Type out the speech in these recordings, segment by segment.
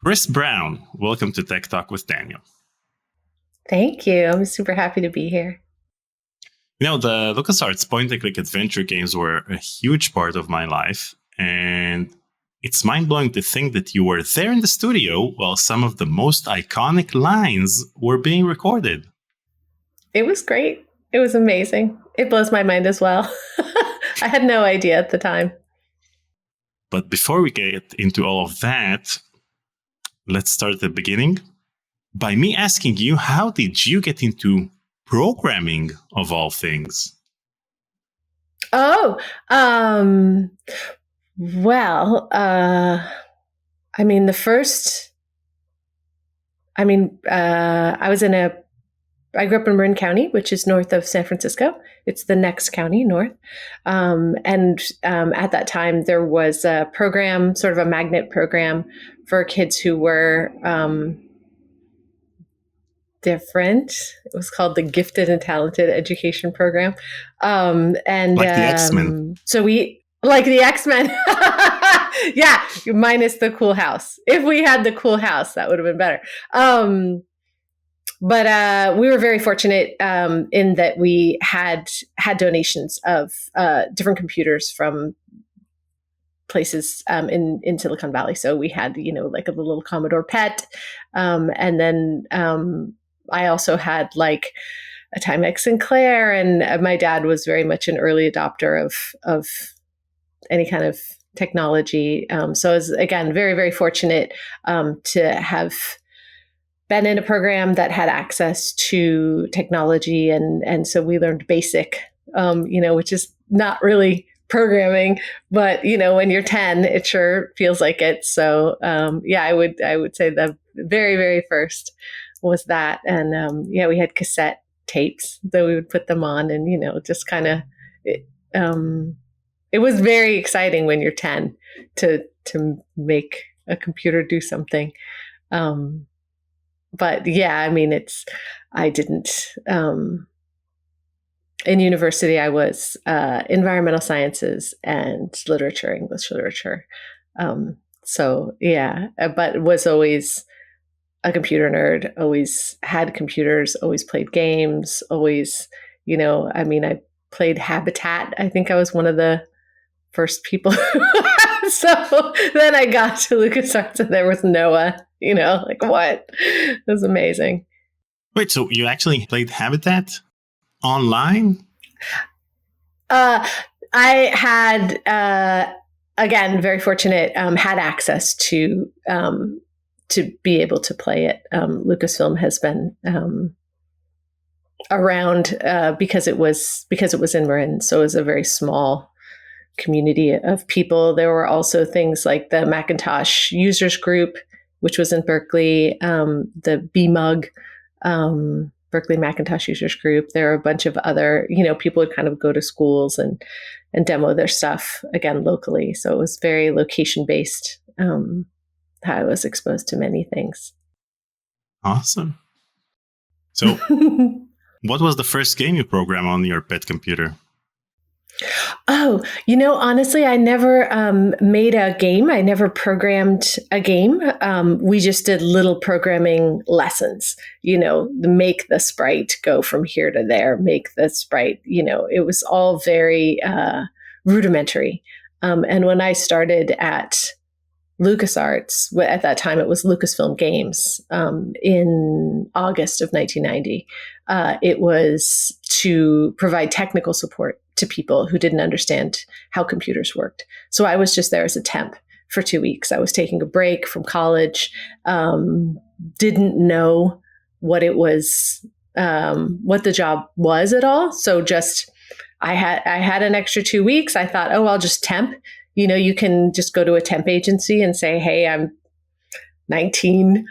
Khris Brown, welcome to Tech Talk with Daniel. Thank you. I'm super happy to be here. You know, the LucasArts point-and-click adventure games were a huge part of my life, and it's mind-blowing to think that you were there in the studio while some of the most iconic lines were being recorded. It was great. It was amazing. It blows my mind as well. I had no idea at the time. But before we get into all of that, let's start at the beginning by me asking you, how did you get into programming of all things? I grew up in Marin County, which is north of San Francisco. It's the next county north. At that time, there was a program, sort of a magnet program for kids who were different. It was called the Gifted and Talented Education Program. Like the X-Men. Like the X-Men. Yeah, minus the cool house. If we had the cool house, that would have been better. But we were very fortunate in that we had donations of different computers from places in Silicon Valley. So we had, like a little Commodore PET. And then I also had like a Timex Sinclair. And my dad was very much an early adopter of any kind of technology. So I was, again, very, very fortunate to have been in a program that had access to technology. And so we learned BASIC, which is not really programming, but, when you're 10, it sure feels like it. So, I would say the very, very first was that. And, we had cassette tapes that we would put them on and, just kind of, it was very exciting when you're 10 to make a computer do something. But yeah, I didn't, in university, I was environmental sciences and literature, English literature. But was always a computer nerd, always had computers, always played games, always, I played Habitat. I think I was one of the first people. So then I got to LucasArts and there was Noah, like what? It was amazing. Wait, so you actually played Habitat online? I had, again, very fortunate, had access to be able to play it. Lucasfilm has been around because it was in Marin. So it was a very small community of people. There were also things like the Macintosh users group, which was in Berkeley, the BMUG, Berkeley Macintosh users group. There were a bunch of other, people would kind of go to schools and demo their stuff, again, locally. So it was very location based, how I was exposed to many things. Awesome. So what was the first game you programmed on your pet computer? Oh, honestly, I never made a game. I never programmed a game. We just did little programming lessons, make the sprite go from here to there, make the sprite, it was all very rudimentary. And when I started at LucasArts, at that time it was Lucasfilm Games, in August of 1990, it was to provide technical support to people who didn't understand how computers worked. So I was just there as a temp for 2 weeks. I was taking a break from college, didn't know what it was, what the job was at all. So just, I had an extra 2 weeks. I thought, I'll just temp. You can just go to a temp agency and say, hey, I'm 19.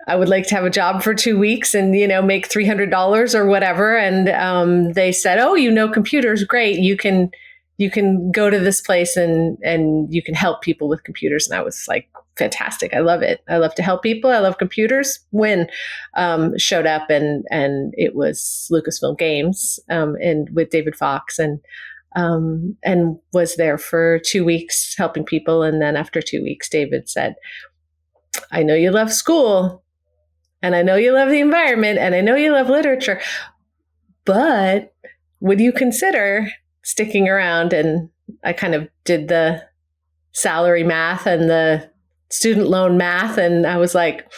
I would like to have a job for 2 weeks and, make $300 or whatever. And they said, computers, great. You can go to this place and you can help people with computers. And I was like, fantastic. I love it. I love to help people. I love computers. When showed up and it was Lucasfilm Games and with David Fox and was there for 2 weeks helping people. And then after 2 weeks, David said, I know you love school, and I know you love the environment, and I know you love literature, but would you consider sticking around? And I kind of did the salary math and the student loan math, and I was like,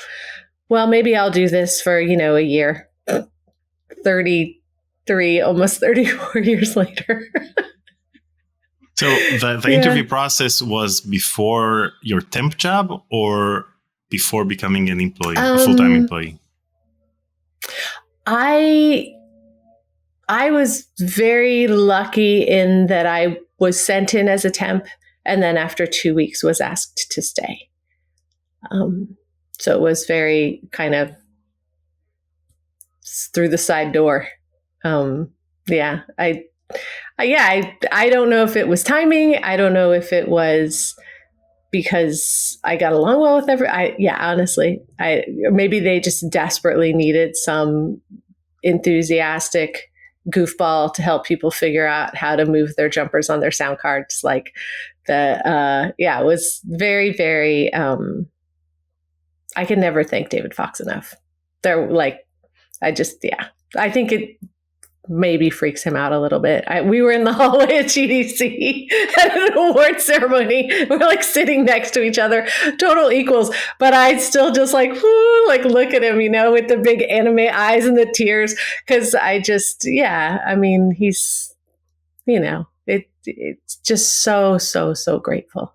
well, maybe I'll do this for, a year. 33, almost 34 years later. So the interview process was before your temp job or before becoming an employee, a full-time employee? I was very lucky in that I was sent in as a temp, and then after 2 weeks was asked to stay. So it was very kind of through the side door. I don't know if it was timing. I don't know if it was because I got along well with honestly, maybe they just desperately needed some enthusiastic goofball to help people figure out how to move their jumpers on their sound cards. Like it was very, very, I can never thank David Fox enough. I think it maybe freaks him out a little bit. We were in the hallway at GDC at an award ceremony. We're like sitting next to each other, total equals. But I still just look at him, with the big anime eyes and the tears. Because he's, it's just so, so, so grateful.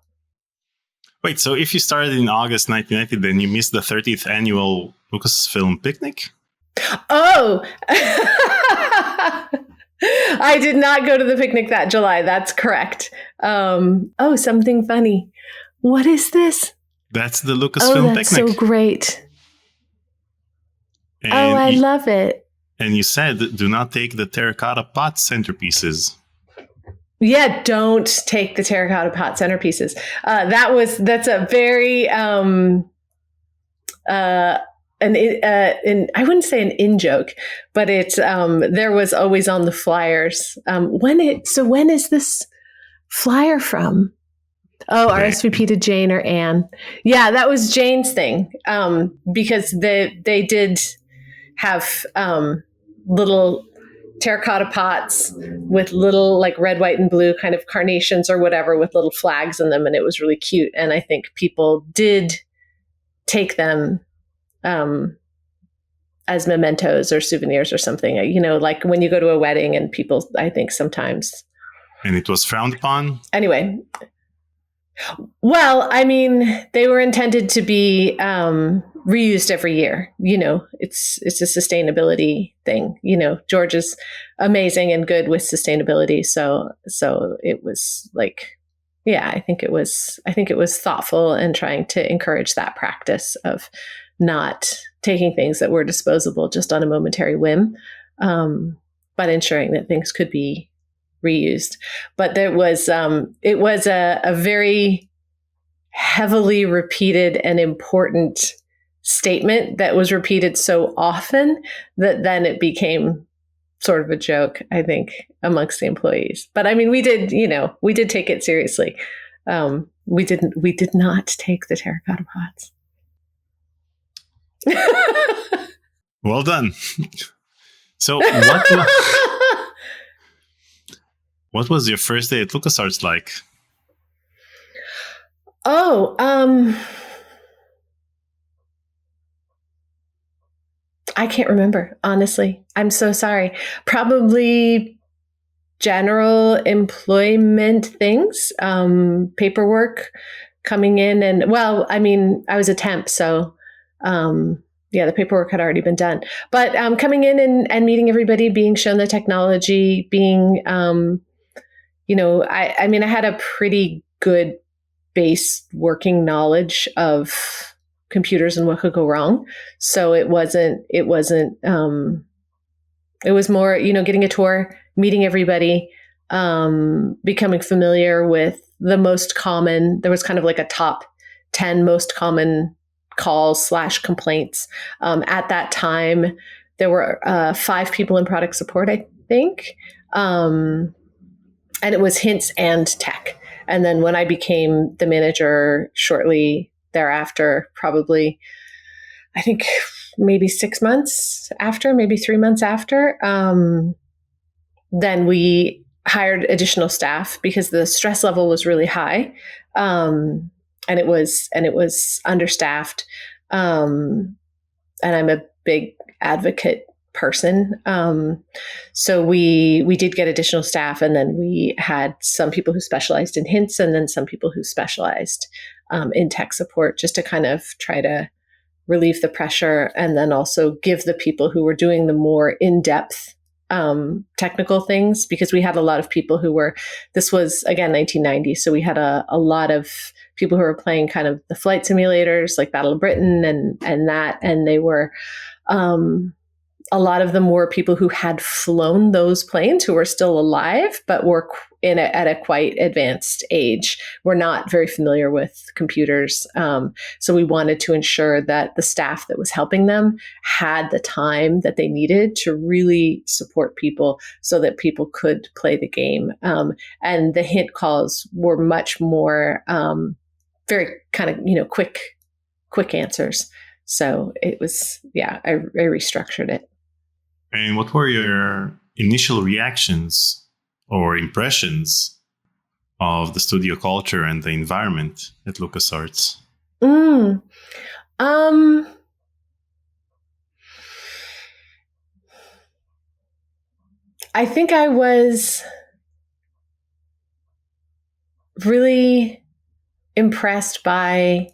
Wait, so if you started in August 1990, then you missed the 30th annual Lucasfilm picnic? Oh, I did not go to the picnic that July. That's correct. Something funny. What is this? That's the Lucasfilm that's picnic. So great. And I love it. And you said, do not take the terracotta pot centerpieces. Yeah, don't take the terracotta pot centerpieces. That's a very I wouldn't say an in-joke, but it's there was always on the flyers. When is this flyer from? Oh, RSVP to Jane or Anne. Yeah, that was Jane's thing. Because they did have little terracotta pots with little like red, white, and blue kind of carnations or whatever with little flags in them, and it was really cute. And I think people did take them as mementos or souvenirs or something, like when you go to a wedding and people, I think sometimes. And it was frowned upon? Anyway. Well, they were intended to be reused every year. It's a sustainability thing. George is amazing and good with sustainability. So it was like, I think it was thoughtful and trying to encourage that practice of not taking things that were disposable just on a momentary whim, but ensuring that things could be reused. But there was, it was a very heavily repeated and important statement that was repeated so often that then it became sort of a joke, I think, amongst the employees. But we did take it seriously. We did not take the terracotta pots. Well done. So what was your first day at LucasArts like? Oh, I can't remember, honestly. I'm so sorry. Probably general employment things, paperwork coming in. And I was a temp, so the paperwork had already been done. But coming in and meeting everybody, being shown the technology, being, I had a pretty good base working knowledge of computers and what could go wrong. So it was more, getting a tour, meeting everybody, becoming familiar with the most common, there was kind of like a top 10 most common calls / complaints. At that time, there were 5 people in product support, I think. And it was hints and tech. And then when I became the manager shortly thereafter, probably, I think maybe 6 months after, maybe 3 months after, then we hired additional staff because the stress level was really high, and it was understaffed. And I'm a big advocate person, so we did get additional staff, and then we had some people who specialized in hints, and then some people who specialized in tech support, just to kind of try to relieve the pressure, and then also give the people who were doing the more in-depth technical things, because we had a lot of people who were, this was again 1990, so we had a lot of people who were playing kind of the flight simulators like Battle of Britain and they were a lot of them were people who had flown those planes, who were still alive but were at a quite advanced age, were not very familiar with computers. So we wanted to ensure that the staff that was helping them had the time that they needed to really support people so that people could play the game. And the hint calls were much more very kind of, quick answers. So it was, I restructured it. And what were your initial reactions or impressions of the studio culture and the environment at LucasArts? I think I was really impressed by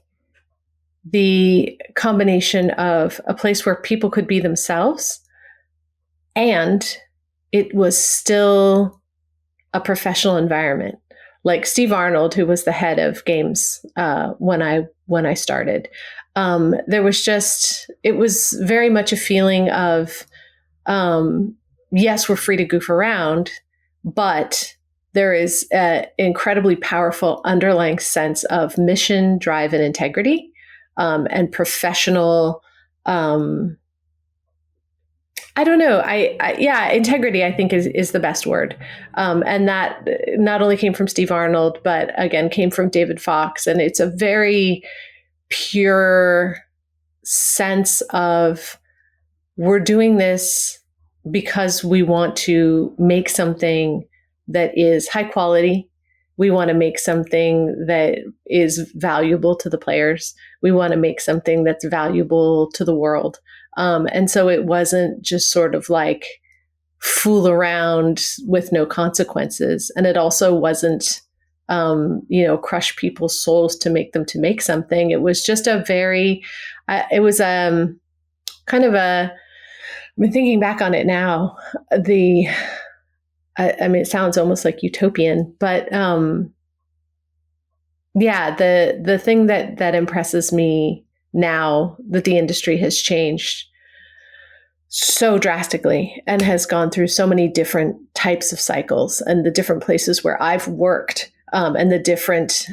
the combination of a place where people could be themselves, and it was still a professional environment. Like Steve Arnold, who was the head of games when I started, it was very much a feeling of, yes, we're free to goof around, but there is an incredibly powerful underlying sense of mission, drive, and integrity, and professional. I don't know. Integrity, I think, is the best word. And that not only came from Steve Arnold, but again, came from David Fox. And it's a very pure sense of, we're doing this because we want to make something that is high quality. We want to make something that is valuable to the players. We want to make something that's valuable to the world. And so it wasn't just sort of like fool around with no consequences. And it also wasn't, crush people's souls to make something. It was just a very, it was kind of a, I mean, thinking back on it now, it sounds almost like utopian, but the thing that impresses me now that the industry has changed so drastically and has gone through so many different types of cycles, and the different places where I've worked, and the different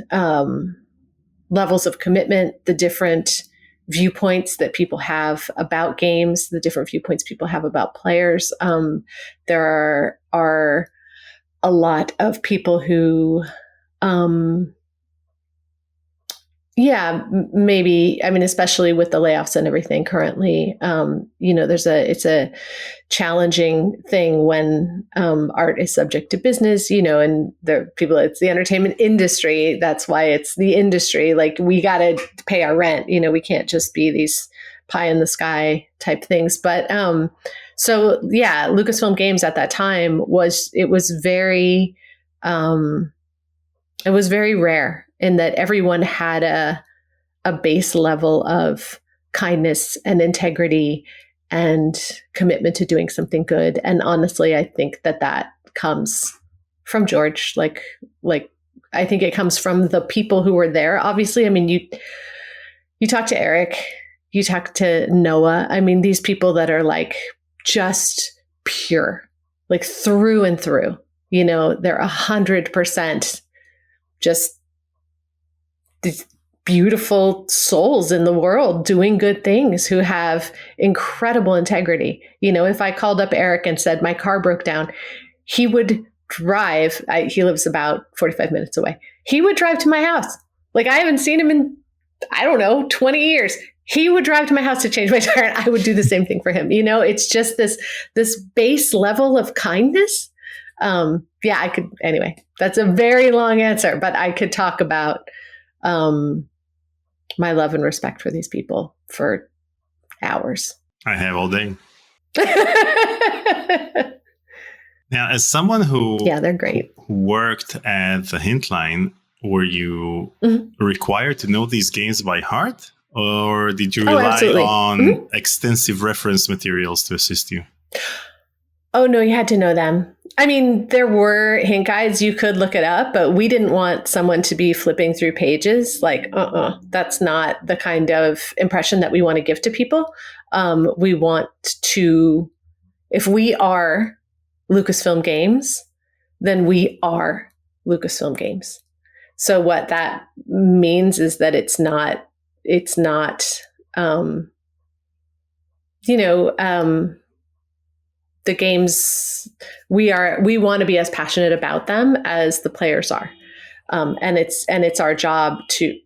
levels of commitment, the different viewpoints that people have about games, the different viewpoints people have about players. There are a lot of people who, especially with the layoffs and everything currently, it's a challenging thing when art is subject to business, and it's the entertainment industry. That's why it's the industry. Like, we got to pay our rent. We can't just be these pie in the sky type things. But Lucasfilm Games at that time was very rare in that everyone had a base level of kindness and integrity and commitment to doing something good. And honestly, I think that comes from George. Like I think it comes from the people who were there. Obviously, I mean, you talk to Eric, you talk to Noah. I mean, these people that are like just pure, like through and through. They're 100% just these beautiful souls in the world doing good things, who have incredible integrity. If I called up Eric and said my car broke down, he would drive. He lives about 45 minutes away. He would drive to my house. Like, I haven't seen him in I don't know, 20 years. He would drive to my house to change my tire, and I would do the same thing for him. It's just this base level of kindness. I could, anyway, that's a very long answer, but I could talk about my love and respect for these people for hours. I have all day. Now, as someone who they're great, who worked at the Hintline, were you required to know these games by heart, or did you rely on extensive reference materials to assist you? Oh, no, you had to know them. I mean, there were hint guides. You could look it up, but we didn't want someone to be flipping through pages. Like, that's not the kind of impression that we want to give to people. We want to, if we are Lucasfilm Games, then we are Lucasfilm Games. So what that means is that it's not, the games, we want to be as passionate about them as the players are. And it's our job to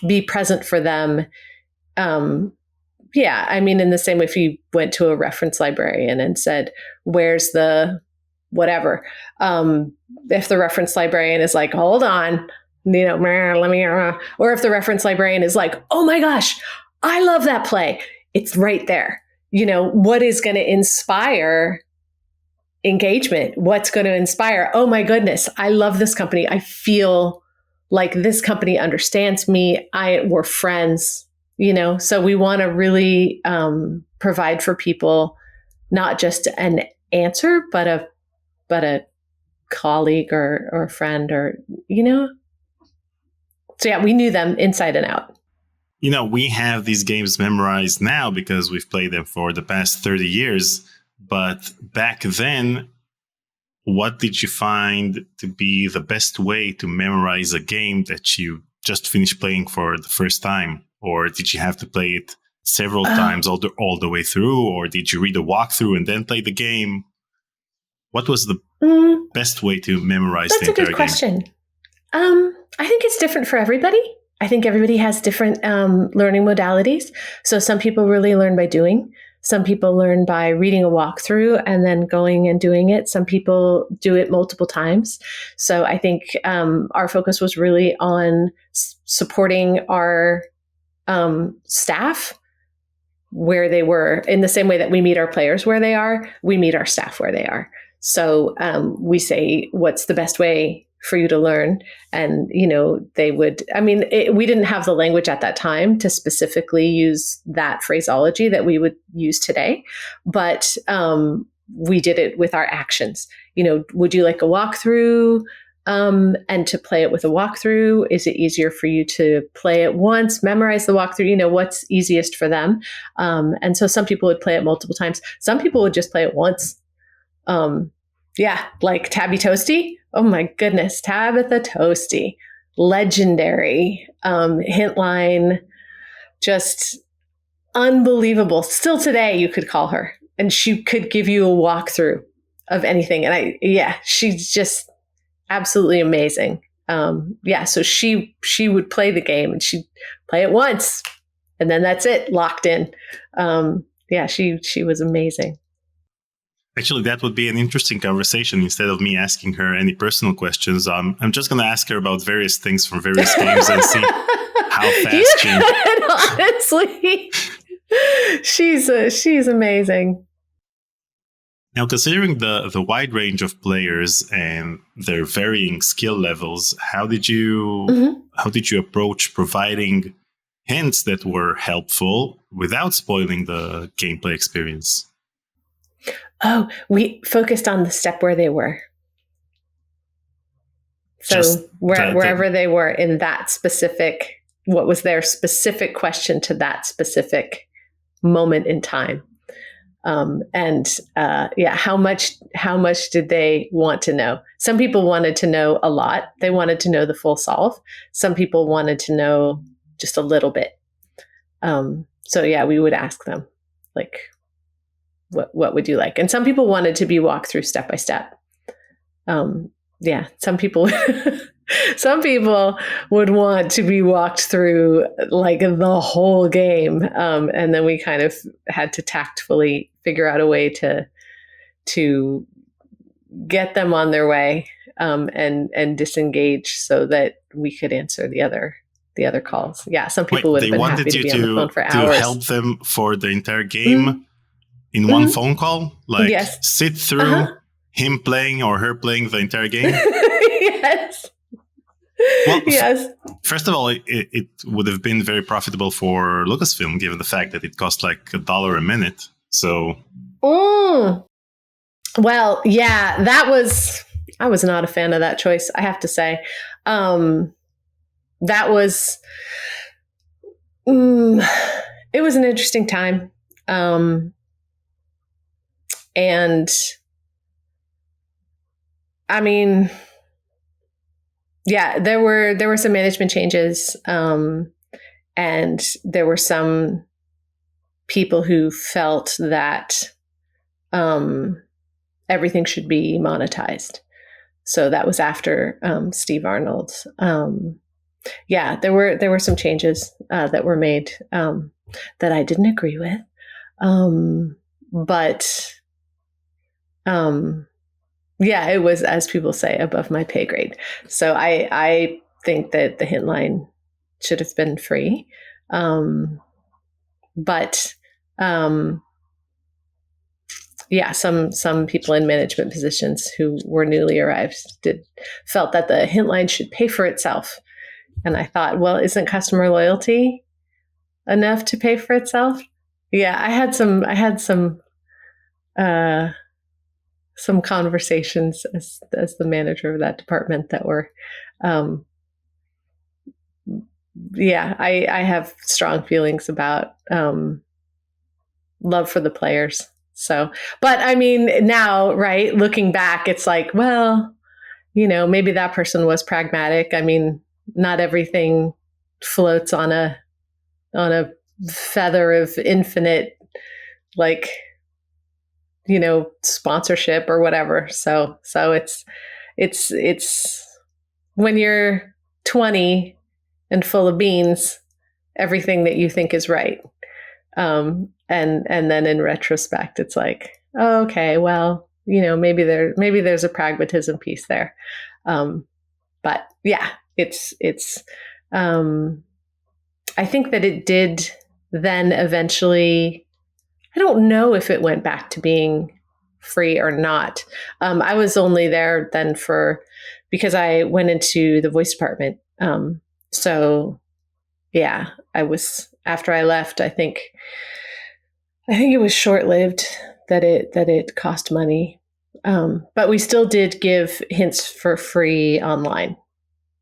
be present for them. I mean, in the same way, if you went to a reference librarian and said, where's the whatever, if the reference librarian is like, hold on, let me, or if the reference librarian is like, oh my gosh, I love that play, it's right there. What is going to inspire engagement? What's going to inspire, oh my goodness, I love this company, I feel like this company understands me, we're friends. So we want to really provide for people not just an answer, but a colleague or a friend, or So yeah, we knew them inside and out. We have these games memorized now because we've played them for the past 30 years. But back then, what did you find to be the best way to memorize a game that you just finished playing for the first time? Or did you have to play it several times all the way through? Or did you read a walkthrough and then play the game? What was the best way to memorize the entire game? That's a good question. I think it's different for everybody. I think everybody has different learning modalities. So some people really learn by doing. Some people learn by reading a walkthrough and then going and doing it. Some people do it multiple times. So I think our focus was really on supporting our staff where they were. In the same way that we meet our players where they are, we meet our staff where they are. So we say, what's the best way for you to learn? And, they would, we didn't have the language at that time to specifically use that phraseology that we would use today, but we did it with our actions. Would you like a walkthrough? And to play it with a walkthrough, is it easier for you to play it once, memorize the walkthrough, what's easiest for them? And so some people would play it multiple times. Some people would just play it once. Like Tabby Toasty. Oh my goodness, Tabitha Toasty, legendary, Hintline, just unbelievable. Still today, you could call her and she could give you a walkthrough of anything. And she's just absolutely amazing. So she would play the game and she'd play it once and then that's it, locked in. She was amazing. Actually, that would be an interesting conversation. Instead of me asking her any personal questions, I'm just going to ask her about various things from various games and see how fast she... Honestly, she's amazing. Now, considering the wide range of players and their varying skill levels, how did you approach providing hints that were helpful without spoiling the gameplay experience? Oh, we focused on the step where they were. So wherever they were in that specific, what was their specific question to that specific moment in time. How much did they want to know? Some people wanted to know a lot. They wanted to know the full solve. Some people wanted to know just a little bit. We would ask them, like, what would you like? And some people wanted to be walked through step by step. Some people Some people would want to be walked through like the whole game, and then we kind of had to tactfully figure out a way to get them on their way, and disengage so that we could answer the other calls. Yeah, some people would have been happy to be on the phone for hours. To help them for the entire game in one phone call, like sit through him playing or her playing the entire game. Yes. Well, yes. First of all, it would have been very profitable for Lucasfilm, given the fact that it cost like $1 a minute. So, well, yeah, I was not a fan of that choice, I have to say. That was, it was an interesting time. And I mean, yeah, there were some management changes, and there were some people who felt that everything should be monetized. So that was after Steve Arnold. Yeah, there were some changes that were made that I didn't agree with, but yeah, it was, as people say, above my pay grade. So I think that the hint line should have been free. But yeah, some people in management positions who were newly arrived felt that the hint line should pay for itself. And I thought, well, isn't customer loyalty enough to pay for itself? Yeah, I had some conversations as the manager of that department that were, yeah, I have strong feelings about love for the players. So, but I mean, now, right, looking back, it's like, well, maybe that person was pragmatic. I mean, not everything floats on a feather of infinite, like, sponsorship or whatever. So it's when you're 20 and full of beans, everything that you think is right. And then in retrospect, it's like, oh, okay, well, maybe there's a pragmatism piece there. But yeah, it's I think that it did then eventually, I don't know if it went back to being free or not. I was only there then because I went into the voice department. So yeah, after I left, I think it was short-lived that it cost money. But we still did give hints for free online.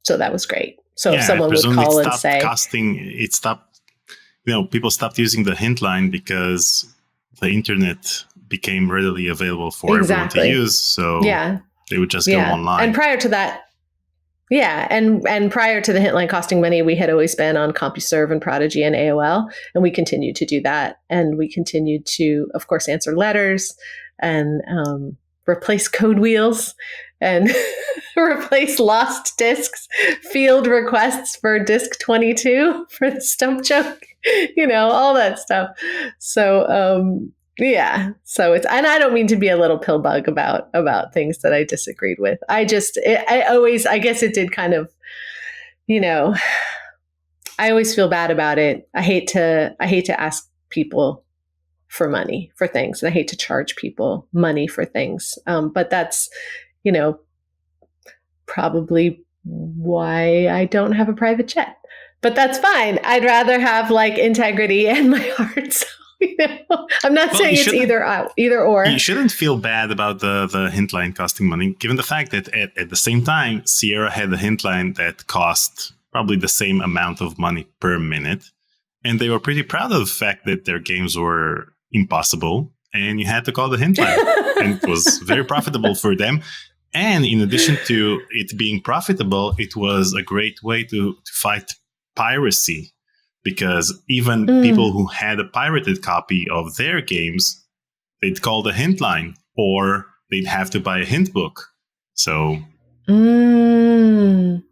So that was great. So if someone would call and say, it stopped, people stopped using the hint line because the internet became readily available for everyone to use. So they would just go online. And prior to that, and prior to the hint line costing money, we had always been on CompuServe and Prodigy and AOL, and we continued to do that. And we continued to, of course, answer letters and replace code wheels and replace lost discs, field requests for disc 22 for the stump joke, all that stuff. So, yeah. So and I don't mean to be a little pill bug about things that I disagreed with. I guess it did kind of, I always feel bad about it. I hate to ask people for money for things, and I hate to charge people money for things. But that's, probably why I don't have a private jet, but that's fine. I'd rather have like integrity and my heart. So, I'm not saying it's either or. You shouldn't feel bad about the hint line costing money, given the fact that at the same time, Sierra had a hint line that cost probably the same amount of money per minute. And they were pretty proud of the fact that their games were impossible and you had to call the hint line. And it was very profitable for them. And in addition to it being profitable, it was a great way to fight piracy, because even people who had a pirated copy of their games, they'd call the hint line or they'd have to buy a hint book. So See,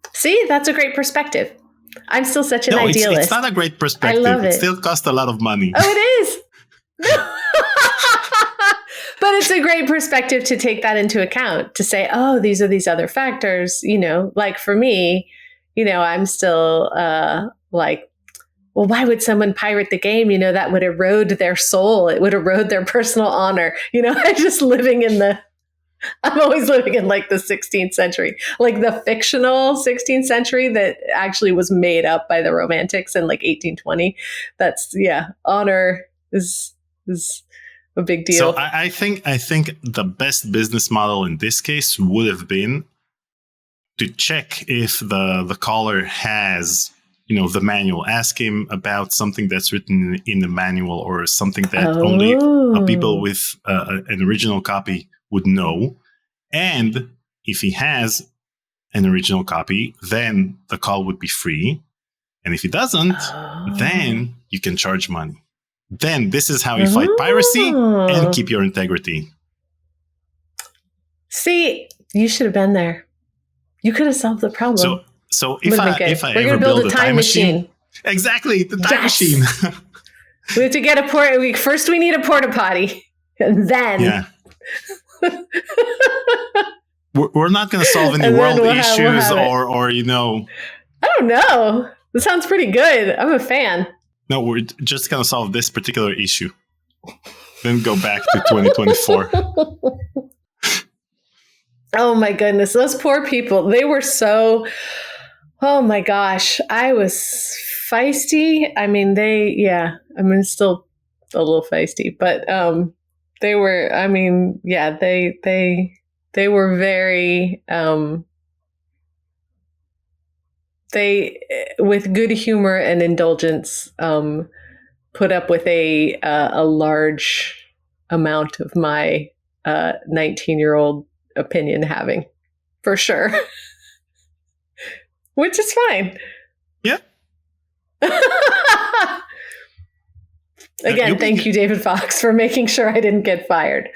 that's a great perspective. I'm still such an idealist. It's not a great perspective. I love it. It still costs a lot of money. Oh, it is. But it's a great perspective to take that into account, to say, oh, these are these other factors, like for me, I'm still like, well, why would someone pirate the game? That would erode their soul. It would erode their personal honor. I'm always living in like the 16th century, like the fictional 16th century that actually was made up by the Romantics in like 1820. That's, honor is a big deal. So I think the best business model in this case would have been to check if the caller has, the manual. Ask him about something that's written in the manual or something that only people with an original copy would know. And if he has an original copy, then the call would be free. And if he doesn't, then you can charge money. Then this is how you fight piracy and keep your integrity. See, you should have been there. You could have solved the problem. So if I ever build a time machine, exactly, the time machine. We have to get a port. First, we need a porta potty, and then we're not going to solve any world issues, or I don't know. This sounds pretty good. I'm a fan. No, we're just going to solve this particular issue. Then go back to 2024. Oh my goodness. Those poor people. They were so, oh my gosh. I was feisty. I mean, still a little feisty, but they were, they were very, they, with good humor and indulgence, put up with a large amount of my 19-year-old opinion having, for sure. Which is fine. Yeah. Again, thank you, David Fox, for making sure I didn't get fired.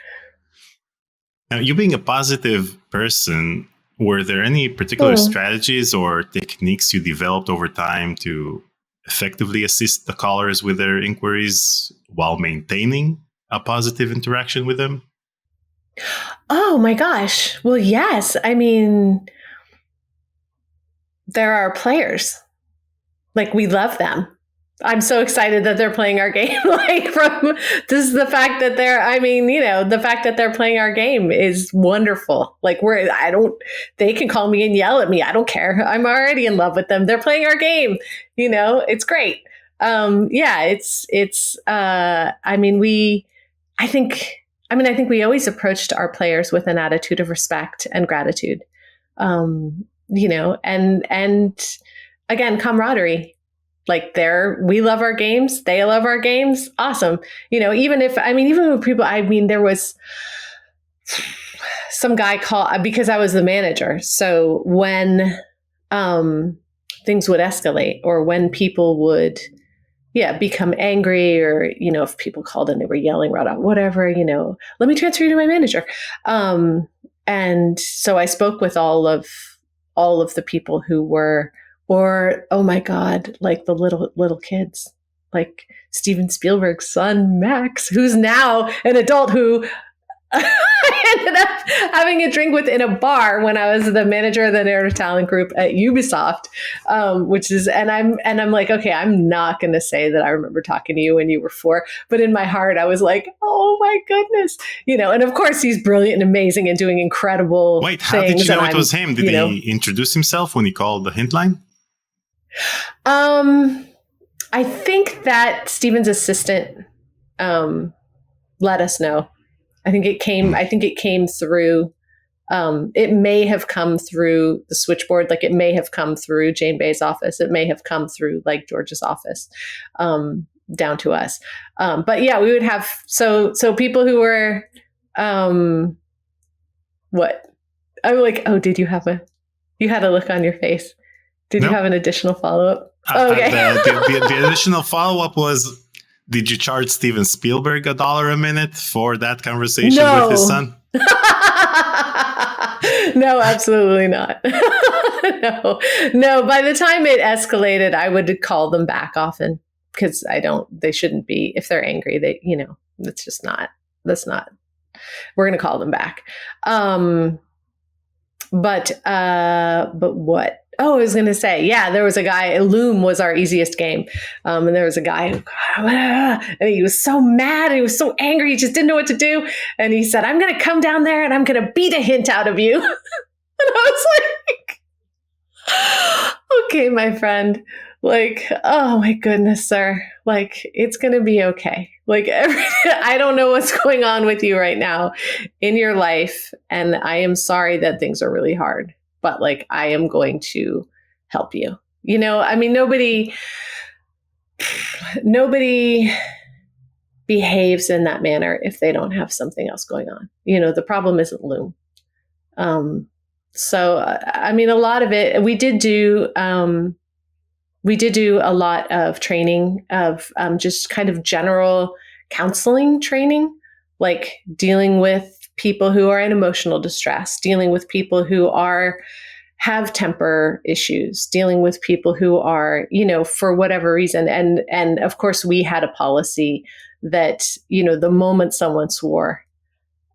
Now, you being a positive person, were there any particular strategies or techniques you developed over time to effectively assist the callers with their inquiries while maintaining a positive interaction with them? Oh my gosh. Well, yes. I mean, there are players. Like, we love them. I'm so excited that they're playing our game. The fact that they're playing our game is wonderful. Like, they can call me and yell at me. I don't care. I'm already in love with them. They're playing our game. It's great. I think we always approached our players with an attitude of respect and gratitude. And again, camaraderie. Like, we love our games, they love our games. Awesome. Even with people, there was some guy called, because I was the manager. So when things would escalate, or when people would, become angry, or, if people called and they were yelling right out, whatever, let me transfer you to my manager. And so I spoke with all of the people who were, or, oh my God, like the little kids, like Steven Spielberg's son, Max, who's now an adult, who I ended up having a drink with in a bar when I was the manager of the narrative talent group at Ubisoft, I'm like, okay, I'm not going to say that I remember talking to you when you were 4, but in my heart, I was like, oh my goodness, and of course he's brilliant and amazing and doing incredible things. Wait, how did you know it was him? Did he introduce himself when he called the hint line? I think that Steven's assistant let us know. I think it came through. It may have come through the switchboard. Like, it may have come through Jane Bay's office. It may have come through like George's office, down to us. But yeah, we would have so people who were what? I'm like, oh, did you had a look on your face? Did you have an additional follow-up? Okay. The additional follow-up was, did you charge Steven Spielberg $1 a minute for that conversation with his son? No, absolutely not. No. By the time it escalated, I would call them back often because they shouldn't be, if they're angry, it's just not, we're going to call them back. But what? Oh, I was going to say, yeah, there was a guy, Loom was our easiest game. And there was a guy who, and he was so mad. He was so angry. He just didn't know what to do. And he said, I'm going to come down there and I'm going to beat a hint out of you. And I was like, okay, my friend, like, oh my goodness, sir. Like, it's going to be okay. Like, I don't know what's going on with you right now in your life. And I am sorry that things are really hard. But like, I am going to help you. I mean, nobody behaves in that manner if they don't have something else going on. The problem isn't Loom. So, I mean, a lot of it, we did do a lot of training of just kind of general counseling training, like dealing with people who are in emotional distress, dealing with people who have temper issues, dealing with people who are, for whatever reason. And of course, we had a policy that, the moment someone swore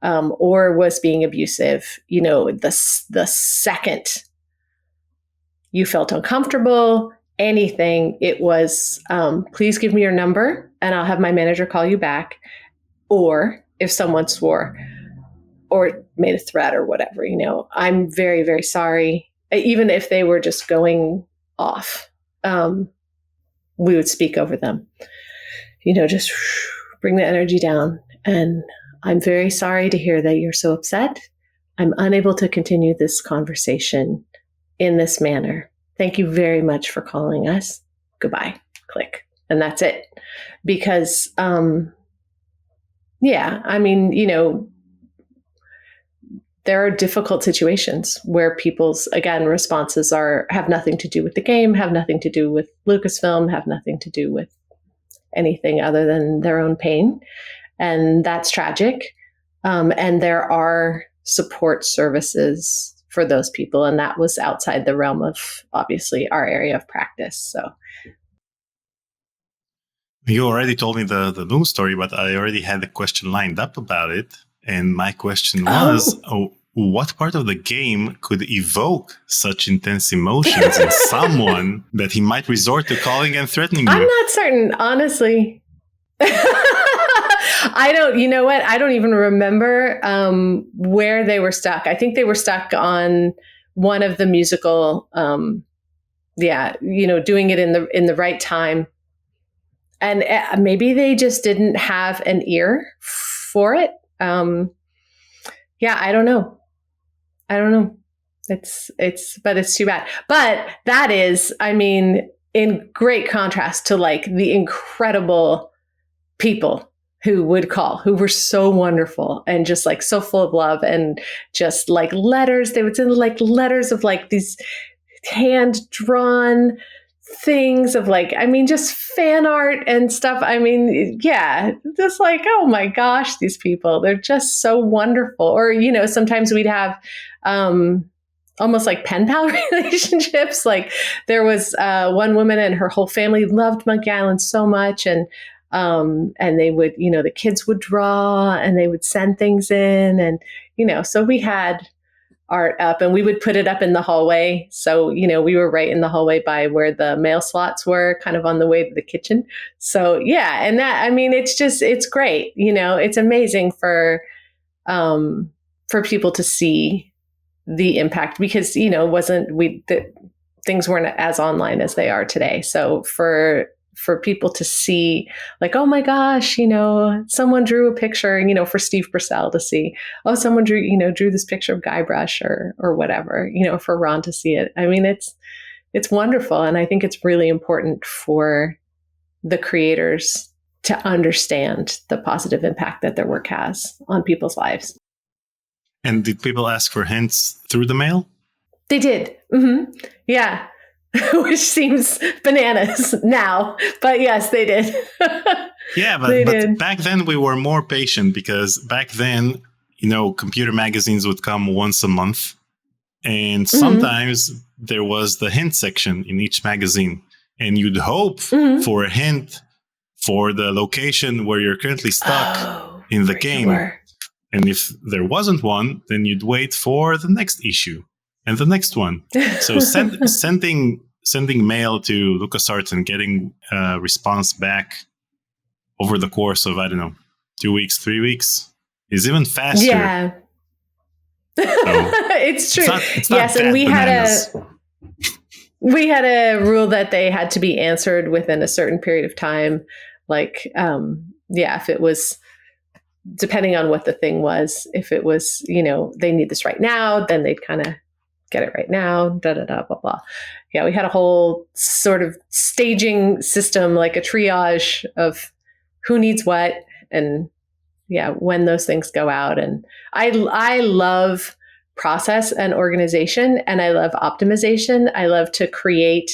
or was being abusive, the second you felt uncomfortable, anything, it was, please give me your number and I'll have my manager call you back. Or if someone swore or made a threat or whatever, I'm very, very sorry. Even if they were just going off, we would speak over them, just bring the energy down. And I'm very sorry to hear that you're so upset. I'm unable to continue this conversation in this manner. Thank you very much for calling us. Goodbye. Click. And that's it. Because, yeah, I mean, there are difficult situations where people's, again, responses have nothing to do with the game, have nothing to do with Lucasfilm, have nothing to do with anything other than their own pain. And that's tragic. And there are support services for those people. And that was outside the realm of, obviously, our area of practice. So. You already told me the Loom story, but I already had a question lined up about it. And my question was, what part of the game could evoke such intense emotions in someone that he might resort to calling and threatening you? I'm not certain, honestly. You know what? I don't even remember where they were stuck. I think they were stuck on one of the musical, doing it in the right time. And maybe they just didn't have an ear for it. I don't know. But it's too bad. But that is, I mean, in great contrast to like the incredible people who would call, who were so wonderful and just like so full of love and just like letters. They would send like letters of like these hand drawn things of like, I mean, just fan art and stuff. I mean, yeah, just like, oh my gosh, these people, they're just so wonderful. Or, sometimes we'd have almost like pen pal relationships. Like there was one woman and her whole family loved Monkey Island so much. And they would, the kids would draw and they would send things in. And, so we had art up and we would put it up in the hallway. So, we were right in the hallway by where the mail slots were, kind of on the way to the kitchen. So yeah. And that, I mean, it's great. It's amazing for people to see the impact because, things weren't as online as they are today. So for people to see like, oh my gosh, someone drew a picture, for Steve Purcell to see, oh, someone drew this picture of Guybrush or whatever, for Ron to see it. I mean, it's wonderful. And I think it's really important for the creators to understand the positive impact that their work has on people's lives. And did people ask for hints through the mail? They did. Mm-hmm. Yeah. Which seems bananas now, but yes, they did. Yeah, but back then we were more patient because back then computer magazines would come once a month. And sometimes there was the hint section in each magazine. And you'd hope for a hint for the location where you're currently stuck in the game. And if there wasn't one, then you'd wait for the next issue and the next one. So sending mail to LucasArts and getting a response back over the course of, 2 weeks, 3 weeks is even faster. Yeah. So it's true. It's not and we bananas. had a rule that they had to be answered within a certain period of time. Like, if it was, depending on what the thing was, if it was, they need this right now, then they'd kind of get it right now, blah, blah. Yeah, we had a whole sort of staging system, like a triage of who needs what, and when those things go out. And I love process and organization, and I love optimization. I love to create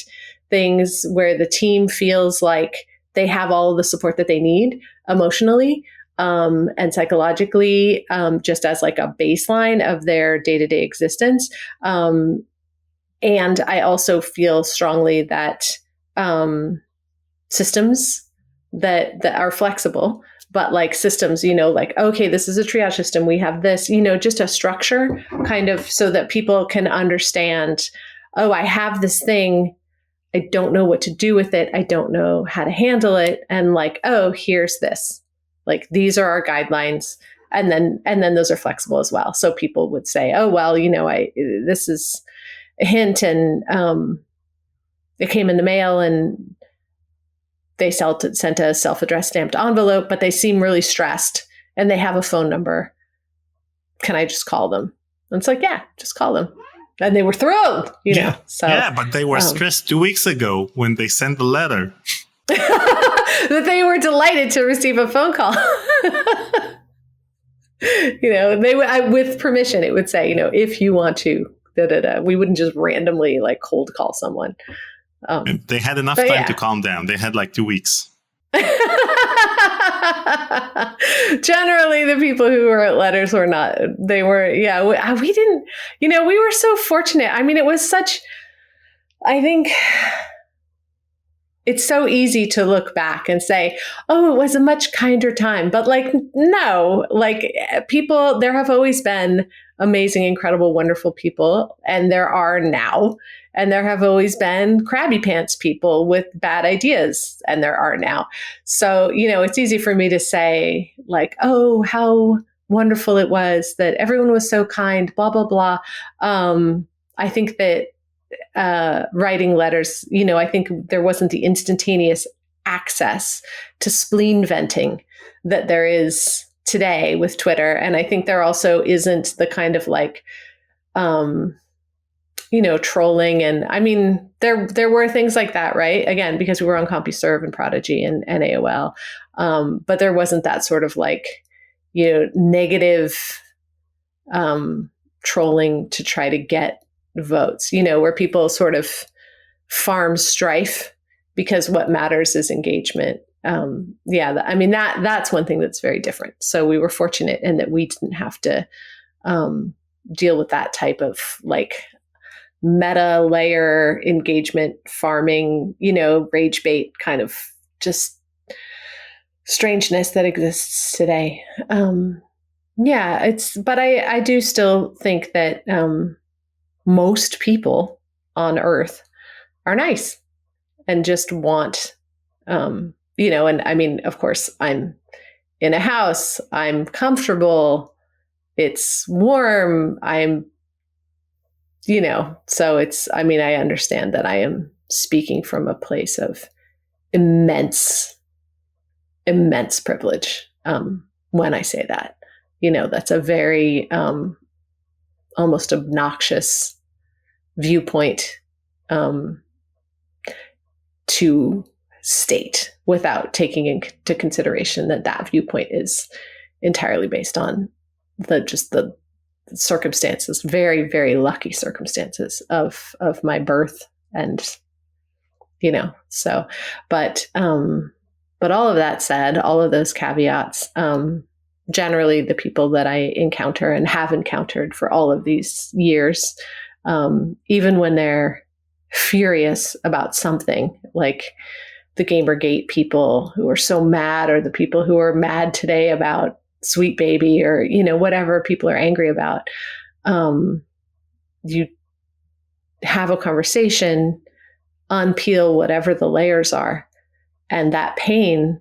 things where the team feels like they have all of the support that they need emotionally and psychologically, just as like a baseline of their day-to-day existence. And I also feel strongly that systems that are flexible, but like systems, like, okay, this is a triage system. We have this, just a structure kind of so that people can understand, oh, I have this thing. I don't know what to do with it. I don't know how to handle it. And like, oh, here's this. Like, these are our guidelines. And then those are flexible as well. So people would say, oh, well, this is a hint, and it came in the mail, and they sent a self-addressed stamped envelope, but they seem really stressed and they have a phone number. Can I just call them? And it's like, yeah, just call them. And they were thrilled, know. So, yeah, but they were stressed 2 weeks ago when they sent the letter. That they were delighted to receive a phone call. With permission, it would say, if you want to, we wouldn't just randomly like cold call someone. And they had enough time to calm down. They had like 2 weeks. Generally, the people who wrote letters were not. They were, we didn't, we were so fortunate. I mean, it was such, I think it's so easy to look back and say, oh, it was a much kinder time. But like, no, like people, there have always been amazing, incredible, wonderful people. And there are now. And there have always been crabby pants people with bad ideas, and there are now. So, it's easy for me to say like, oh, how wonderful it was that everyone was so kind, blah, blah, blah. I think that writing letters, I think there wasn't the instantaneous access to spleen venting that there is today with Twitter. And I think there also isn't the kind of like, trolling. And I mean, there were things like that, right? Again, because we were on CompuServe and Prodigy and AOL. But there wasn't that sort of like, negative trolling to try to get votes, where people sort of farm strife because what matters is engagement. That's one thing that's very different. So we were fortunate in that we didn't have to deal with that type of like meta layer engagement farming, rage bait kind of just strangeness that exists today. But I do still think that most people on Earth are nice and just want, and I mean, of course, I'm in a house, I'm comfortable, it's warm, so I understand that I am speaking from a place of immense privilege when I say that. That's a very almost obnoxious viewpoint to state without taking into consideration that viewpoint is entirely based on the circumstances, very, very lucky circumstances of my birth. And, but all of that said, all of those caveats, generally the people that I encounter and have encountered for all of these years, even when they're furious about something, like the Gamergate people who are so mad, or the people who are mad today about Sweet Baby, or, whatever people are angry about. You have a conversation, unpeel whatever the layers are, and that pain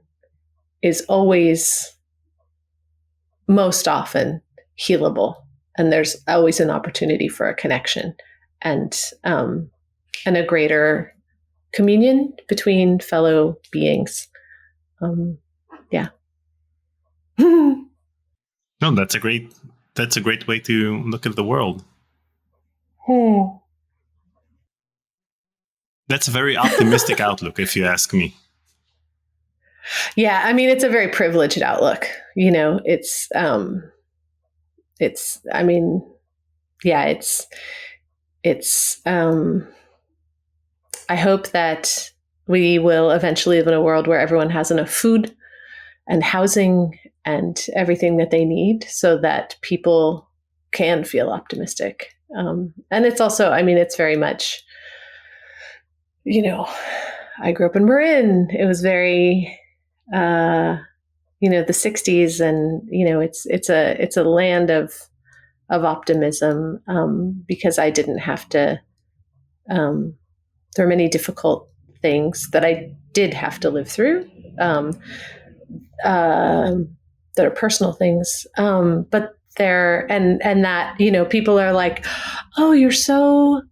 is always, most often, healable, and there's always an opportunity for a connection and a greater communion between fellow beings. Yeah. No, that's a great way to look at the world. That's a very optimistic outlook, if you ask me. Yeah, I mean, it's a very privileged outlook. I hope that we will eventually live in a world where everyone has enough food and housing and everything that they need, so that people can feel optimistic. And it's also, it's very much, I grew up in Marin. It was very, the 60s, and it's a land of optimism, because I didn't have to. There are many difficult things that I did have to live through, that are personal things, but they're and that people are like, oh, you're so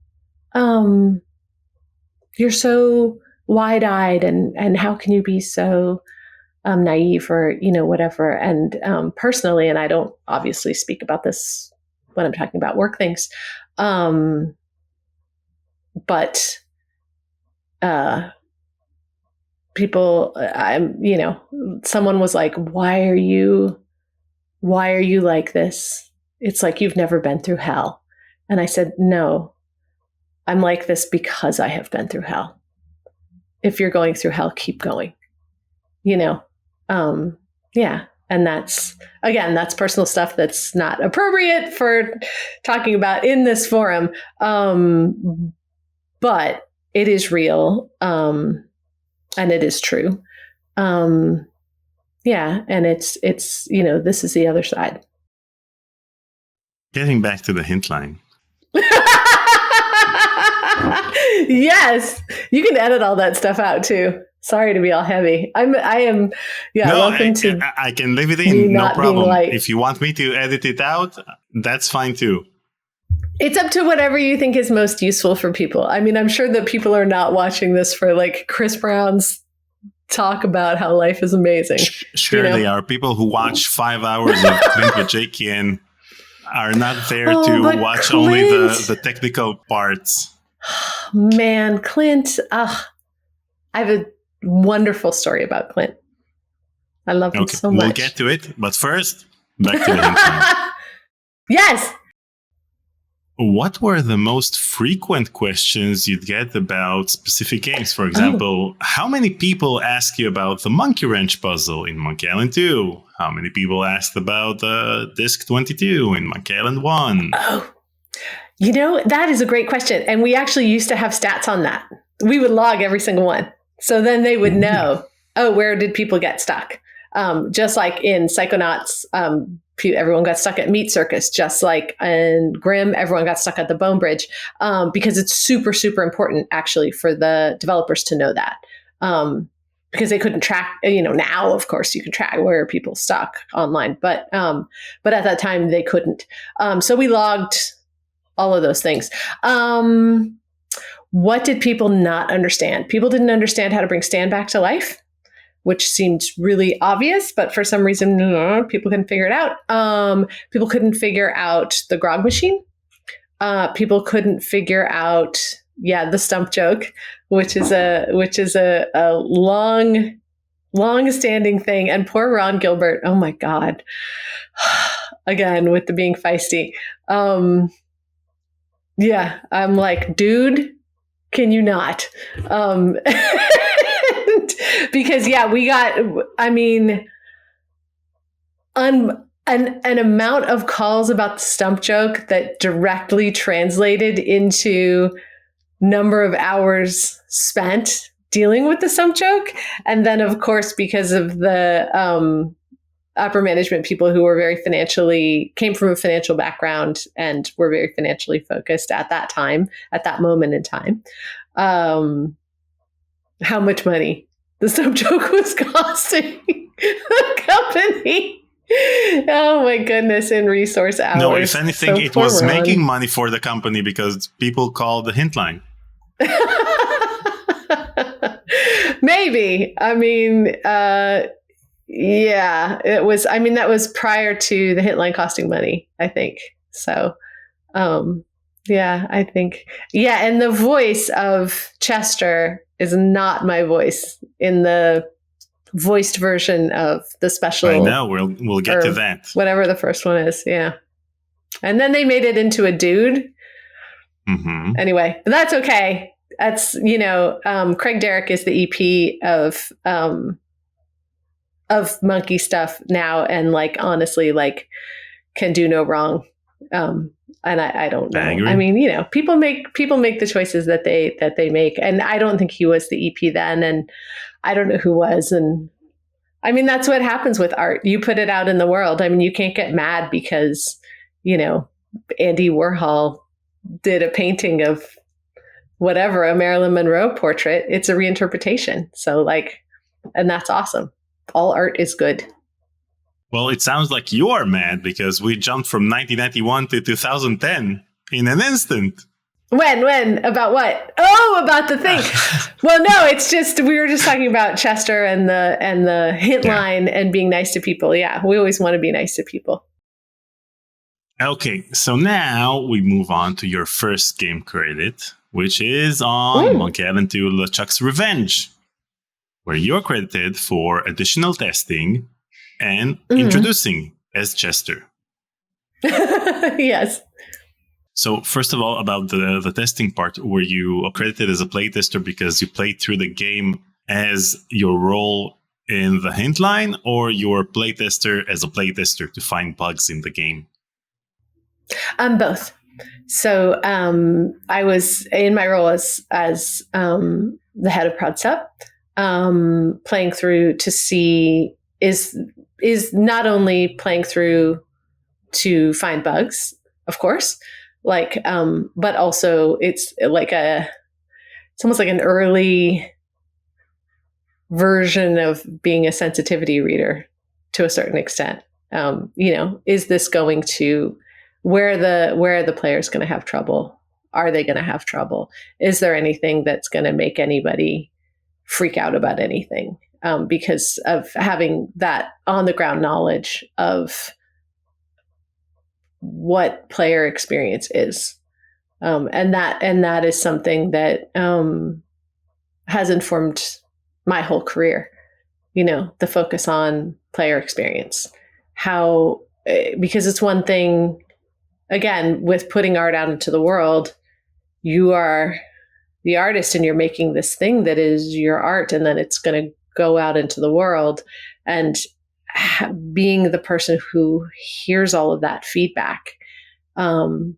wide-eyed, and how can you be so naive, or whatever. And personally, and I don't obviously speak about this when I'm talking about work things, but people, someone was like, why are you like this? It's like you've never been through hell. And I said, no, I'm like this because I have been through hell. If you're going through hell, keep going. Yeah. And that's personal stuff that's not appropriate for talking about in this forum. But it is real. And it is true. Yeah. And it's, this is the other side. Getting back to the hint line. Yes. You can edit all that stuff out too. Sorry to be all heavy. I am. Yeah. No, welcome to. I can leave it in. No problem. If you want me to edit it out, that's fine too. It's up to whatever you think is most useful for people. I mean, I'm sure that people are not watching this for like Khris Brown's talk about how life is amazing. Sure, they are. People who watch 5 hours of Clint Bajakian are not there to watch Clint, only the technical parts. Man, Clint. I have a wonderful story about Clint. I love him so much. We'll get to it, but first, back to the hint line. Yes. What were the most frequent questions you'd get about specific games? For example, how many people ask you about the Monkey Wrench puzzle in Monkey Island 2? How many people asked about Disc 22 in Monkey Island 1? Oh, that is a great question. And we actually used to have stats on that. We would log every single one. So then they would know, where did people get stuck? Just like in Psychonauts, everyone got stuck at Meat Circus, just like in Grimm, everyone got stuck at the Bone Bridge, because it's super, super important actually for the developers to know that, because they couldn't track, now of course you can track where people stuck online, but at that time they couldn't. So we logged all of those things. What did people not understand? People didn't understand how to bring Stan back to life, which seemed really obvious, but for some reason, people couldn't figure it out. People couldn't figure out the grog machine. People couldn't figure out, the stump joke, which is a long-standing thing. And poor Ron Gilbert, oh my God, again with the being feisty. I'm like, dude, can you not? Because we got, an amount of calls about the stump joke that directly translated into number of hours spent dealing with the stump joke. And then, of course, because of the upper management people who were came from a financial background and were very financially focused at that time, at that moment in time, how much money the stump joke was costing the company. Oh my goodness, in resource hours. No, if anything, it was making money for the company because people called the hint line. Maybe. I mean, yeah, it was. I mean, that was prior to the hint line costing money, I think. So, yeah, I think. Yeah, and the voice of Chester is not my voice in the voiced version of the special. I know, we'll get to that. Whatever the first one is, yeah. And then they made it into a dude. Mm-hmm. Anyway, but that's okay. That's, Craig Derrick is the EP of Monkey Stuff now, and honestly, can do no wrong. And I don't know. I mean, people make the choices that they make, and I don't think he was the EP then, and I don't know who was. And I mean, that's what happens with art. You put it out in the world. I mean, you can't get mad because, Andy Warhol did a painting of whatever, a Marilyn Monroe portrait. It's a reinterpretation. So and that's awesome. All art is good. Well, it sounds like you are mad because we jumped from 1991 to 2010 in an instant. When? About what? Oh, about the thing. Well, no, it's just, we were just talking about Chester and the hint line and being nice to people. Yeah, we always want to be nice to people. Okay, so now we move on to your first game credit, which is on Monkey Island 2 LeChuck's Revenge, where you're credited for additional testing and introducing as Chester. Yes. So first of all, about the testing part, were you accredited as a playtester because you played through the game as your role in the hint line, or you were a playtester as a playtester to find bugs in the game? Both. So I was in my role as the head of Prod Sup, playing through to see is not only playing through to find bugs, of course, but also it's almost like an early version of being a sensitivity reader to a certain extent. Is this going to, where are the players going to have trouble? Are they going to have trouble? Is there anything that's going to make anybody freak out about anything? Because of having that on the ground knowledge of what player experience is. And that is something that has informed my whole career, the focus on player experience. Because it's one thing, again, with putting art out into the world, you are the artist and you're making this thing that is your art, and then it's going to go out into the world, and being the person who hears all of that feedback from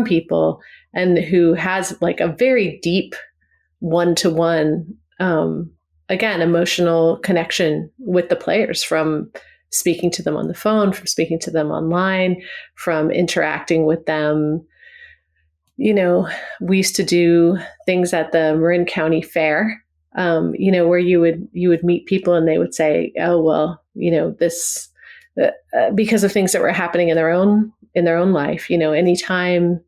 people and who has a very deep one-to-one, again, emotional connection with the players, from speaking to them on the phone, from speaking to them online, from interacting with them. We used to do things at the Marin County Fair, where you would meet people and they would say, oh, well, this, because of things that were happening in their own life, anytime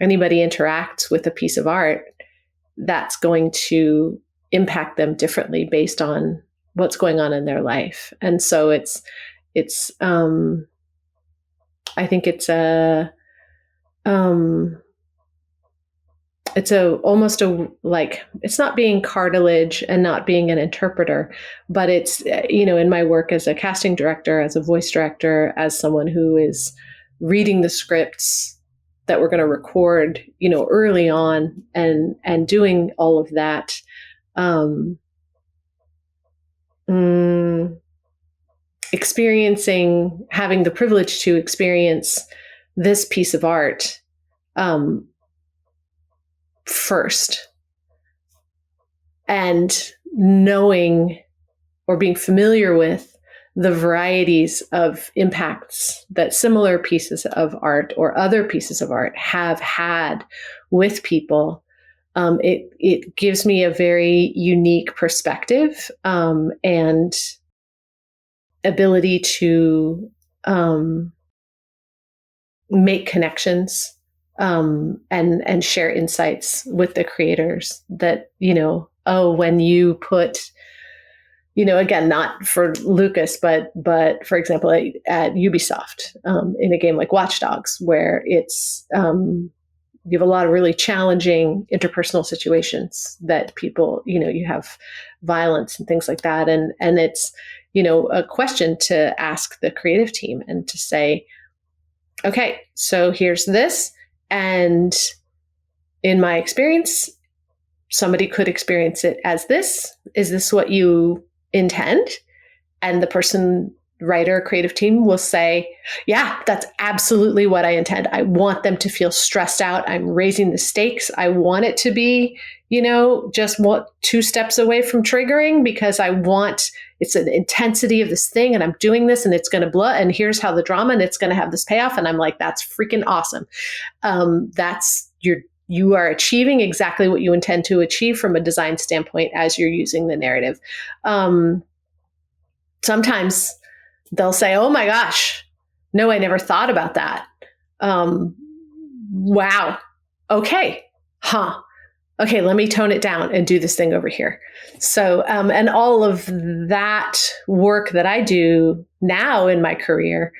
anybody interacts with a piece of art, that's going to impact them differently based on what's going on in their life. And so I think it's it's not being cartilage and not being an interpreter, but it's, in my work as a casting director, as a voice director, as someone who is reading the scripts that we're going to record, early on, and doing all of that. having the privilege to experience this piece of art first, and knowing or being familiar with the varieties of impacts that similar pieces of art or other pieces of art have had with people, it gives me a very unique perspective and ability to make connections and share insights with the creators that, when you put, again, not for Lucas, but for example, at Ubisoft, in a game like Watch Dogs, where it's, you have a lot of really challenging interpersonal situations that people, you have violence and things like that. And it's, a question to ask the creative team and to say, okay, so here's this. And in my experience, somebody could experience it as this. Is this what you intend? And the person, writer, creative team will say, yeah, that's absolutely what I intend. I want them to feel stressed out. I'm raising the stakes. I want it to be, just 2 steps away from triggering, because it's an intensity of this thing, and I'm doing this, and it's going to blow, and here's how the drama, and it's going to have this payoff. And I'm like, that's freaking awesome. You are achieving exactly what you intend to achieve from a design standpoint as you're using the narrative. Sometimes they'll say, oh my gosh, no, I never thought about that. Wow. Okay. Huh. Okay, let me tone it down and do this thing over here. So, and all of that work that I do now in my career,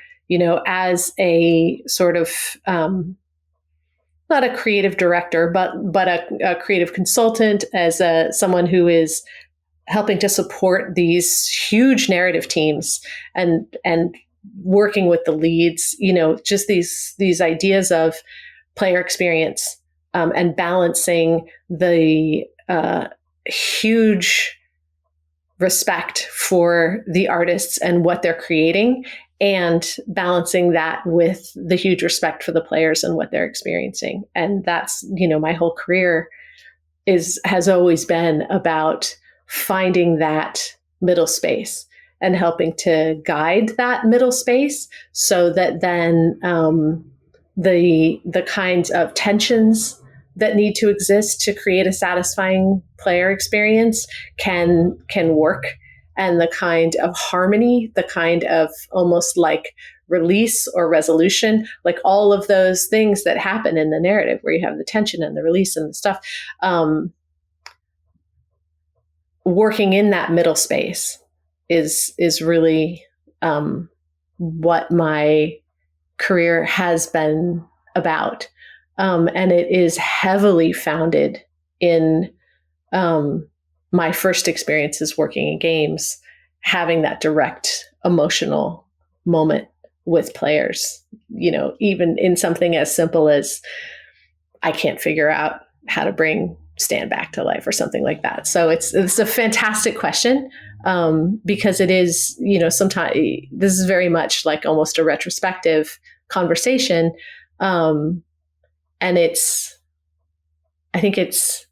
as a sort of, not a creative director, but a creative consultant, as someone who is helping to support these huge narrative teams and working with the leads, just these ideas of player experience, and balancing the huge respect for the artists and what they're creating, and balancing that with the huge respect for the players and what they're experiencing. And that's, my whole career has always been about finding that middle space and helping to guide that middle space, so that then the kinds of tensions that need to exist to create a satisfying player experience can work, and the kind of harmony, the kind of almost like release or resolution, like all of those things that happen in the narrative where you have the tension and the release and the stuff, working in that middle space is really what my career has been about. And it is heavily founded in my first experiences working in games, having that direct emotional moment with players, even in something as simple as I can't figure out how to bring Stan back to life or something like that. So it's a fantastic question, because it is, sometimes this is very much like almost a retrospective conversation. And I think it's,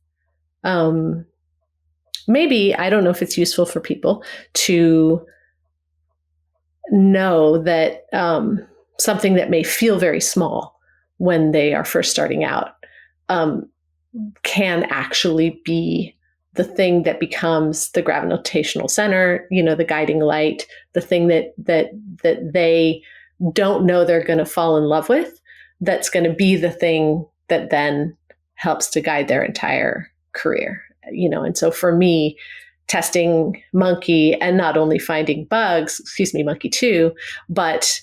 maybe, I don't know if it's useful for people to know that something that may feel very small when they are first starting out can actually be the thing that becomes the gravitational center, the guiding light, the thing that they don't know they're going to fall in love with, that's going to be the thing that then helps to guide their entire career. And so for me, testing Monkey and not only finding bugs, Monkey 2, but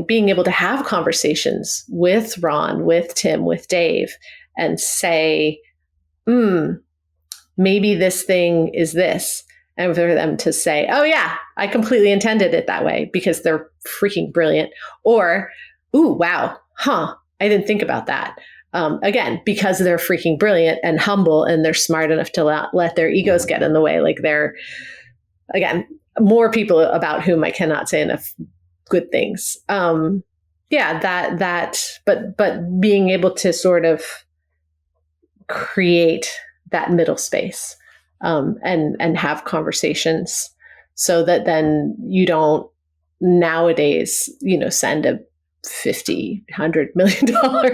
being able to have conversations with Ron, with Tim, with Dave, and say, maybe this thing is this. And for them to say, oh yeah, I completely intended it that way, because they're freaking brilliant. Or, ooh, wow, I didn't think about that. Again, because they're freaking brilliant and humble, and they're smart enough to let their egos get in the way. Like again, more people about whom I cannot say enough good things. But being able to sort of create that middle space, and have conversations, so that then you don't nowadays, send a $50-100 million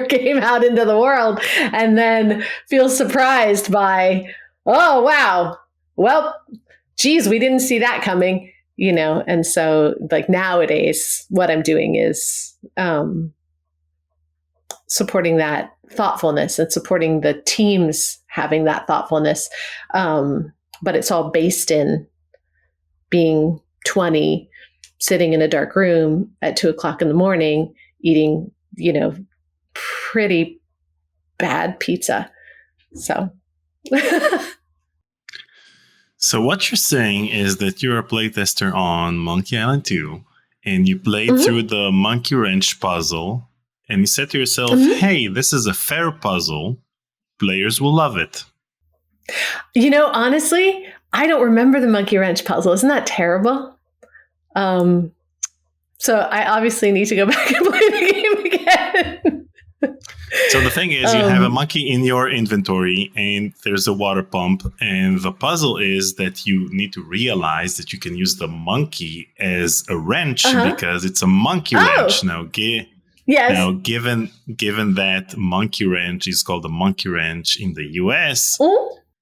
game out into the world and then feel surprised by, oh, wow, well, geez, we didn't see that coming, And so like nowadays, what I'm doing is supporting that thoughtfulness and supporting the teams having that thoughtfulness. But it's all based in being 20, sitting in a dark room at 2:00 in the morning, eating, pretty bad pizza. So. So what you're saying is that you're a playtester on Monkey Island 2, and you played through the Monkey Wrench puzzle, and you said to yourself, hey, this is a fair puzzle. Players will love it. Honestly, I don't remember the Monkey Wrench puzzle. Isn't that terrible? So I obviously need to go back and play the game again. So the thing is, you have a monkey in your inventory, and there's a water pump, and the puzzle is that you need to realize that you can use the monkey as a wrench because it's a monkey wrench. Now, Now, given that monkey wrench is called a monkey wrench in the US,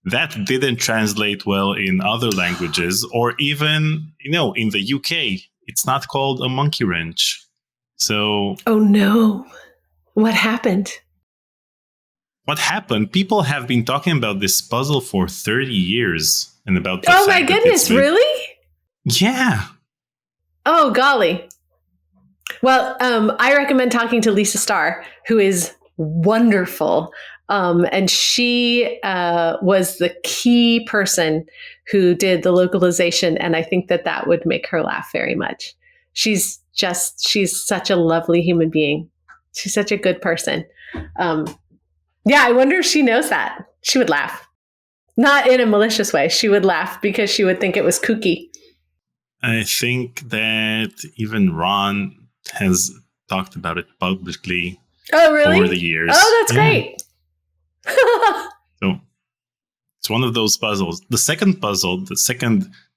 that didn't translate well in other languages, or even, in the UK, it's not called a monkey wrench. So, oh no, what happened? What happened? People have been talking about this puzzle for 30 years, and about the oh my goodness, really? Yeah. Oh golly. Well, I recommend talking to Lisa Starr, who is wonderful. And she was the key person who did the localization. And I think that would make her laugh very much. She's such a lovely human being. She's such a good person. I wonder if she knows that. She would laugh. Not in a malicious way. She would laugh because she would think it was kooky. I think that even Ron has talked about it publicly over the years. Oh, that's great. So it's one of those puzzles. The second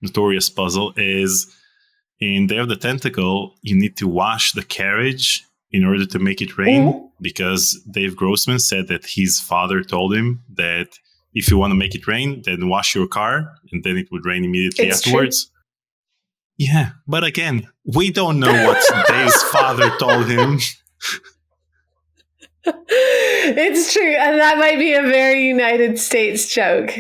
notorious puzzle is in Day of the Tentacle, you need to wash the carriage in order to make it rain, because Dave Grossman said that his father told him that if you want to make it rain, then wash your car and then it would rain immediately afterwards. True. Yeah, but again, we don't know what Dave's father told him. It's true, and that might be a very United States joke.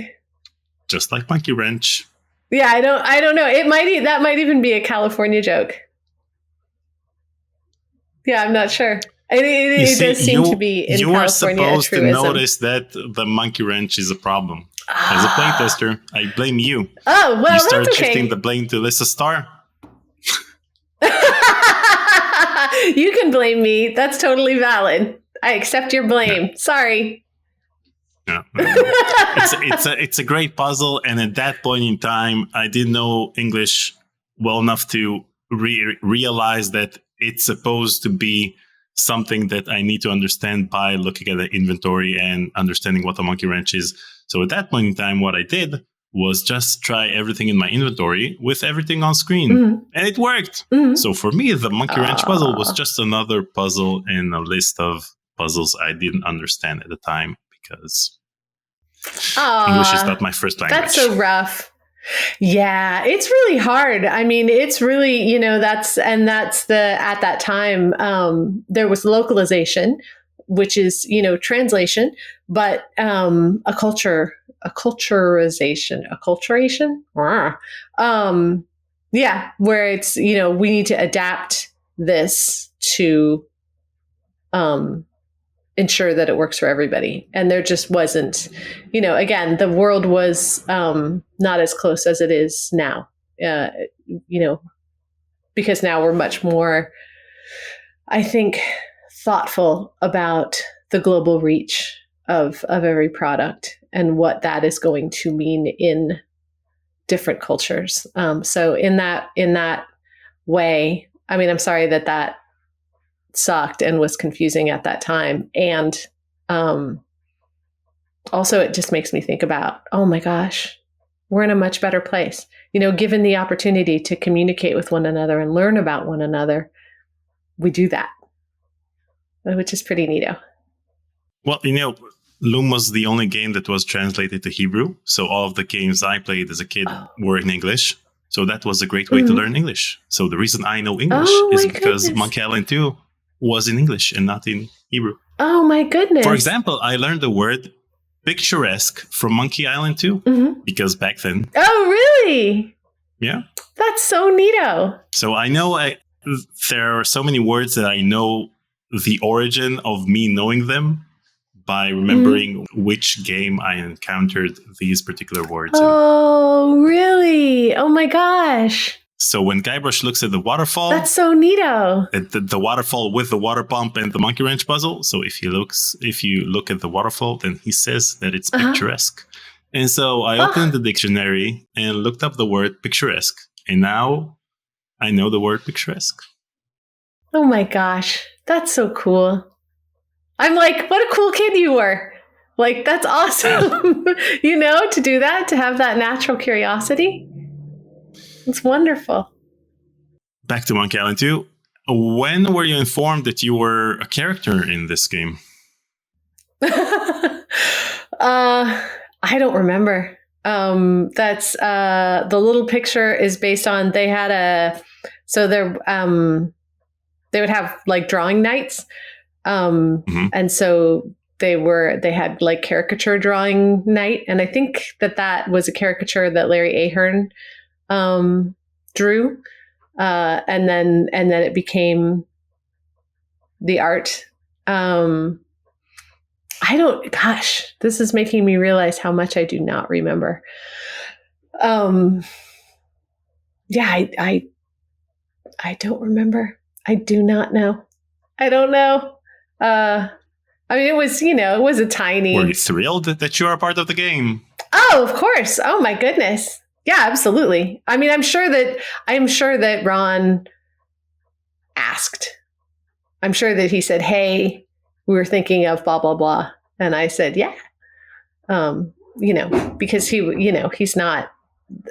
Just like Monkey Wrench. Yeah, I don't know. That might even be a California joke. Yeah, I'm not sure. It does seem to be in California. You are supposed to notice that the Monkey Wrench is a problem. As a playtester, I blame you. Oh, well, you start that's okay. shifting the blame to Lisa Starr. You can blame me. That's totally valid. I accept your blame. Yeah. Sorry. No. It's a great puzzle, and at that point in time, I didn't know English well enough to realize that it's supposed to be something that I need to understand by looking at the inventory and understanding what a monkey wrench is. So at that point in time, what I did was just try everything in my inventory with everything on screen. And it worked. So for me, the monkey wrench puzzle was just another puzzle in a list of puzzles I didn't understand at the time, because English is not my first language. That's so rough. Yeah, it's really hard. I mean, it's really, at that time, there was localization, which is, translation, but acculturation. Where it's, we need to adapt this to ensure that it works for everybody. And there just wasn't, again, the world was not as close as it is now, because now we're much more, I think, thoughtful about the global reach of every product and what that is going to mean in different cultures. So in that way, I mean, I'm sorry that sucked and was confusing at that time. And also, it just makes me think about, oh my gosh, we're in a much better place. Given the opportunity to communicate with one another and learn about one another, we do that, which is pretty neato. Well, Loom was the only game that was translated to Hebrew. So all of the games I played as a kid were in English. So that was a great way to learn English. So the reason I know English is because Monkey Island 2 was in English and not in Hebrew. Oh my goodness. For example, I learned the word picturesque from Monkey Island 2 because back then. Oh, really? Yeah. That's so neato. So I know there are so many words that I know the origin of me knowing them by remembering which game I encountered these particular words in. Oh, really? Oh my gosh. So when Guybrush looks at the waterfall, that's so neato. At the waterfall with the water pump and the monkey wrench puzzle. So if you look at the waterfall, then he says that it's picturesque. And so I opened the dictionary and looked up the word picturesque. And now I know the word picturesque. Oh my gosh. That's so cool. I'm like, what a cool kid you were. Like, that's awesome. To do that, to have that natural curiosity. It's wonderful. Back to Monkey Island 2. When were you informed that you were a character in this game? I don't remember. That's the little picture is based on, they would have like drawing nights. And so they had like caricature drawing night. And I think that was a caricature that Larry Ahern drew. And then it became the art. This is making me realize how much I do not remember. I don't remember. I do not know. I don't know. It was a tiny. Were you thrilled that you are a part of the game? Oh, of course. Oh my goodness. Yeah, absolutely. I mean, I'm sure that Ron asked. I'm sure that he said, "Hey, we were thinking of blah blah blah," and I said, "Yeah." Because he's not.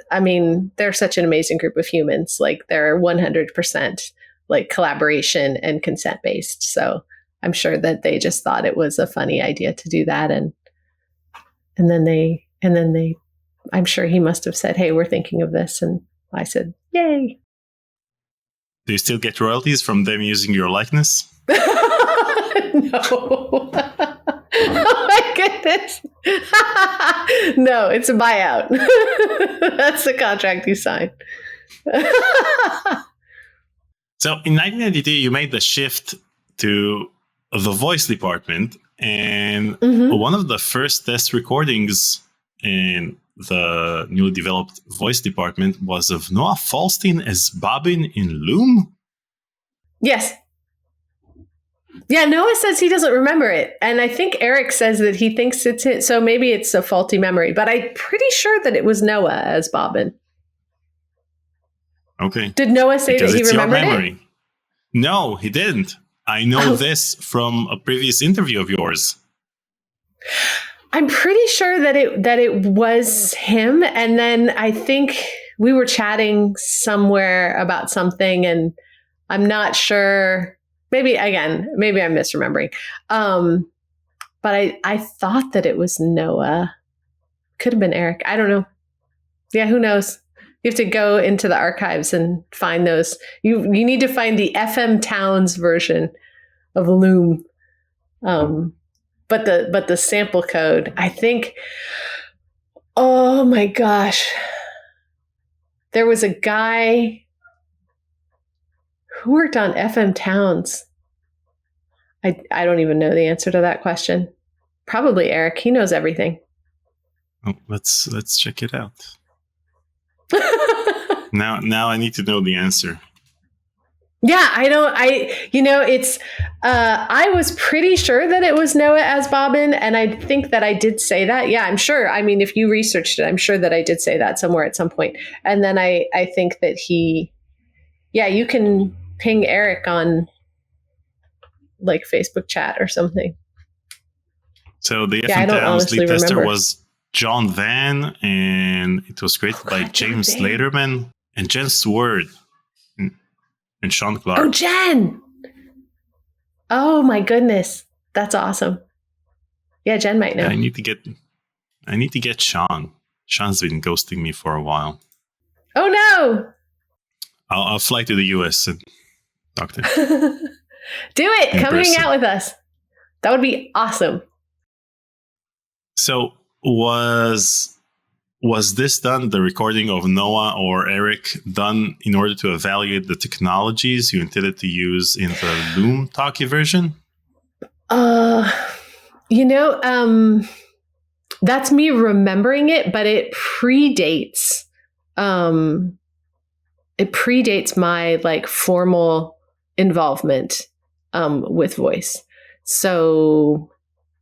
I mean, they're such an amazing group of humans. Like, they're 100% like collaboration and consent based. So I'm sure that they just thought it was a funny idea to do that, and then they. I'm sure he must have said, "Hey, we're thinking of this," and I said, "Yay!" Do you still get royalties from them using your likeness? No. Oh my goodness. No, it's a buyout. That's the contract you signed. So in 1992, you made the shift to the voice department, and one of the first test recordings in the newly developed voice department was of Noah Falstein as Bobbin in Loom. Yes. Yeah, Noah says he doesn't remember it. And I think Eric says that he thinks it's it. So maybe it's a faulty memory. But I'm pretty sure that it was Noah as Bobbin. Okay. Did Noah say that he remembered it? No, he didn't. I know this from a previous interview of yours. I'm pretty sure that it was him. And then I think we were chatting somewhere about something, and I'm not sure. Maybe I'm misremembering. But I thought that it was Noah. Could have been Eric. I don't know. Yeah, who knows? You have to go into the archives and find those. You need to find the FM Towns version of Loom. But the sample code, I think, oh my gosh. There was a guy who worked on FM Towns. I don't even know the answer to that question. Probably Eric. He knows everything. Oh, let's check it out. Now I need to know the answer. Yeah, it's, I was pretty sure that it was Noah as Bobbin, and I think that I did say that. Yeah, I'm sure. I mean, if you researched it, I'm sure that I did say that somewhere at some point. And then I think that you can ping Eric on like Facebook chat or something. So the FM Towns lead tester was John Van, and it was created by James Laderman and Jen Sword and Sean Clark. Oh, Jen! Oh my goodness, that's awesome. Yeah, Jen might know. Yeah, I need to get Sean. Sean's been ghosting me for a while. Oh no! I'll fly to the US and talk to him. Do it! Come hang out with us. That would be awesome. So was this done, the recording of Noah or Eric, done in order to evaluate the technologies you intended to use in the Loom talkie version? That's me remembering it, but it predates my like formal involvement with voice. So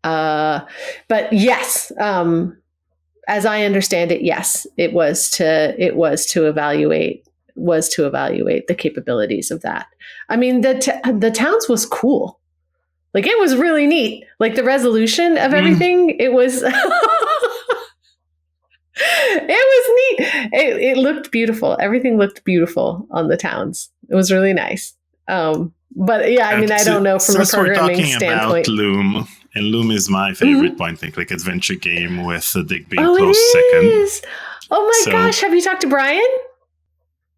but yes, as I understand it, yes, it was to evaluate the capabilities of that. I mean, the Towns was cool. Like, it was really neat. Like, the resolution of everything, it was it was neat. It looked beautiful. Everything looked beautiful on the Towns. It was really nice. But yeah, I mean, I don't know from a programming standpoint. About Loom, and Loom is my favorite point and click adventure game with Dick being close second. Is. Oh my gosh, have you talked to Brian?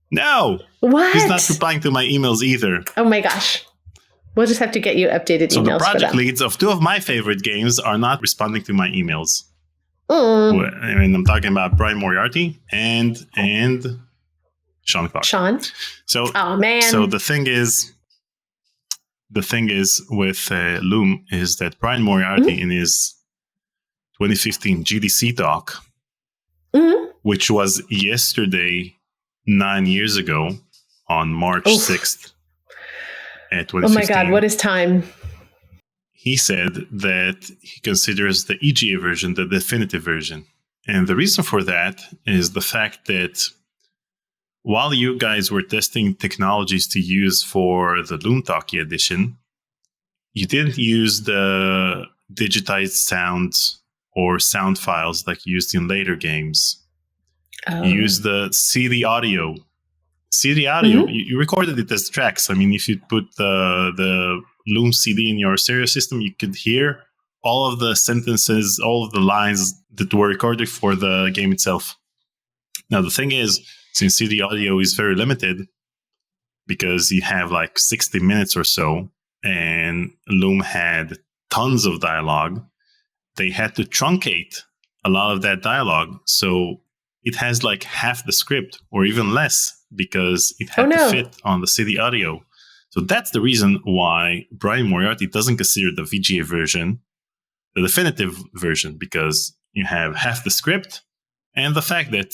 No. What? He's not replying to my emails either. Oh my gosh. We'll just have to get you updated emails. So the project leads of two of my favorite games are not responding to my emails. I mean, I'm talking about Brian Moriarty and Sean Clark. Sean? So, oh man. So the thing is with Loom is that Brian Moriarty in his 2015 GDC talk, which was yesterday, 9 years ago, on March 6th, at 2015. Oh my God, what is time? He said that he considers the EGA version the definitive version. And the reason for that is the fact that while you guys were testing technologies to use for the Loom Talkie edition, you didn't use the digitized sounds or sound files like used in later games. You used the CD audio. CD audio, you recorded it as tracks. I mean, if you put the Loom CD in your stereo system, you could hear all of the sentences, all of the lines that were recorded for the game itself. Now, the thing is, since CD audio is very limited, because you have like 60 minutes or so, and Loom had tons of dialogue, they had to truncate a lot of that dialogue. So it has like half the script or even less because it had to fit on the CD audio. So that's the reason why Brian Moriarty doesn't consider the VGA version the definitive version, because you have half the script and the fact that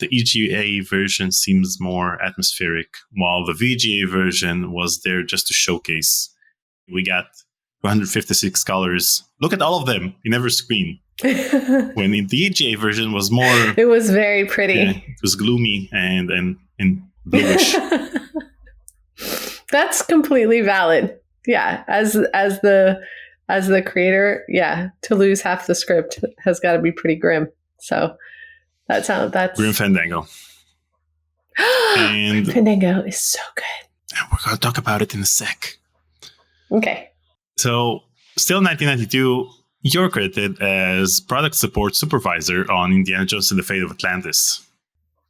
the EGA version seems more atmospheric, while the VGA version was there just to showcase. We got 256 colors. Look at all of them in every screen. When the EGA version was more... It was very pretty. Yeah, it was gloomy and bluish. That's completely valid. Yeah, as the creator, yeah, to lose half the script has got to be pretty grim. So that's Grim Fandango. And Grim Fandango is so good. And we're going to talk about it in a sec. Okay. So, still 1992, you're credited as product support supervisor on Indiana Jones and the Fate of Atlantis.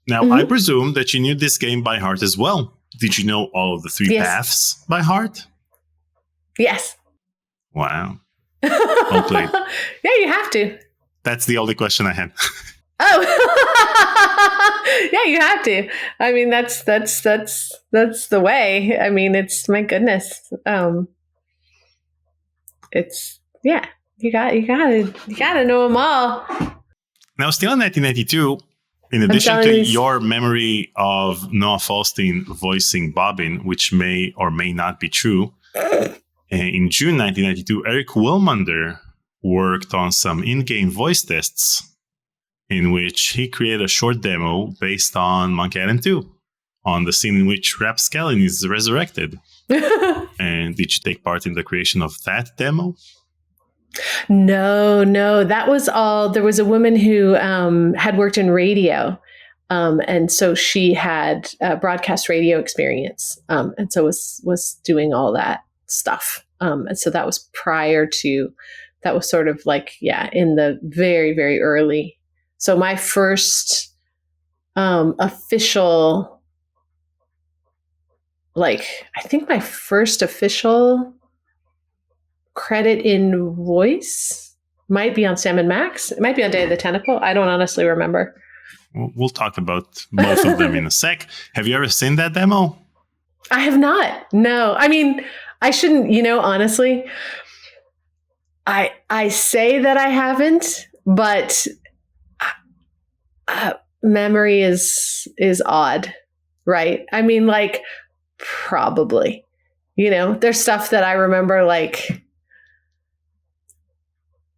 Now, I presume that you knew this game by heart as well. Did you know all of the three paths by heart? Yes. Wow. Well played. Yeah, you have to. That's the only question I had. Oh, yeah, you have to. I mean, that's the way. I mean, it's, my goodness. It's, yeah, you gotta know them all. Now, still in 1992, In addition to your memory of Noah Falstein voicing Bobbin, which may or may not be true, in June 1992, Eric Wilmunder worked on some in-game voice tests in which he created a short demo based on Monkey Island 2, on the scene in which Rapscallion is resurrected. And did you take part in the creation of that demo? No, that was all. There was a woman who had worked in radio. And so she had broadcast radio experience. And so was doing all that stuff. And so that was that was sort of like, in the very, very early. So my first official, I think my first official credit in voice might be on Sam & Max. It might be on Day of the Tentacle. I don't honestly remember. We'll talk about both of them in a sec. Have you ever seen that demo? I have not. No. I mean, I shouldn't, honestly, I say that I haven't, but memory is odd, right? I mean, probably, there's stuff that I remember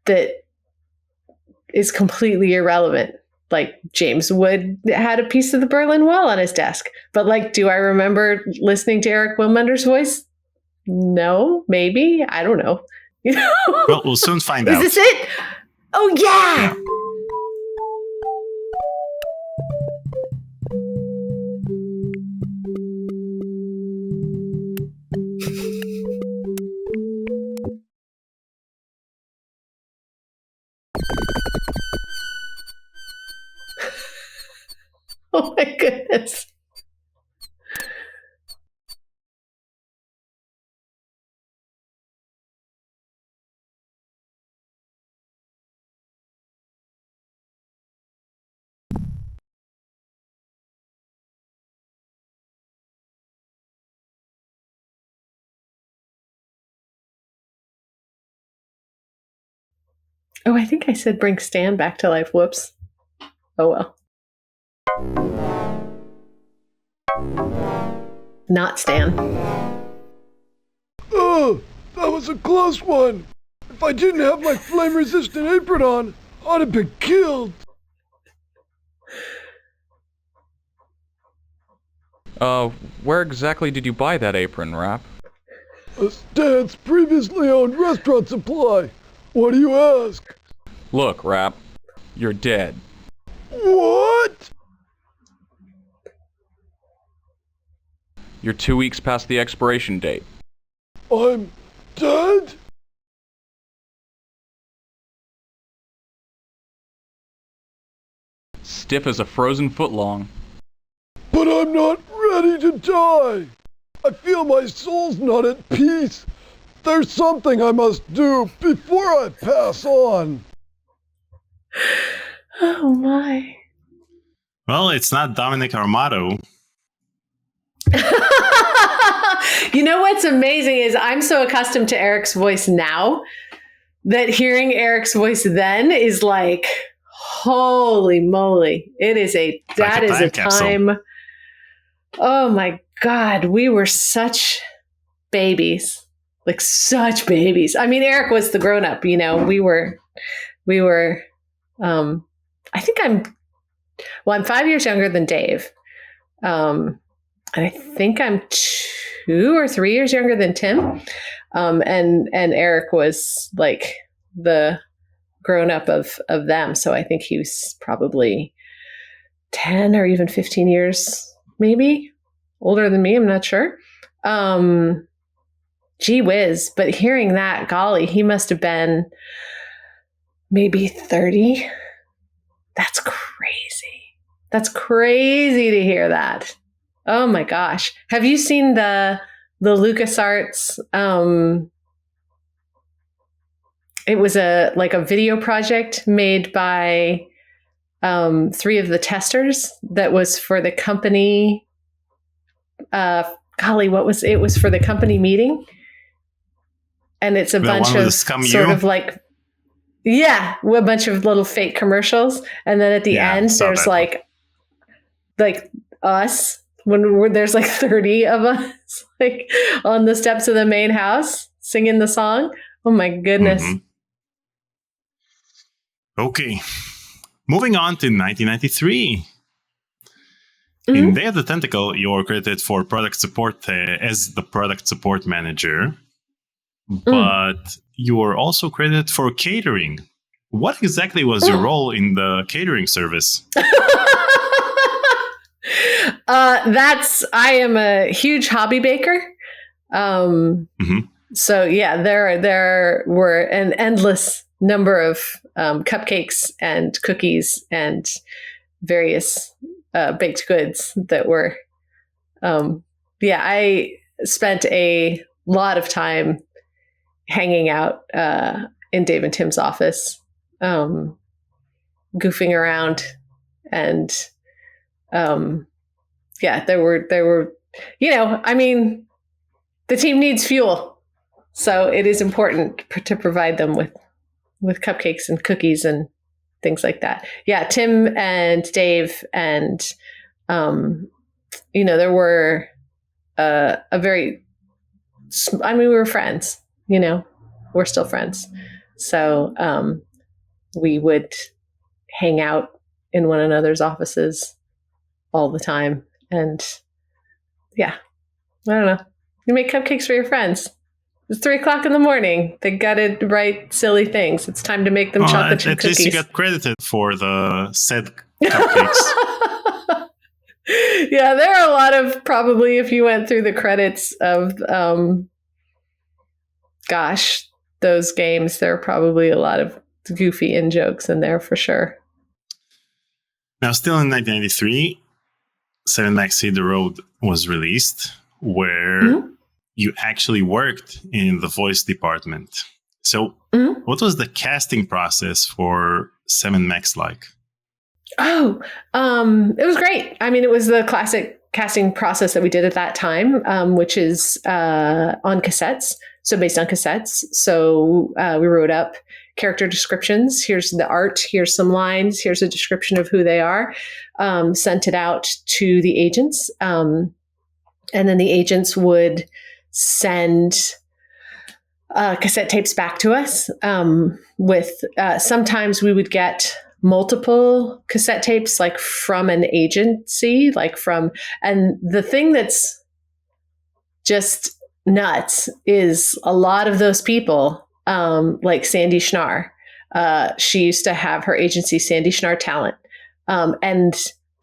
that is completely irrelevant. Like James Wood had a piece of the Berlin Wall on his desk. But do I remember listening to Eric Wilmunder's voice? No, maybe. I don't know. Well, we'll soon find out. Is this it? Oh, yeah. Oh my goodness. Oh, I think I said bring Stan back to life. Whoops. Oh well. Not Stan. Oh, that was a close one. If I didn't have my flame-resistant apron on, I'd have been killed. Where exactly did you buy that apron, Rap? Stan's previously owned restaurant supply. What do you ask? Look, Rap, you're dead. What? You're 2 weeks past the expiration date. I'm dead? Stiff as a frozen footlong. But I'm not ready to die. I feel my soul's not at peace. There's something I must do before I pass on. Oh my. Well, it's not Dominic Armato. You know what's amazing is I'm so accustomed to Eric's voice now that hearing Eric's voice then is like, holy moly. That is a time. Oh my God. We were such babies. Like such babies. I mean, Eric was the grown up, we were, I think I'm 5 years younger than Dave. And I think I'm 2 or 3 years younger than Tim. And Eric was like the grown up of them. So I think he was probably 10 or even 15 years, maybe older than me. I'm not sure. Gee whiz. But hearing that, golly, he must have been maybe 30. That's crazy. That's crazy to hear that. Oh my gosh. Have you seen the LucasArts? It was a video project made by 3 of the testers that was for the company. Golly, it was for the company meeting. And it's a bunch of sort of a bunch of little fake commercials. And then at the end, there's like us when there's like 30 of us like on the steps of the main house singing the song. Oh my goodness. Mm-hmm. Okay. Moving on to 1993. Mm-hmm. In Day of the Tentacle, you're credited for product support as the product support manager, but you were also credited for catering. What exactly was your role in the catering service? I am a huge hobby baker. So yeah, there were an endless number of cupcakes and cookies and various baked goods that were, I spent a lot of time hanging out in Dave and Tim's office, goofing around, and there were, I mean, the team needs fuel, so it is important to provide them with cupcakes and cookies and things like that. Yeah, Tim and Dave and, there were we were friends, we're still friends. So we would hang out in one another's offices all the time. And I don't know. You make cupcakes for your friends. It's 3:00 in the morning. They got to write silly things. It's time to make them chocolate chip cookies. At least you got credited for the said cupcakes. Yeah, there are a lot of, probably if you went through the credits of, those games, there are probably a lot of goofy in-jokes in there for sure. Now, still in 1993, 7 Max Hit the Road was released, where you actually worked in the voice department. So what was the casting process for 7 Max like? Oh, it was great. I mean, it was the classic casting process that we did at that time, which is on cassettes. So based on cassettes. So we wrote up character descriptions. Here's the art. Here's some lines. Here's a description of who they are. Sent it out to the agents. And then the agents would send cassette tapes back to us with sometimes we would get multiple cassette tapes like from an agency, and the thing that's just nuts is a lot of those people, like Sandy Schnarr, she used to have her agency, Sandy Schnarr Talent, and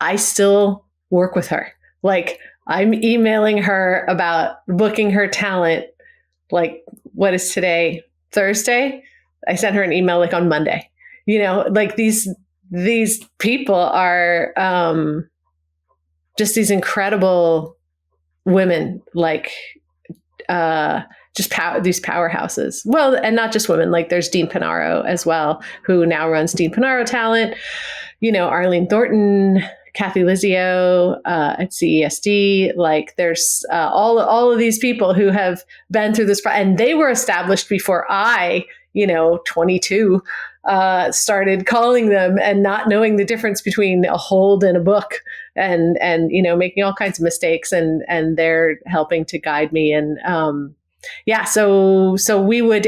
I still work with her. Like, I'm emailing her about booking her talent. Like, what is today? Thursday? I sent her an email like on Monday. Like these people are just these incredible women, like these powerhouses. Well, and not just women. Like there's Dean Panaro as well, who now runs Dean Panaro Talent. Arlene Thornton, Kathy Lizio at CESD. Like there's all of these people who have been through this, and they were established before I, 22, started calling them and not knowing the difference between a hold and a book, and making all kinds of mistakes, and they're helping to guide me. And so we would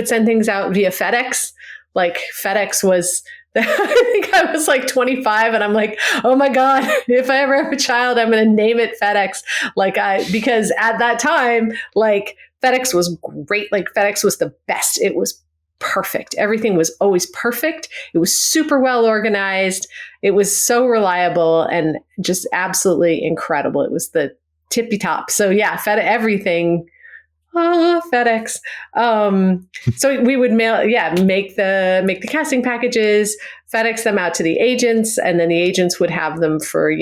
send things out via FedEx. Like FedEx was, I think I was like 25 and I'm like, oh my God, if I ever have a child, I'm going to name it FedEx. Because at that time, like FedEx was great. Like FedEx was the best. It was perfect. Everything was always perfect. It was super well organized. It was so reliable and just absolutely incredible. It was the tippy top. So yeah, everything. FedEx. So we would make the casting packages, FedEx them out to the agents, and then the agents would have them for,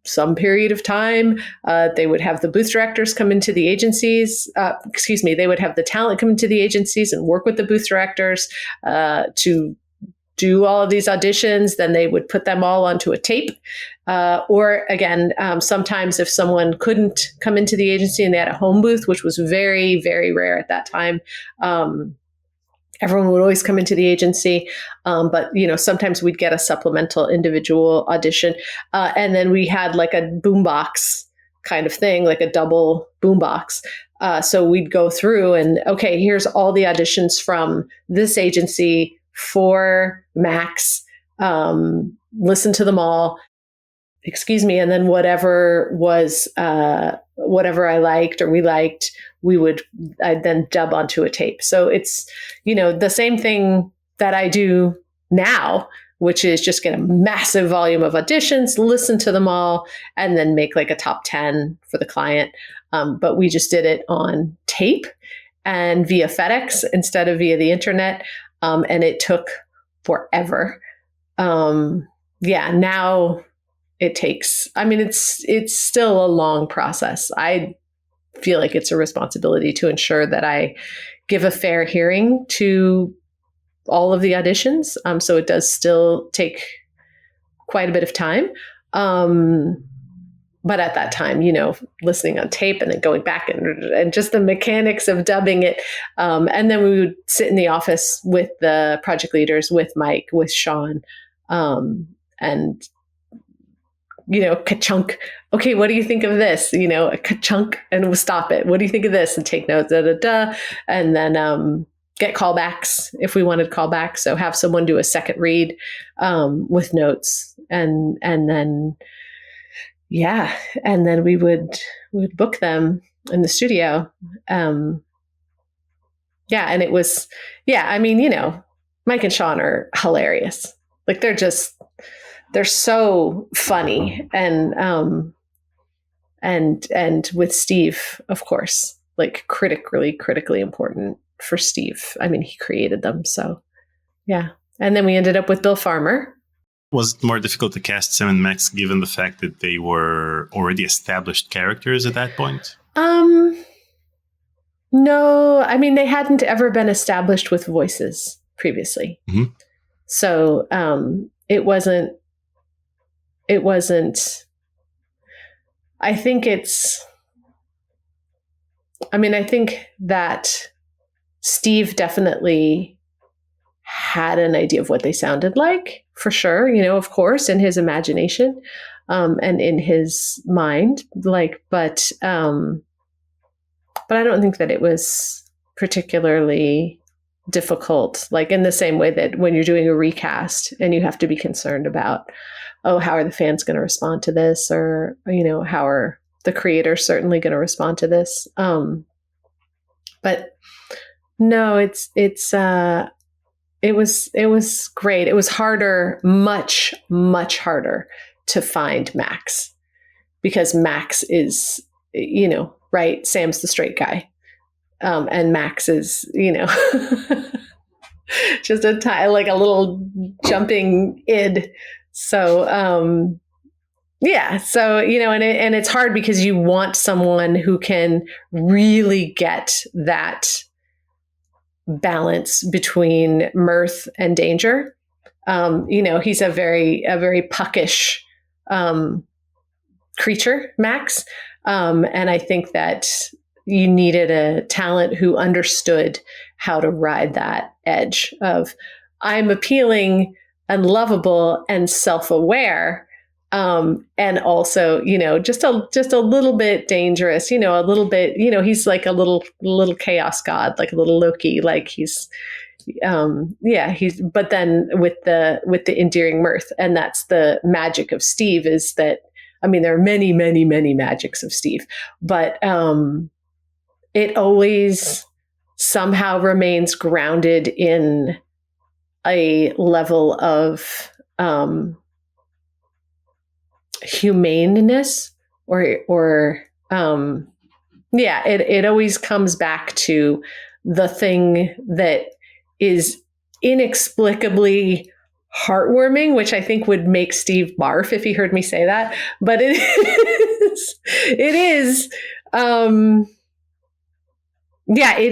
some period of time. They would have the booth directors come into the agencies. They would have the talent come into the agencies and work with the booth directors to do all of these auditions. Then they would put them all onto a tape. Or again, sometimes if someone couldn't come into the agency and they had a home booth, which was very, very rare at that time, everyone would always come into the agency. But, sometimes we'd get a supplemental individual audition. And then we had like a boombox kind of thing, like a double boombox. So we'd go through and, okay, here's all the auditions from this agency for Max. Listen to them all. Excuse me. And then whatever I liked or we liked, I'd then dub onto a tape. So it's, the same thing that I do now, which is just get a massive volume of auditions, listen to them all, and then make like a top 10 for the client. But we just did it on tape and via FedEx instead of via the internet. And it took forever. Now it takes, it's still a long process. I feel like it's a responsibility to ensure that I give a fair hearing to all of the auditions. So it does still take quite a bit of time. But at that time, listening on tape and then going back and just the mechanics of dubbing it. And then we would sit in the office with the project leaders, with Mike, with Sean, and ka-chunk. Okay, what do you think of this? A ka-chunk, and we'll stop it. What do you think of this? And take notes, and then get callbacks if we wanted callbacks. So have someone do a second read with notes, and then we would book them in the studio. And it was Mike and Sean are hilarious. Like they're so funny, and with Steve, of course, like critically important for Steve. He created them. So yeah. And then we ended up with Bill Farmer. Was it more difficult to cast Sam and Max given the fact that they were already established characters at that point? No, they hadn't ever been established with voices previously. Mm-hmm. So it wasn't, I think that Steve definitely had an idea of what they sounded like, for sure, of course, in his imagination, and in his mind, but I don't think that it was particularly difficult, like in the same way that when you're doing a recast and you have to be concerned about, how are the fans going to respond to this? Or, how are the creators certainly going to respond to this? But no, it was great. It was harder, much, much harder to find Max, because Max is, right. Sam's the straight guy. And Max is, just like a little jumping id. So, and it's hard because you want someone who can really get that balance between mirth and danger. He's a very puckish creature, Max. And I think that you needed a talent who understood how to ride that edge of, I'm appealing and lovable and self-aware, and also, just a little bit dangerous, a little bit, he's like a little chaos god, like a little Loki, like he's, but then with the endearing mirth. And that's the magic of Steve, is that, there are many, many, many magics of Steve, but it always somehow remains grounded in a level of humaneness, or it always comes back to the thing that is inexplicably heartwarming, which I think would make Steve barf if he heard me say that, but it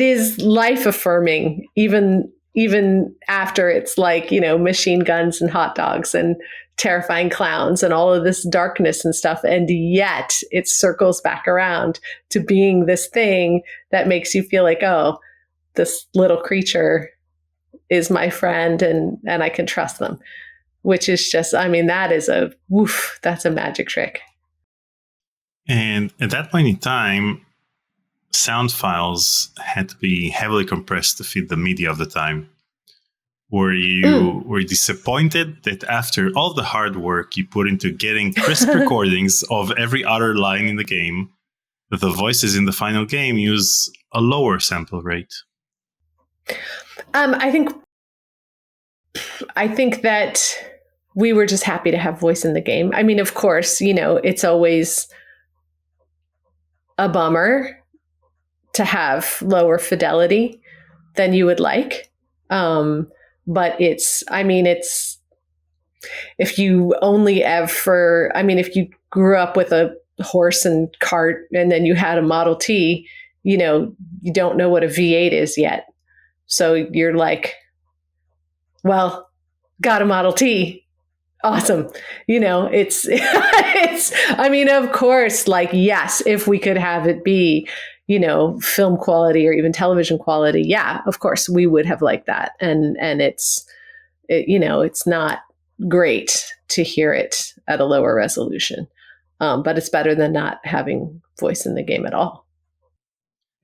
is life affirming, even after it's like, machine guns and hot dogs and terrifying clowns and all of this darkness and stuff. And yet it circles back around to being this thing that makes you feel like, oh, this little creature is my friend and I can trust them, which is just, I mean, that is a woof, that's a magic trick. And at that point in time, sound files had to be heavily compressed to fit the media of the time. Were you disappointed that after all the hard work you put into getting crisp recordings of every other line in the game, that the voices in the final game use a lower sample rate? I think that we were just happy to have voice in the game. I mean, of course, you know, it's always a bummer to have lower fidelity than you would like. But it's, if you only ever, if you grew up with a horse and cart and then you had a Model T, you know, you don't know what a V8 is yet. So you're like, well, got a Model T. Awesome. You know, it's, of course, like, yes, if we could have it be, you know, film quality or even television quality, yeah, of course we would have liked that. And it's not great to hear it at a lower resolution, but it's better than not having voice in the game at all.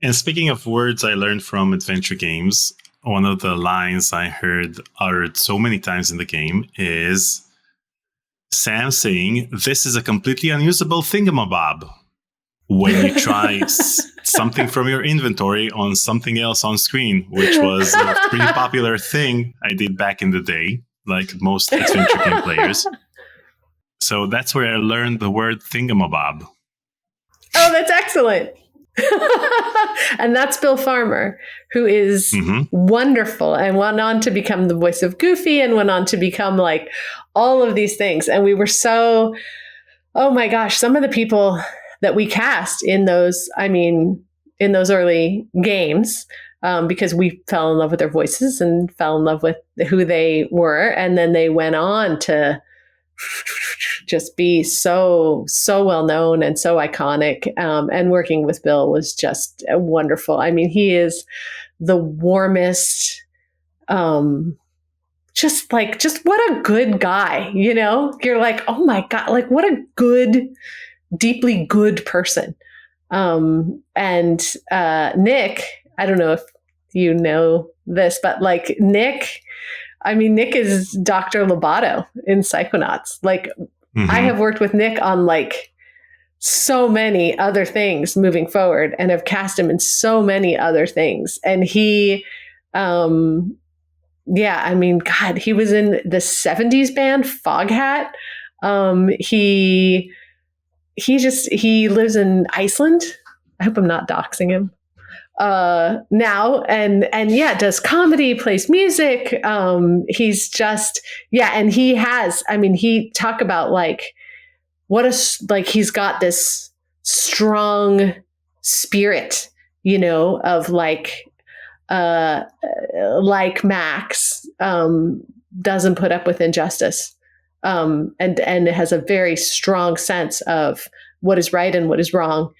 And speaking of words I learned from adventure games, one of the lines I heard uttered so many times in the game is Sam saying, "This is a completely unusable thingamabob," when you try something from your inventory on something else on screen, which was a pretty popular thing I did back in the day, like most adventure game players. So that's where I learned the word thingamabob. Oh, that's excellent. And that's Bill Farmer, who is wonderful and went on to become the voice of Goofy and went on to become like all of these things. And we were so, oh my gosh, some of the people that we cast in those early games, because we fell in love with their voices and fell in love with who they were. And then they went on to just be so well known and so iconic. And working with Bill was just wonderful. I mean, he is the warmest, just what a good guy, you know? You're like, oh my God, like what a good, deeply good person. And Nick, I don't know if you know this, but like Nick is Dr. Lobato in Psychonauts. Like I have worked with Nick on like so many other things moving forward and have cast him in so many other things. And he, God, he was in the 70s band Foghat. He lives in Iceland. I hope I'm not doxing him now. And yeah, does comedy, plays music. He's just, and he has, he talk about like, he's got this strong spirit, you know, of like Max, doesn't put up with injustice. And it has a very strong sense of what is right and what is wrong.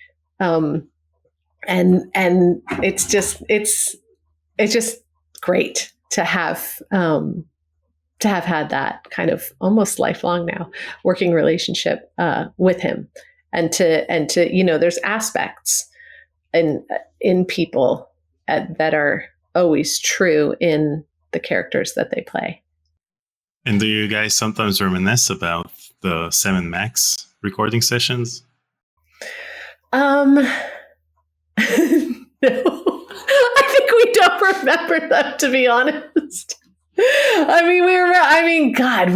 And it's just great to have had that kind of almost lifelong now working relationship with him, and to you know, there's aspects in people that are always true in the characters that they play. And do you guys sometimes reminisce about the Sam and Max recording sessions? No, I think we don't remember them, to be honest. We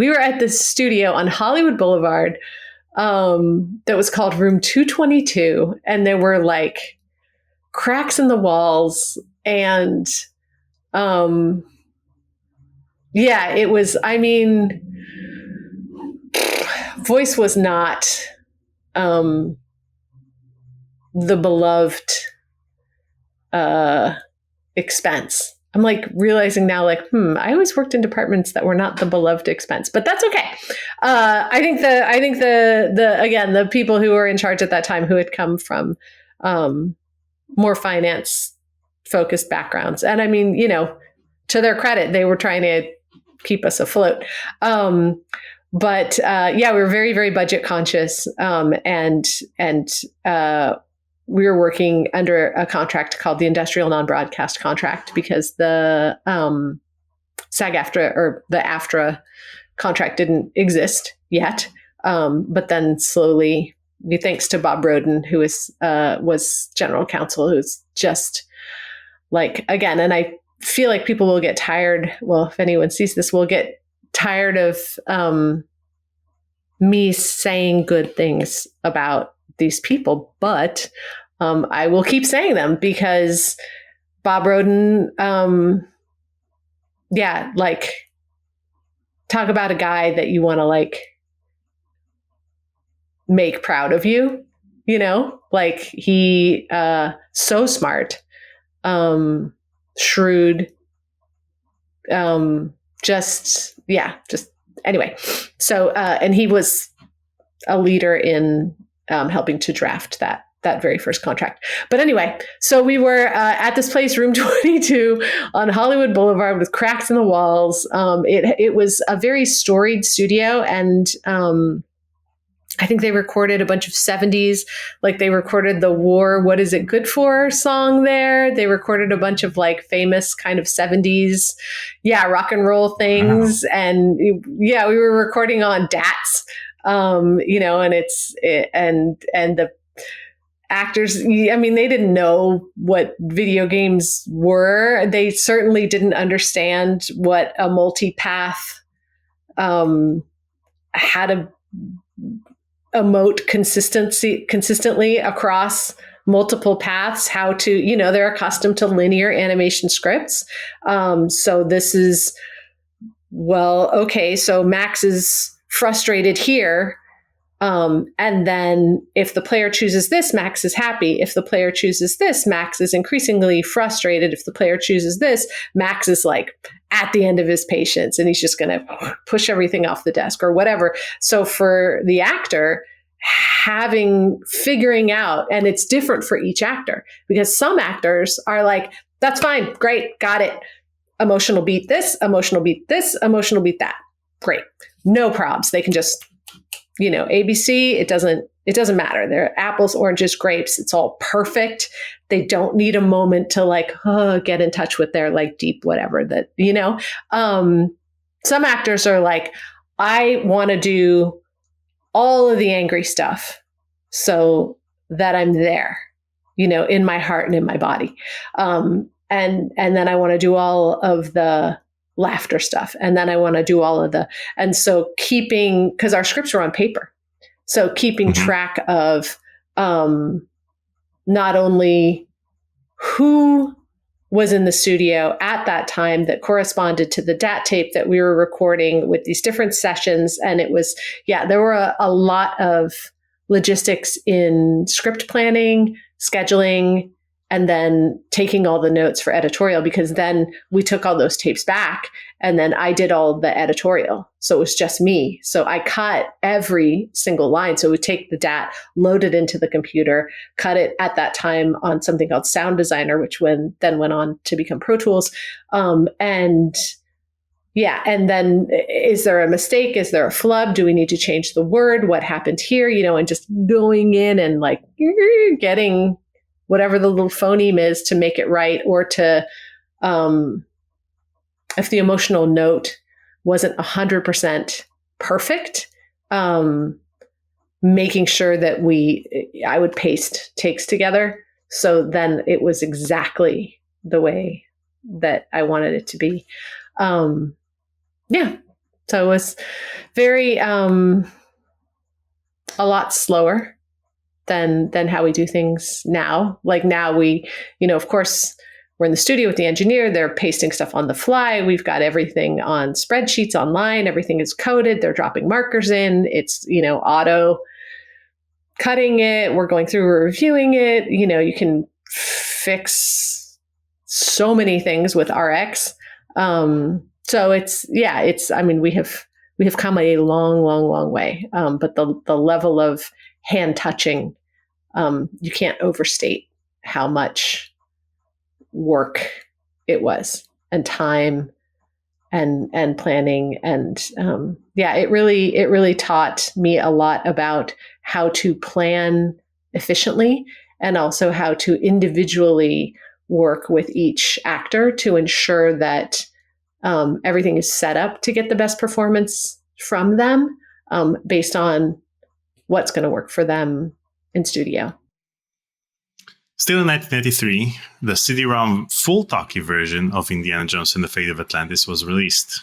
were at this studio on Hollywood Boulevard that was called Room 222, and there were like cracks in the walls, and it was, voice was not the beloved expense. I'm like realizing now, like, I always worked in departments that were not the beloved expense, but that's okay. I think the people who were in charge at that time, who had come from more finance focused backgrounds, and to their credit, they were trying to keep us afloat. But we were very, very budget conscious. And we were working under a contract called the Industrial Non-Broadcast Contract, because the SAG-AFTRA, or the AFTRA contract, didn't exist yet. But then slowly, thanks to Bob Roden, who was general counsel, who's just like, again, and I feel like people will get tired. Well, if anyone sees this, will get tired of me saying good things about these people, but I will keep saying them, because Bob Roden, like, talk about a guy that you want to like make proud of you, like he so smart, shrewd, anyway. So and he was a leader in helping to draft that very first contract. But anyway, so we were at this place, Room 22 on Hollywood Boulevard, with cracks in the walls. It was a very storied studio, and I think they recorded a bunch of 70s, like they recorded the War, What Is It Good For song there. They recorded a bunch of like famous kind of 70s, rock and roll things. Wow. And we were recording on DATs, and and the actors, I mean, they didn't know what video games were. They certainly didn't understand what a multi-path, how to emote consistently across multiple paths, how to, they're accustomed to linear animation scripts. So this is, so Max is frustrated here. And then if the player chooses this, Max is happy. If the player chooses this, Max is increasingly frustrated. If the player chooses this, Max is like at the end of his patience, and he's just going to push everything off the desk or whatever. So for the actor, figuring out, and it's different for each actor, because some actors are like, that's fine, great, got it. Emotional beat this, emotional beat this, emotional beat that. Great. No probs. They can just, ABC, it doesn't matter. They're apples, oranges, grapes. It's all perfect. They don't need a moment to like, get in touch with their like deep whatever that, some actors are like, I want to do all of the angry stuff so that I'm there, in my heart and in my body. And then I want to do all of the laughter stuff. And then I want to do all of and so because our scripts are on paper. So keeping track of not only who was in the studio at that time that corresponded to the DAT tape that we were recording with these different sessions. And it was, there were a lot of logistics in script planning, scheduling, and then taking all the notes for editorial, because then we took all those tapes back and then I did all the editorial. So it was just me. So I cut every single line. So we take the DAT, load it into the computer, cut it at that time on something called Sound Designer, which then went on to become Pro Tools. And then is there a mistake? Is there a flub? Do we need to change the word? What happened here? And just going in and like getting whatever the little phoneme is to make it right, or to, if the emotional note wasn't 100% perfect, making sure that I would paste takes together. So then it was exactly the way that I wanted it to be. So it was very, a lot slower than how we do things now. Like now we, of course, we're in the studio with the engineer. They're pasting stuff on the fly. We've got everything on spreadsheets online. Everything is coded. They're dropping markers in. It's, auto cutting it. We're going through, we're reviewing it. You can fix so many things with RX. So it's, I mean, we have come a long, long, long way. But the level of hand touching, you can't overstate how much work it was. and time and planning. And it really taught me a lot about how to plan efficiently and also how to individually work with each actor to ensure that everything is set up to get the best performance from them based on what's going to work for them in studio. Still in 1993, the CD-ROM full talkie version of Indiana Jones and the Fate of Atlantis was released.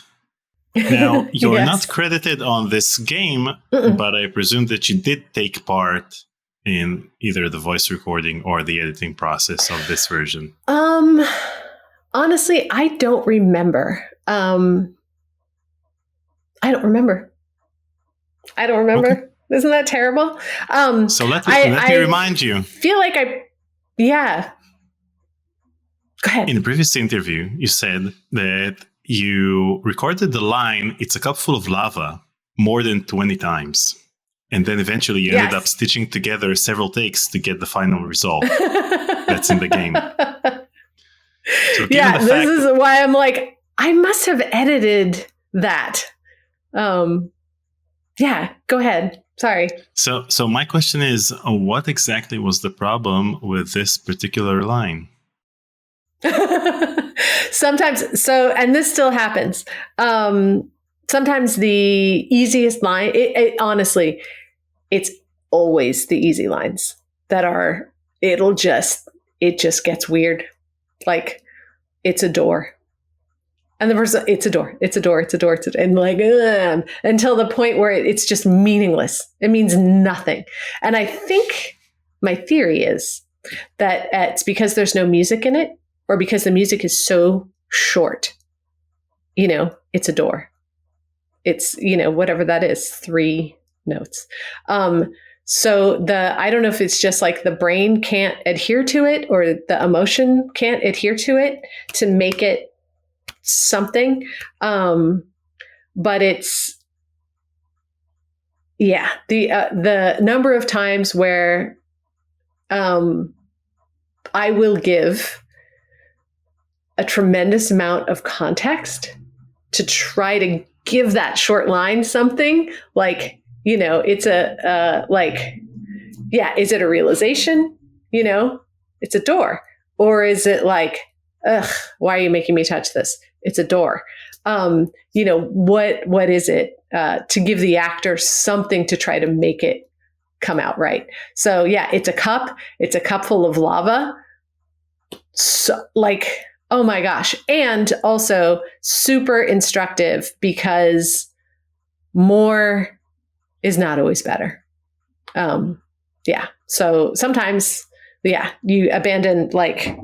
Now, you're Yes. not credited on this game, but I presume that you did take part in either the voice recording or the editing process of this version. Honestly, I don't remember. I don't remember. Okay. Isn't that terrible? So let me remind you. Feel like yeah. Go ahead. In a previous interview, you said that you recorded the line, "It's a cup full of lava," more than 20 times. And then eventually you ended up stitching together several takes to get the final result that's in the game. So this is why I'm like, I must have edited that. Go ahead. Sorry. So my question is, what exactly was the problem with this particular line? Sometimes, and this still happens. Sometimes the easiest line, honestly, it's always the easy lines that are, it just gets weird. Like, it's a door. And the person, it's a door, and like, until the point where it's just meaningless. It means nothing. And I think my theory is that it's because there's no music in it, or because the music is so short. It's a door. It's, whatever that is, 3 notes. So I don't know if it's just like the brain can't adhere to it, or the emotion can't adhere to it to make it something. But it's, the number of times where I will give a tremendous amount of context to try to give that short line something, like, it's is it a realization? It's a door. Or is it like, ugh, why are you making me touch this? It's a door. What is it? To give the actor something to try to make it come out right. So it's a cup full of lava. So, like, oh my gosh. And also super instructive, because more is not always better. So sometimes, you abandon, like,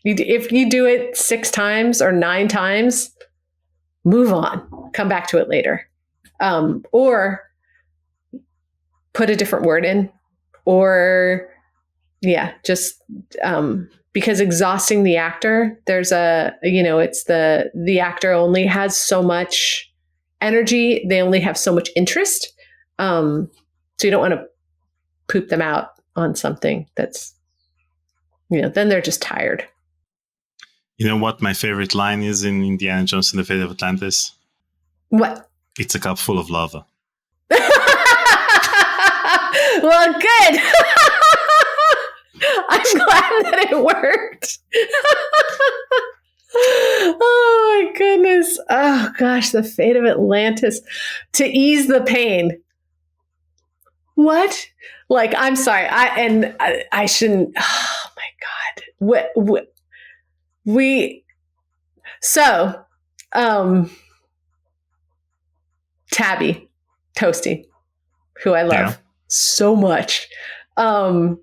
if you do it 6 times or 9 times, move on, come back to it later. Or put a different word in, or because exhausting the actor, there's it's the actor only has so much energy. They only have so much interest. So you don't want to poop them out on something that's, then they're just tired. You know what my favorite line is in Indiana Jones and the Fate of Atlantis? What? It's a cup full of lava. Well, good. I'm glad that it worked. Oh my goodness. Oh gosh, the Fate of Atlantis. To ease the pain. What? Like, I'm sorry. I shouldn't. Oh my God. Tabby Toasty, who I love so much. There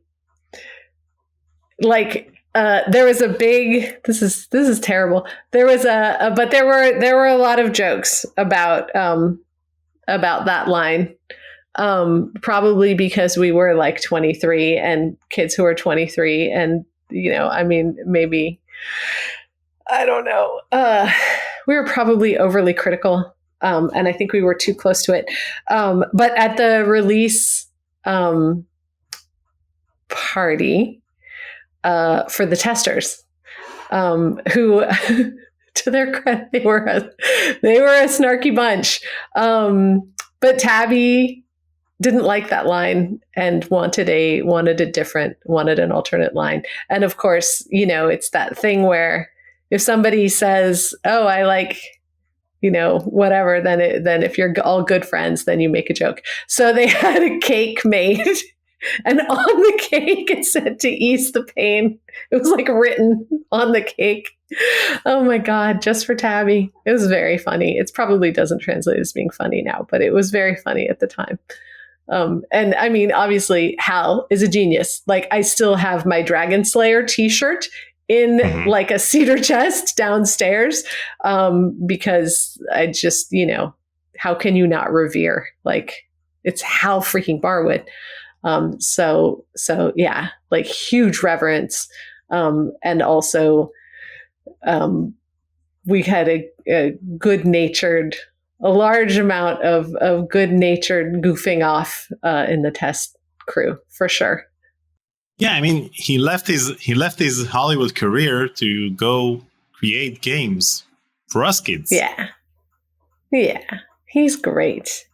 was a big, this is terrible. There were a lot of jokes about that line. Probably because we were like 23 and kids who are 23, and maybe, I don't know. We were probably overly critical. And I think we were too close to it. But at the release party for the testers, who To their credit, they were a snarky bunch. But Tabby didn't like that line and wanted an alternate line. And of course, it's that thing where if somebody says, "Oh, I like," whatever, then if you're all good friends, then you make a joke. So they had a cake made, and on the cake it said "to ease the pain." It was like written on the cake. Oh my God, just for Tabby. It was very funny. It probably doesn't translate as being funny now, but it was very funny at the time. And I mean, obviously, Hal is a genius. Like, I still have my Dragon Slayer t-shirt in like a cedar chest downstairs, because I just, how can you not revere? Like, it's Hal freaking Barwood. So yeah, like huge reverence. And also, we had a large amount of good-natured goofing off in the test crew, for sure. Yeah, I mean, he left his Hollywood career to go create games for us kids. Yeah, he's great.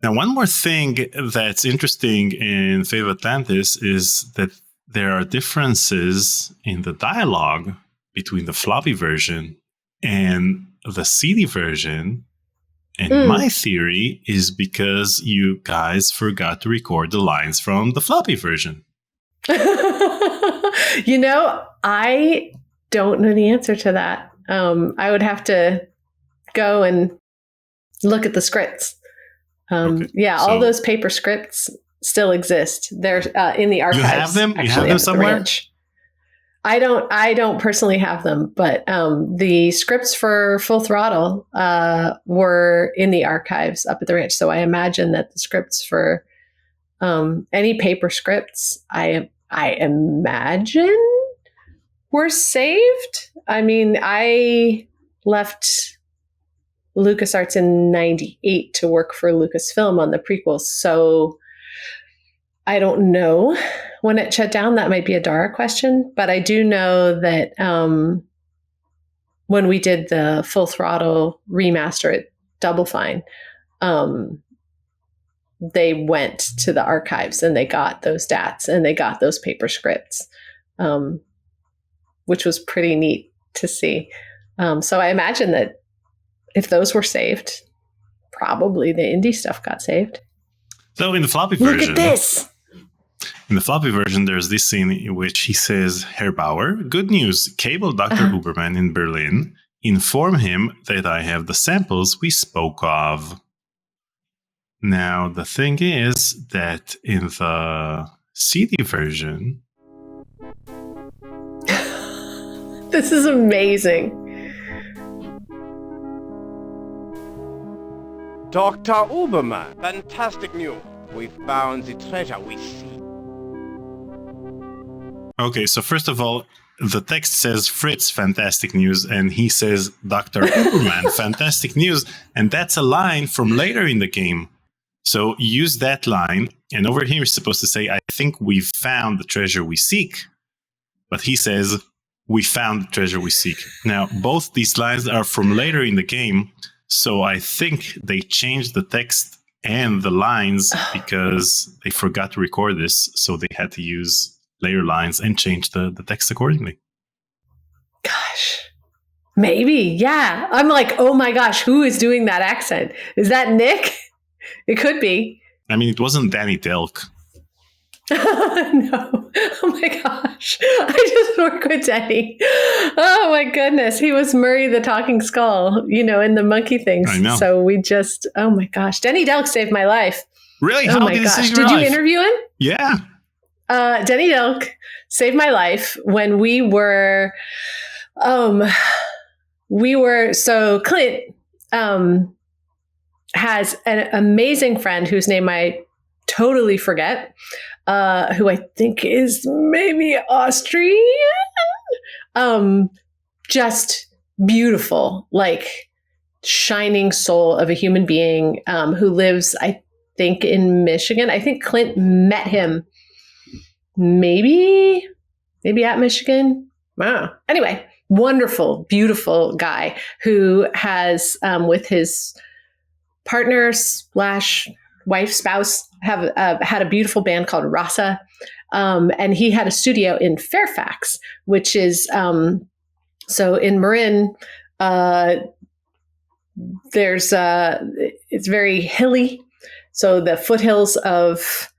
Now, one more thing that's interesting in Fate of Atlantis is that there are differences in the dialogue between the floppy version and the CD version. And my theory is because you guys forgot to record the lines from the floppy version. I don't know the answer to that. I would have to go and look at the scripts. All those paper scripts still exist. They're in the archives. You have them? You have them somewhere? I don't personally have them, but the scripts for Full Throttle were in the archives up at the ranch. So I imagine that the scripts for any paper scripts, I imagine, were saved. I mean, I left LucasArts in 98 to work for Lucasfilm on the prequels. So I don't know when it shut down. That might be a Dara question, but I do know that when we did the Full Throttle remaster at Double Fine, they went to the archives and they got those DATs and they got those paper scripts, which was pretty neat to see. So I imagine that if those were saved, probably the indie stuff got saved. So in the floppy version, look at this. In the floppy version, there's this scene in which he says, "Herr Bauer, good news. Cable Dr. Huberman in Berlin. Inform him that I have the samples we spoke of." Now, the thing is that in the CD version... This is amazing. Dr. Huberman, fantastic news. We found the treasure we seek. Okay, so first of all, the text says Fritz, fantastic news, and he says Dr. Huberman, fantastic news, and that's a line from later in the game. So use that line, and over here you're supposed to say, "I think we've found the treasure we seek." But he says, "We found the treasure we seek." Now, both these lines are from later in the game, so I think they changed the text and the lines because they forgot to record this, so they had to use later lines and change the text accordingly. Gosh, maybe, yeah. I'm like, oh my gosh, who is doing that accent? Is that Nick? It could be. I mean, it wasn't Danny Delk. No. Oh my gosh. I just work with Danny. Oh my goodness. He was Murray the Talking Skull, in the monkey things. I know. So we just, oh my gosh. Danny Delk saved my life. Really? Oh How my did gosh. he save your Did life? you interview him? Yeah. Danny Delk saved my life when we were, so Clint has an amazing friend whose name I totally forget, who I think is maybe Austrian. Just beautiful, like shining soul of a human being, who lives, I think, in Michigan. I think Clint met him maybe at Michigan. Wow. Anyway, wonderful, beautiful guy who has, with his partner / wife, spouse, have had a beautiful band called Rasa. And he had a studio in Fairfax, which is, so in Marin, it's very hilly. So the foothills of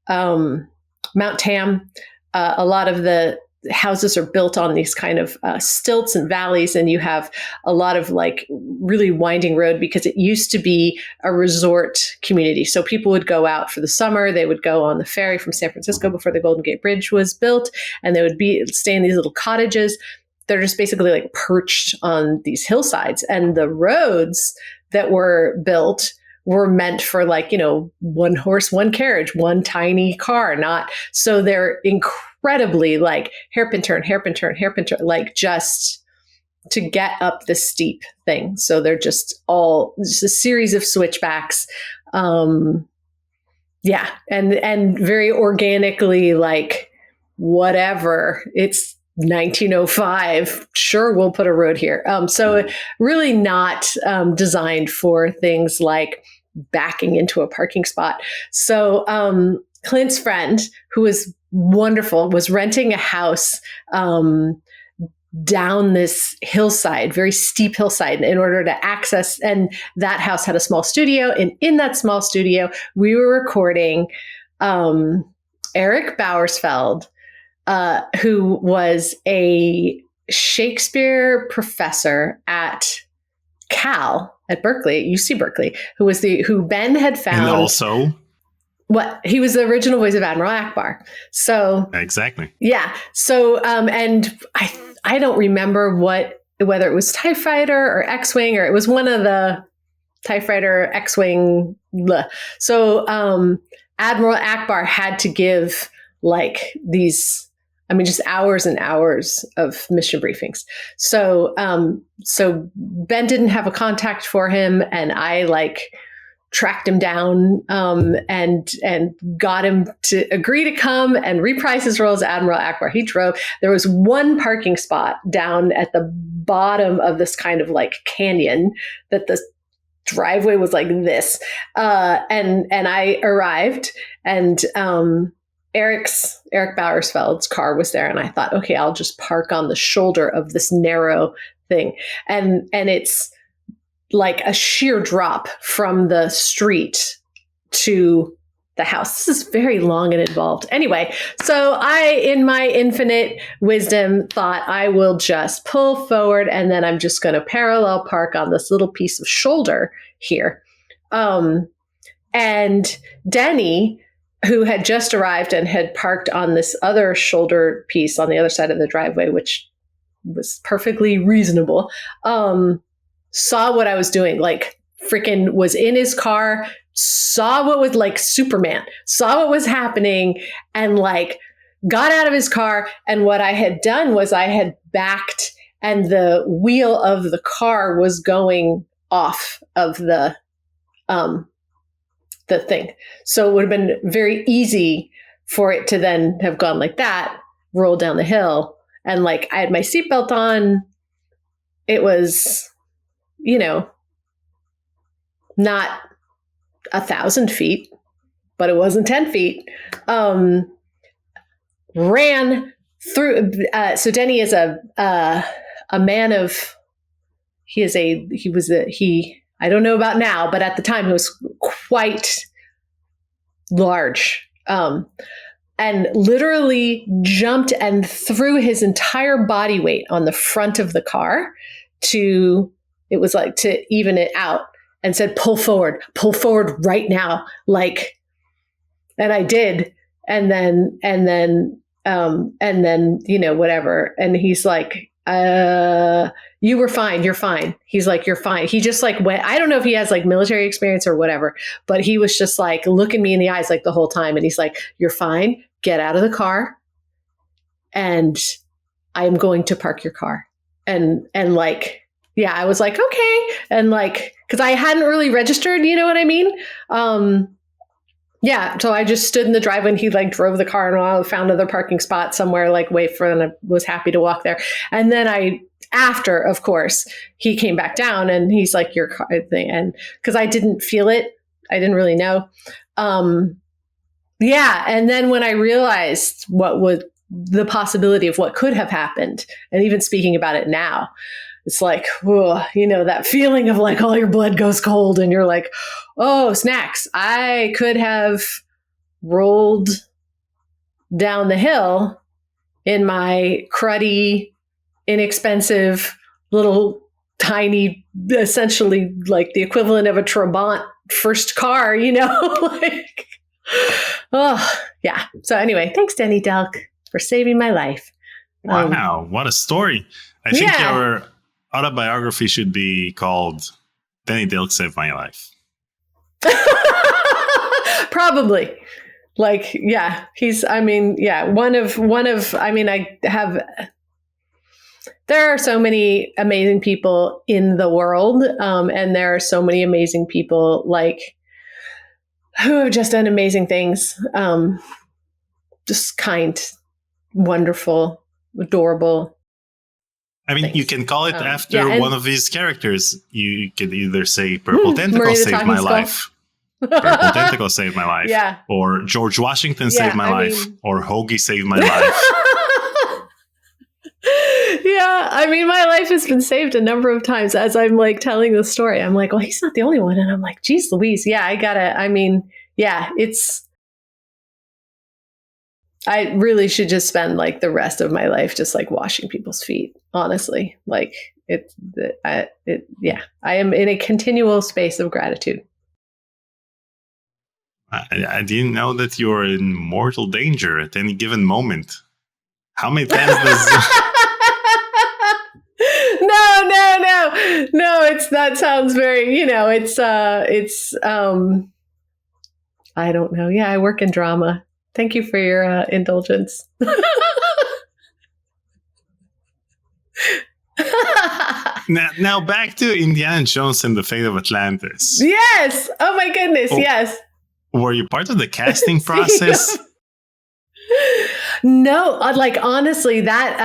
Mount Tam, a lot of the houses are built on these kind of stilts and valleys, and you have a lot of like really winding road because it used to be a resort community. So people would go out for the summer. They would go on the ferry from San Francisco before the Golden Gate Bridge was built, and they would stay in these little cottages. They're just basically like perched on these hillsides, and the roads that were built were meant for like, one horse, one carriage, one tiny car, not so they're incredibly like hairpin turn, like just to get up the steep thing. So they're just a series of switchbacks. And very organically, like whatever, it's 1905. Sure, we'll put a road here. So really not designed for things like backing into a parking spot. So Clint's friend, who was wonderful, was renting a house down this hillside, very steep hillside, in order to access. And that house had a small studio. And in that small studio, we were recording Eric Bowersfeld, who was a Shakespeare professor at Cal at Berkeley, at UC Berkeley, who Ben had found. And also, he was the original voice of Admiral Akbar. So exactly, yeah. So and I don't remember whether it was TIE Fighter or X-Wing, or it was one of the TIE Fighter, X-Wing. Blah. So Admiral Akbar had to give like these, just hours and hours of mission briefings. So Ben didn't have a contact for him, and I like tracked him down and got him to agree to come and reprise his role as Admiral Akbar. He drove. There was one parking spot down at the bottom of this kind of like canyon that the driveway was like this. And I arrived, and Eric Bowersfeld's car was there, and I thought, okay, I'll just park on the shoulder of this narrow thing. And it's like a sheer drop from the street to the house. This is very long and involved. Anyway, so I, in my infinite wisdom, thought I will just pull forward, and then I'm just going to parallel park on this little piece of shoulder here. And Denny, who had just arrived and had parked on this other shoulder piece on the other side of the driveway, which was perfectly reasonable, saw what I was doing, like freaking was in his car, saw what was like Superman, saw what was happening, and like got out of his car. And what I had done was I had backed, and the wheel of the car was going off of the thing. So it would have been very easy for it to then have gone like that, roll down the hill. And like I had my seatbelt on. It was, not 1,000 feet, but it wasn't 10 feet. Ran through. So Denny is a man of. I don't know about now, but at the time he was quite large, and literally jumped and threw his entire body weight on the front of the car to even it out, and said, pull forward right now. Like, and I did. And then, whatever. And he's like, you were fine. You're fine. He's like, you're fine. He just like went, I don't know if he has like military experience or whatever, but he was just like looking me in the eyes like the whole time. And he's like, you're fine. Get out of the car. And I'm going to park your car. And like, yeah, I was like, okay. And like, cause I hadn't really registered, you know what I mean? Yeah. So I just stood in the driveway, and he like drove the car, and I found another parking spot somewhere like way further, and I was happy to walk there. And then I after, of course, he came back down and he's like, your card thing. And because I didn't feel it, I didn't really know. Yeah. And then when I realized what would the possibility of what could have happened, and even speaking about it now, it's like, oh, you know, that feeling of like all your blood goes cold and you're like, oh, snacks. I could have rolled down the hill in my cruddy, inexpensive, little tiny, essentially like the equivalent of a Trabant first car, you know, like, oh, yeah. So anyway, thanks, Denny Delk, for saving my life. Wow, what a story. I think your autobiography should be called Denny Delk Saved My Life. Probably. Like, yeah, one of, I mean, I have, there are so many amazing people in the world. And there are so many amazing people like who have just done amazing things. Just kind, wonderful, adorable. I mean, things. you can call it after one of his characters. You could either say Purple Tentacle saved my life. Purple Tentacle saved my life. Yeah. Or George Washington saved my life. Or Hoagie saved my life. Yeah, I mean, my life has been saved a number of times as I'm like telling the story. I'm like, well, he's not the only one. And I'm like, geez, Louise. Yeah, I really should just spend like the rest of my life just like washing people's feet, honestly. Like I am in a continual space of gratitude. I didn't know that you were in mortal danger at any given moment. How many times does... No, that sounds very, you know, I don't know. Yeah, I work in drama. Thank you for your indulgence. Now back to Indiana Jones and the Fate of Atlantis. Yes. Oh my goodness. Yes. Were you part of the casting process? No, like honestly, that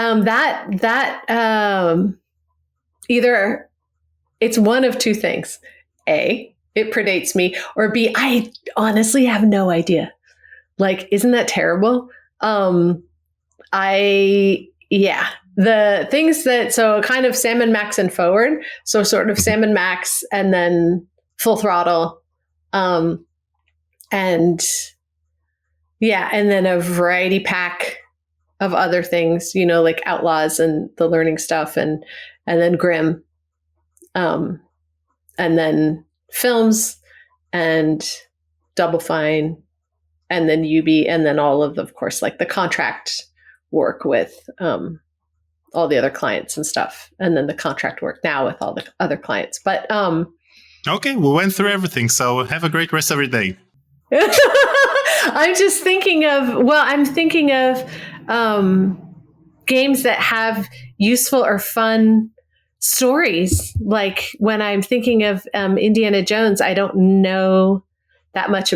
either it's one of two things. A, it predates me, or B, I honestly have no idea. Like, isn't that terrible? The things that, so kind of Sam and Max and Forward. So sort of Sam and Max and then Full Throttle. And then a variety pack of other things, you know, like Outlaws and the learning stuff and then Grimm. And then films and Double Fine and then Ubi and then all of course, like the contract work with all the other clients and stuff. And then the contract work now with all the other clients. But okay, we went through everything. So have a great rest of your day. I'm just thinking of games that have useful or fun stories. Like when I'm thinking of Indiana Jones, I don't know that much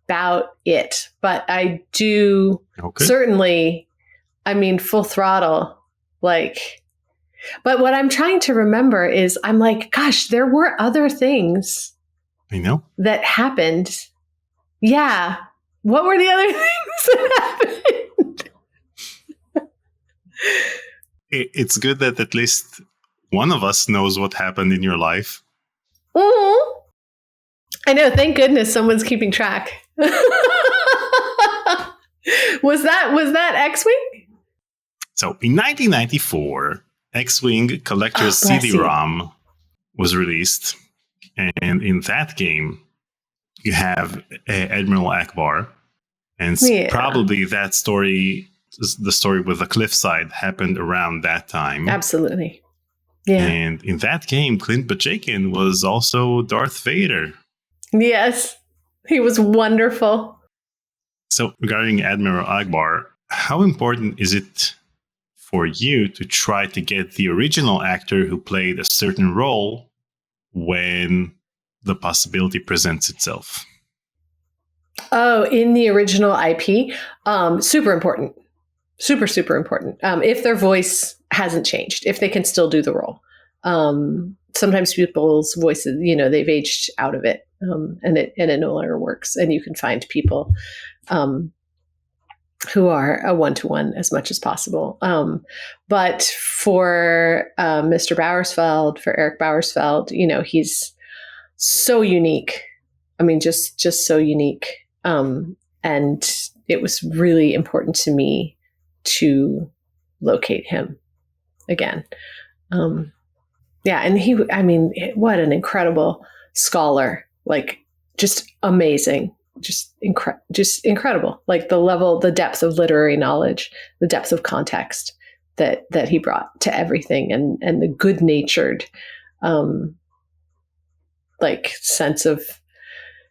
about it, but I do certainly, I mean, Full Throttle, like, but what I'm trying to remember is I'm like, gosh, there were other things I know that happened. Yeah. What were the other things that happened? It's good that at least one of us knows what happened in your life. Mm-hmm. I know. Thank goodness someone's keeping track. Was that X-Wing? So in 1994, X-Wing Collector's CD-ROM was released. And in that game, you have Admiral Akbar. And probably that story, the story with the cliffside, happened around that time. Absolutely. Yeah. And in that game, Clint Bajakian was also Darth Vader. Yes. He was wonderful. So regarding Admiral Akbar, how important is it for you to try to get the original actor who played a certain role when the possibility presents itself? Oh, in the original IP, super important. Super, super important. If their voice hasn't changed, if they can still do the role. Sometimes people's voices, they've aged out of it, and it no longer works. And you can find people who are a one-to-one as much as possible. But for Mr. Bowersfeld, for Eric Bowersfeld, he's so unique. I mean, just so unique. And it was really important to me to locate him again. And what an incredible scholar, like just amazing, just incredible, like the depth of literary knowledge, the depth of context that he brought to everything, and the good-natured, like sense of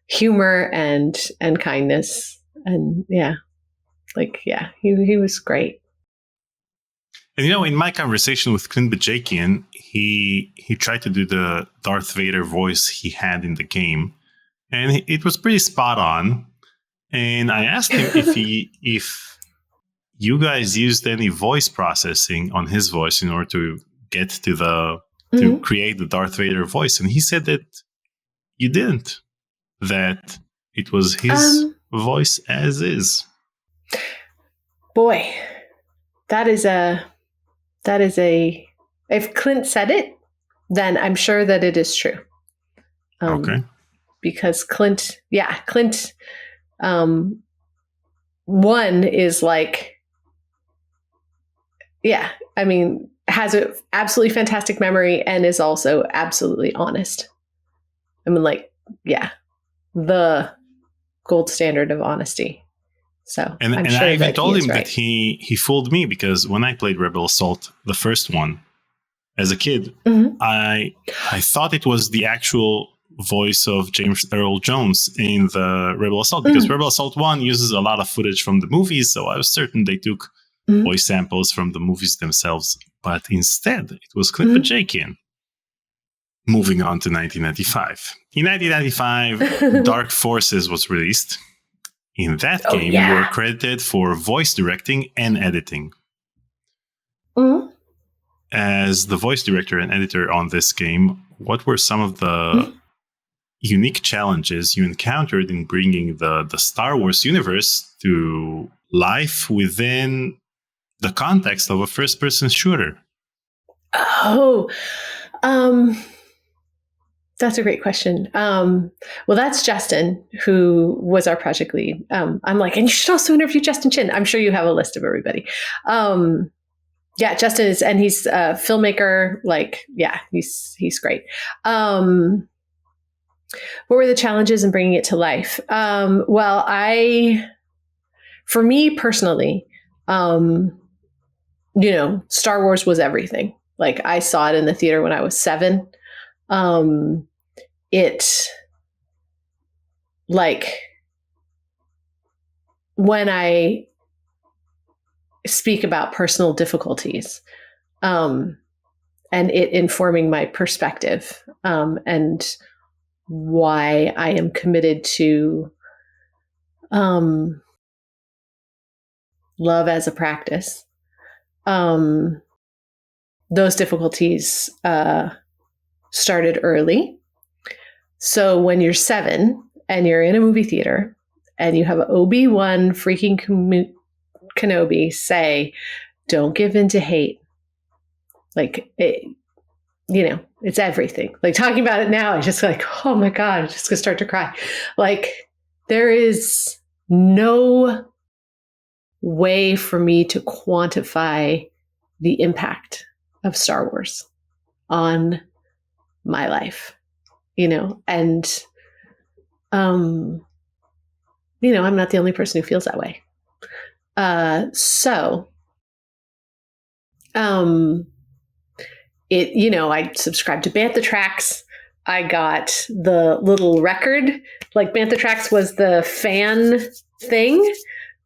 humor and kindness. And he was great. And in my conversation with Clint Bajakian, he tried to do the Darth Vader voice he had in the game, and it was pretty spot on. And I asked him if you guys used any voice processing on his voice in order to get to to create the Darth Vader voice, and he said that you didn't. That it was his voice as is. Boy, that is a. If Clint said it, then I'm sure that it is true. Okay. Because Clint, one is like, has an absolutely fantastic memory and is also absolutely honest. The gold standard of honesty. So, and sure I even told him right. that he fooled me, because when I played Rebel Assault, the first one, as a kid, I thought it was the actual voice of James Earl Jones in the Rebel Assault, because Rebel Assault 1 uses a lot of footage from the movies, so I was certain they took voice samples from the movies themselves. But instead, it was Clint Bajakian. Moving on to 1995. In 1995, Dark Forces was released. In that game, you were credited for voice directing and editing. As the voice director and editor on this game, what were some of the unique challenges you encountered in bringing the Star Wars universe to life within the context of a first-person shooter? That's a great question. Well, that's Justin, who was our project lead. I'm like, and you should also interview Justin Chin. I'm sure you have a list of everybody. Justin is, and he's a filmmaker. He's great. What were the challenges in bringing it to life? For me personally, Star Wars was everything. Like, I saw it in the theater when I was 7. When I speak about personal difficulties, and it informing my perspective, and why I am committed to love as a practice, those difficulties started early. So when you're 7 and you're in a movie theater and you have Obi-Wan freaking Kenobi say, "Don't give in to hate," it's everything. Like, talking about it now, it's just like, oh my God, I'm just gonna start to cry. Like, there is no way for me to quantify the impact of Star Wars on my life, and I'm not the only person who feels that way. I subscribed to Bantha Tracks. I got the little record. Like, Bantha Tracks was the fan thing.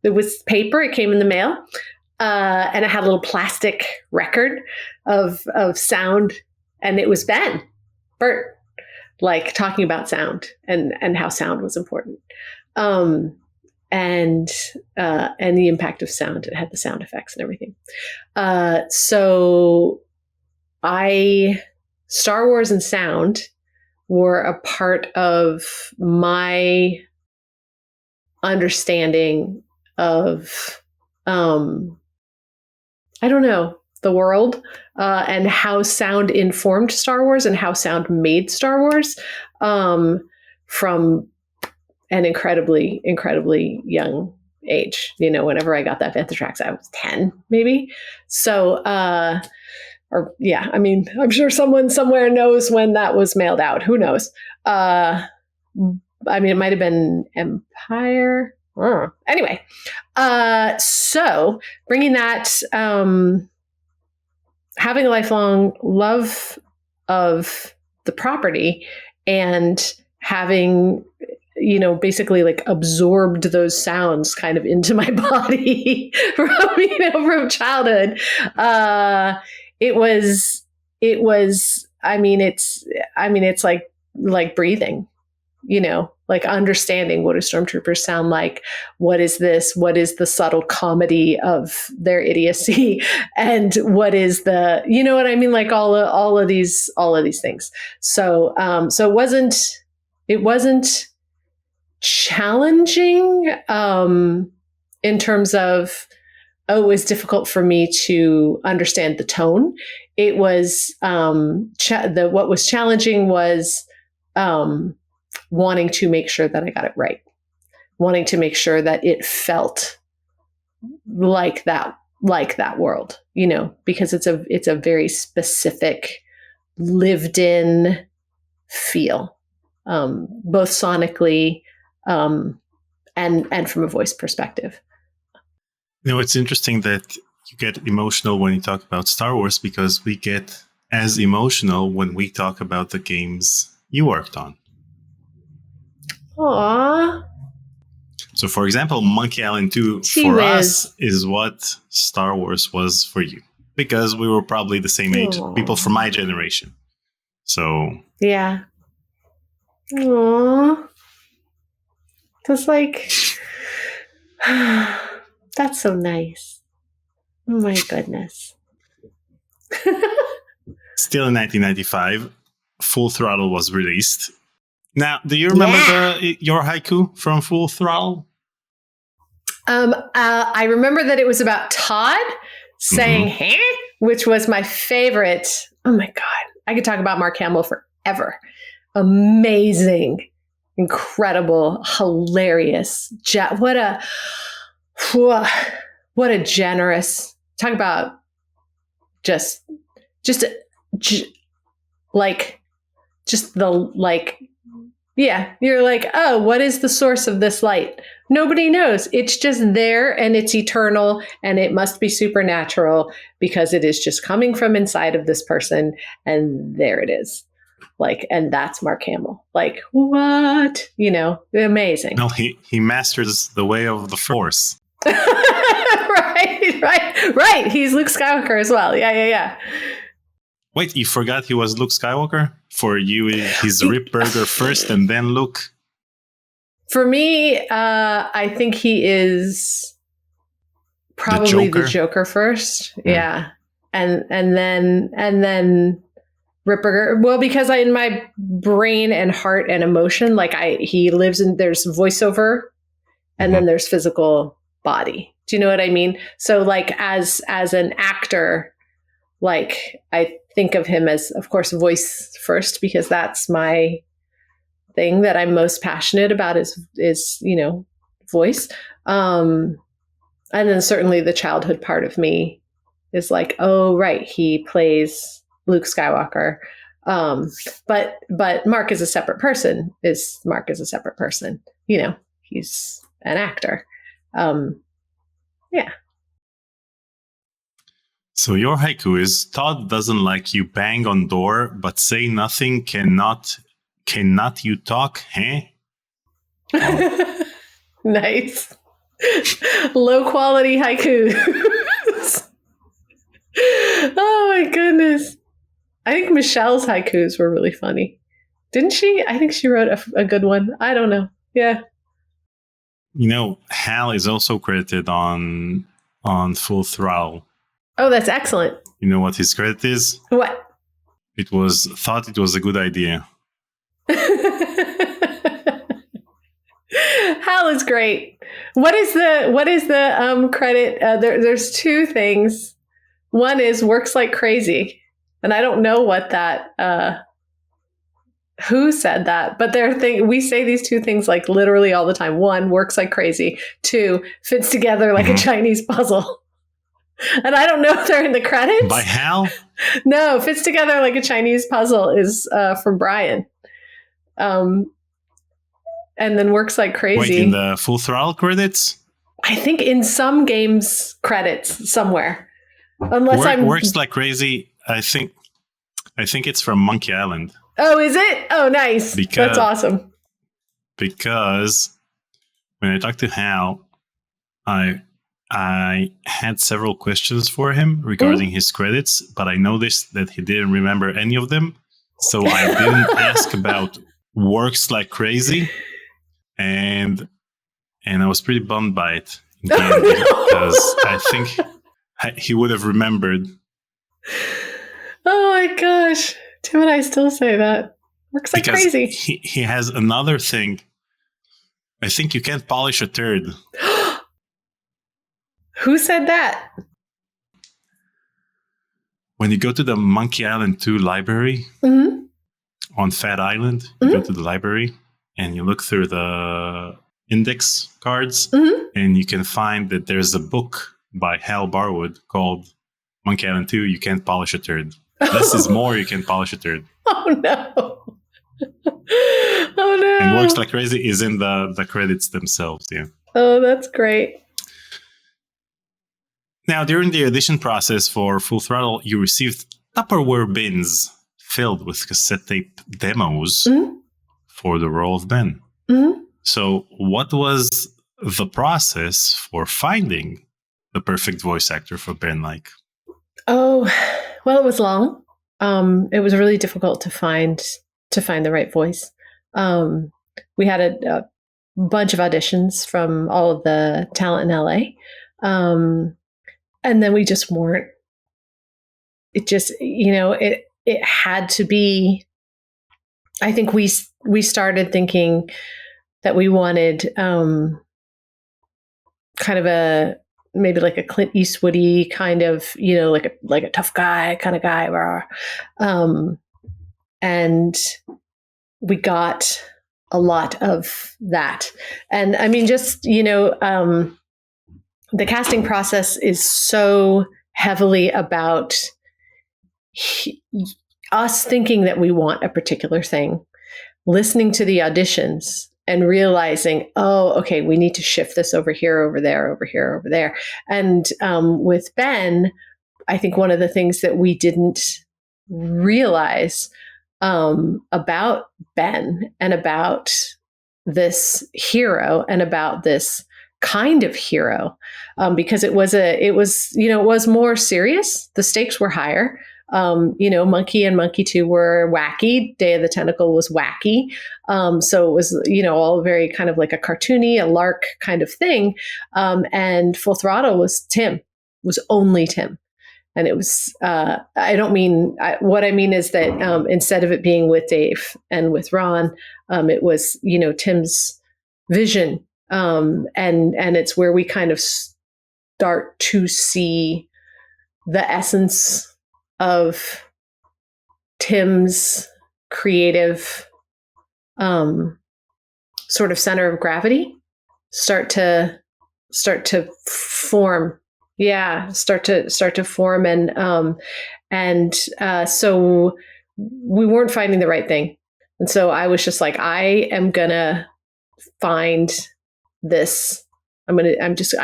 It was paper. It came in the mail. And it had a little plastic record of sound. And it was Bert, like, talking about sound and how sound was important. the impact of sound. It had the sound effects and everything. So Star Wars and sound were a part of my understanding of, I don't know, the world, and how sound informed Star Wars and how sound made Star Wars, from an incredibly, incredibly young age. You know, whenever I got that Bantha Tracks, I was 10, maybe. So, I'm sure someone somewhere knows when that was mailed out. Who knows? It might have been Empire. Anyway, so bringing that, having a lifelong love of the property and having, basically like absorbed those sounds kind of into my body from childhood. It's like breathing, like understanding what do stormtroopers sound like? What is this? What is the subtle comedy of their idiocy? And what is the, what I mean? Like all of these things. So it wasn't challenging, in terms of, it was difficult for me to understand the tone. It was, what was challenging was, wanting to make sure that I got it right, wanting to make sure that it felt like that world, because it's a very specific lived in feel, both sonically, and from a voice perspective. It's interesting that you get emotional when you talk about Star Wars, because we get as emotional when we talk about the games you worked on. Aww. So, for example, Monkey Island 2 for us is what Star Wars was for you, because we were probably the same age, people from my generation. So, yeah. Aww. Just like, that's so nice. Oh my goodness. Still in 1995, Full Throttle was released. Now, do you remember your haiku from Full Throttle? I remember that it was about Todd saying, "Hey," which was my favorite. Oh my God. I could talk about Mark Hamill forever. Amazing, incredible, hilarious. What a generous, talk about you're like, oh, what is the source of this light? Nobody knows. It's just there and it's eternal and it must be supernatural because it is just coming from inside of this person. And there it is. Like, and that's Mark Hamill. Like, what? Amazing. No, he masters the way of the Force. Right. He's Luke Skywalker as well. Yeah. Wait, you forgot he was Luke Skywalker? For you, he's Rip Burger first and then Luke? For me, I think he is probably the Joker first. Yeah. And then Rip Burger. Well, because in my brain and heart and emotion, he lives in, there's voiceover and then there's physical body. Do you know what I mean? So as an actor, I think of him as, of course, voice first, because that's my thing that I'm most passionate about is voice. And then certainly the childhood part of me is like, oh, right, he plays Luke Skywalker. But Mark is a separate person. He's an actor. Yeah. So your haiku is, Todd doesn't like you bang on door, but say nothing, cannot you talk, hey? Oh. Nice. Low quality haiku. Oh my goodness. I think Michelle's haikus were really funny. Didn't she? I think she wrote a good one. I don't know. Yeah. Hal is also credited on Full Throttle. Oh, that's excellent. You know what his credit is? What? Thought it was a good idea. Hal is great. What is the credit? There's two things. One is works like crazy, and I don't know what that. Who said that? But we say these two things like literally all the time. One, works like crazy. Two, fits together like a Chinese puzzle. And I don't know if they're in the credits. By Hal? No, fits together like a Chinese puzzle is from Brian. And then works like crazy. Wait, in the Full Throttle credits? I think in some games credits somewhere. Unless works like crazy. I think it's from Monkey Island. Oh, is it? Oh, nice. That's awesome. Because when I talked to Hal, I had several questions for him regarding his credits, but I noticed that he didn't remember any of them. So I didn't ask about works like crazy. And I was pretty bummed by it. Because I think he would have remembered. Oh my gosh. Tim and I still say that. Works like crazy. He has another thing. I think you can't polish a turd. Who said that? When you go to the Monkey Island 2 library on Fat Island, you go to the library and you look through the index cards and you can find that there's a book by Hal Barwood called Monkey Island 2, You Can't Polish a Turd. Less is more, you can polish a turd. Oh no. Oh no. And works like crazy is in the credits themselves, yeah. Oh, that's great. Now, during the audition process for Full Throttle, you received Tupperware bins filled with cassette tape demos for the role of Ben. So what was the process for finding the perfect voice actor for Ben like? Oh, well, it was long. It was really difficult to find the right voice. We had a bunch of auditions from all of the talent in LA. And then we just weren't, it just, it had to be, I think we started thinking that we wanted kind of maybe like a Clint Eastwoody kind of, like a tough guy kind of guy. And we got a lot of that. And I mean, just, the casting process is so heavily about us thinking that we want a particular thing, listening to the auditions and realizing, oh, okay, we need to shift this over here, over there, over here, over there. And with Ben, I think one of the things that we didn't realize about Ben and about this hero and about this kind of hero, because it was more serious. The stakes were higher. Monkey and Monkey 2 were wacky. Day of the Tentacle was wacky. So it was, all very kind of like a cartoony, a lark kind of thing. And Full Throttle was only Tim. And it was, what I mean is that instead of it being with Dave and with Ron, it was, Tim's vision. And it's where we kind of start to see the essence of Tim's creative sort of center of gravity start to form. Yeah, start to form, and so we weren't finding the right thing, and so I was just like, I am gonna find this. I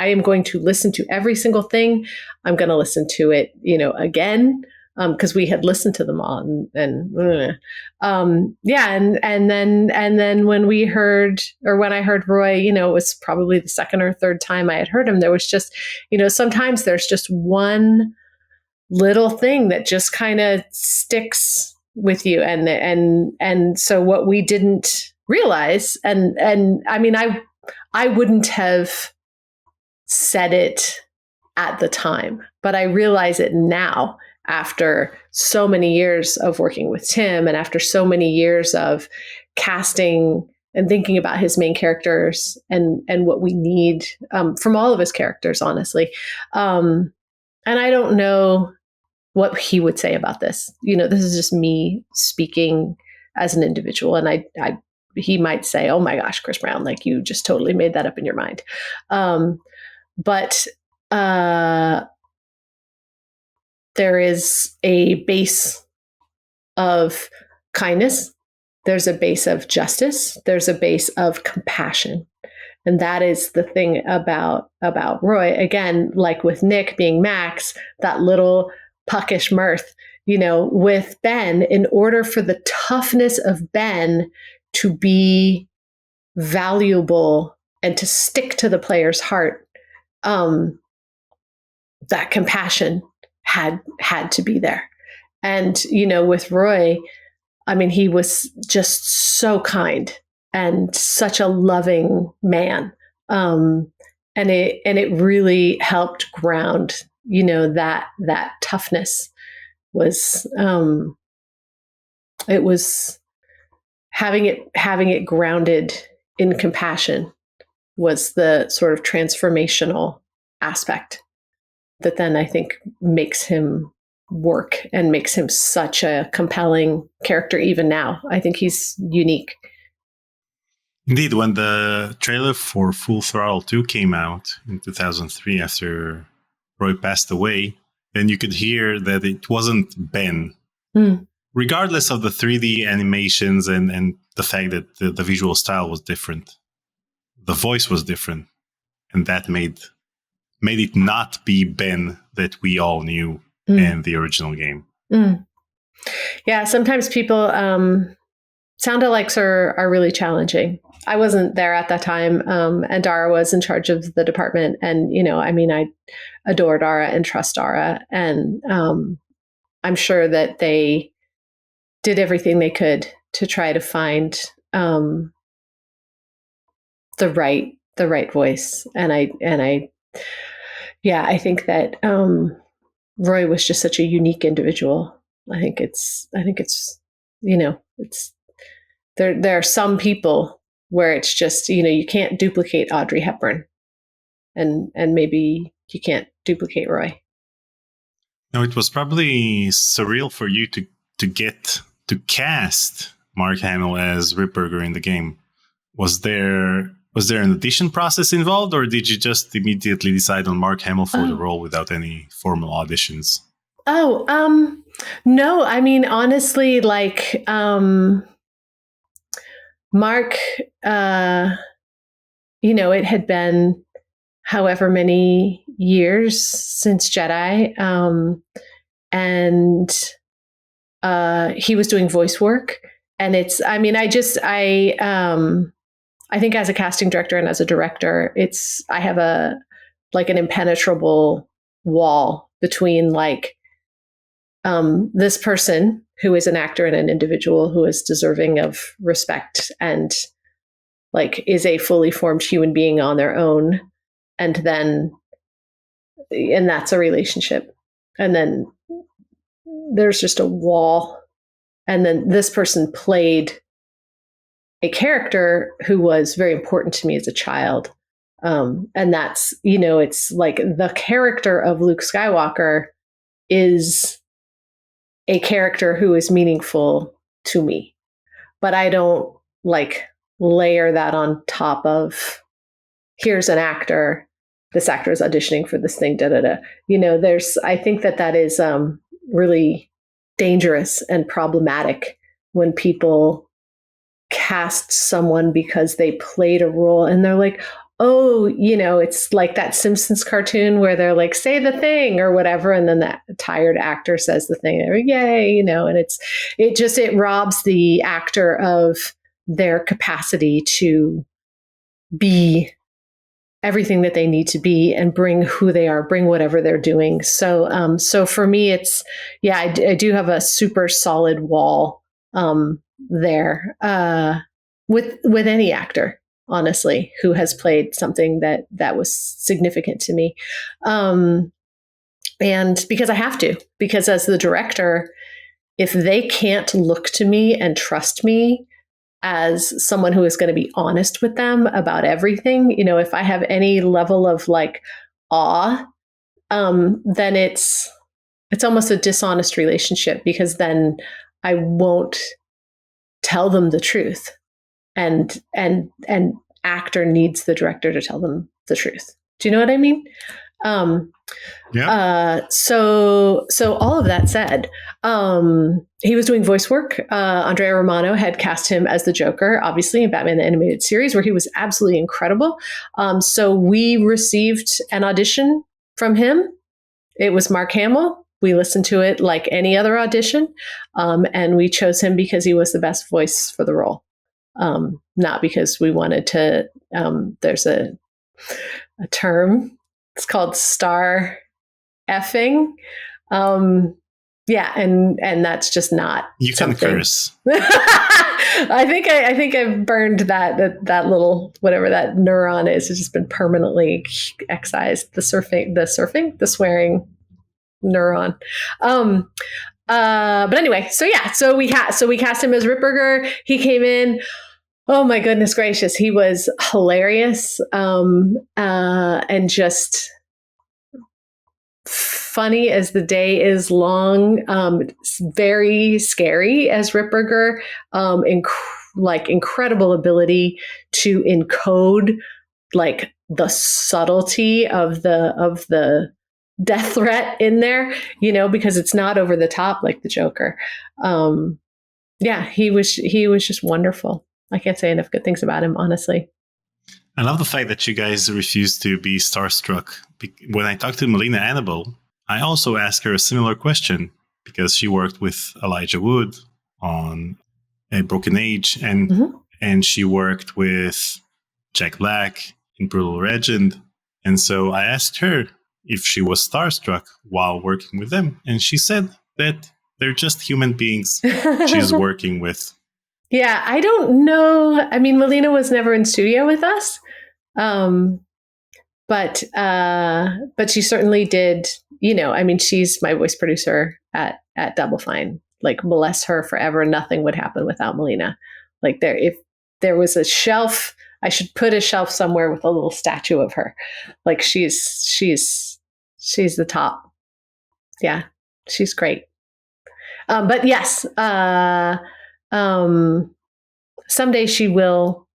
am going to listen to every single thing. I'm going to listen to it, again, because we had listened to them all, and then when I heard Roy, it was probably the second or third time I had heard him. There was just, sometimes there's just one little thing that just kind of sticks with you, and so what we didn't realize, and I mean, I wouldn't have said it at the time, but I realize it now after so many years of working with Tim and after so many years of casting and thinking about his main characters and what we need from all of his characters, honestly. And I don't know what he would say about this. This is just me speaking as an individual. And he might say, oh my gosh, Khris Brown, like you just totally made that up in your mind. But there is a base of kindness. There's a base of justice. There's a base of compassion. And that is the thing about Roy. Again, like with Nick being Max, that little puckish mirth, with Ben, in order for the toughness of Ben to be valuable and to stick to the player's heart, that compassion had to be there. And, with Roy, I mean, he was just so kind and such a loving man. And it really helped ground, that toughness was, it was having it grounded in compassion was the sort of transformational aspect that then I think makes him work and makes him such a compelling character even now. I think he's unique. Indeed, when the trailer for Full Throttle 2 came out in 2003 after Roy passed away, then you could hear that it wasn't Ben. Regardless of the 3D animations and the fact that the visual style was different, the voice was different. And that made it not be Ben that we all knew in the original game. Yeah, sometimes people, sound alikes are really challenging. I wasn't there at that time, and Dara was in charge of the department. And, I adore Dara and trust Dara. And I'm sure that they did everything they could to try to find the right voice. And I think that Roy was just such a unique individual. I think it's there are some people where it's just, you can't duplicate Audrey Hepburn, and maybe you can't duplicate Roy. No, it was probably surreal for you to get to cast Mark Hamill as Ripburger in the game. Was there an audition process involved, or did you just immediately decide on Mark Hamill for the role without any formal auditions? No, I mean, honestly, like, Mark, it had been however many years since Jedi, and he was doing voice work. And I think as a casting director and as a director, I have an impenetrable wall between this person who is an actor and an individual who is deserving of respect and is a fully formed human being on their own. And that's a relationship. And then there's just a wall. And then this person played a character who was very important to me as a child. And that's, it's like the character of Luke Skywalker is a character who is meaningful to me, but I don't layer that on top of here's an actor, this actor is auditioning for this thing, I think that is really dangerous and problematic when people cast someone because they played a role and they're like, oh, it's like that Simpsons cartoon where they're like, say the thing or whatever. And then that tired actor says the thing, yay, and it robs the actor of their capacity to be everything that they need to be and bring who they are, bring whatever they're doing. So for me, I do have a super solid wall there with any actor. honestly, who has played something that was significant to me. And because I have to, because as the director, if they can't look to me and trust me as someone who is going to be honest with them about everything, if I have any level of like awe, then it's almost a dishonest relationship, because then I won't tell them the truth, and actor needs the director to tell them the truth. Do you know what I mean? So all of that said, he was doing voice work. Andrea Romano had cast him as the Joker, obviously, in Batman the Animated Series, where he was absolutely incredible. So we received an audition from him. It was Mark Hamill. We listened to it like any other audition, and we chose him because he was the best voice for the role, not because we wanted to. There's a term. It's called star effing. And that's just not. You can curse. I think I've burned that little whatever that neuron is. It's just been permanently excised. The swearing neuron. But anyway, so we cast him as Ripburger. He came in. Oh my goodness gracious, he was hilarious, and just funny as the day is long. Very scary as Ripburger. Incredible ability to encode like the subtlety of the death threat in there, because it's not over the top like the Joker. He was just wonderful. I can't say enough good things about him, honestly. I love the fact that you guys refuse to be starstruck. When I talked to Melina Annabelle, I also asked her a similar question, because she worked with Elijah Wood on A Broken Age, and she worked with Jack Black in Brutal Legend. And so I asked her if she was starstruck while working with them. And she said that they're just human beings she's working with. Yeah, I don't know. I mean, Melina was never in studio with us, but she certainly did. She's my voice producer at Double Fine. Like, bless her forever. Nothing would happen without Melina. Like, if there was a shelf, I should put a shelf somewhere with a little statue of her. Like, she's the top. Yeah, she's great. But yes. Someday she will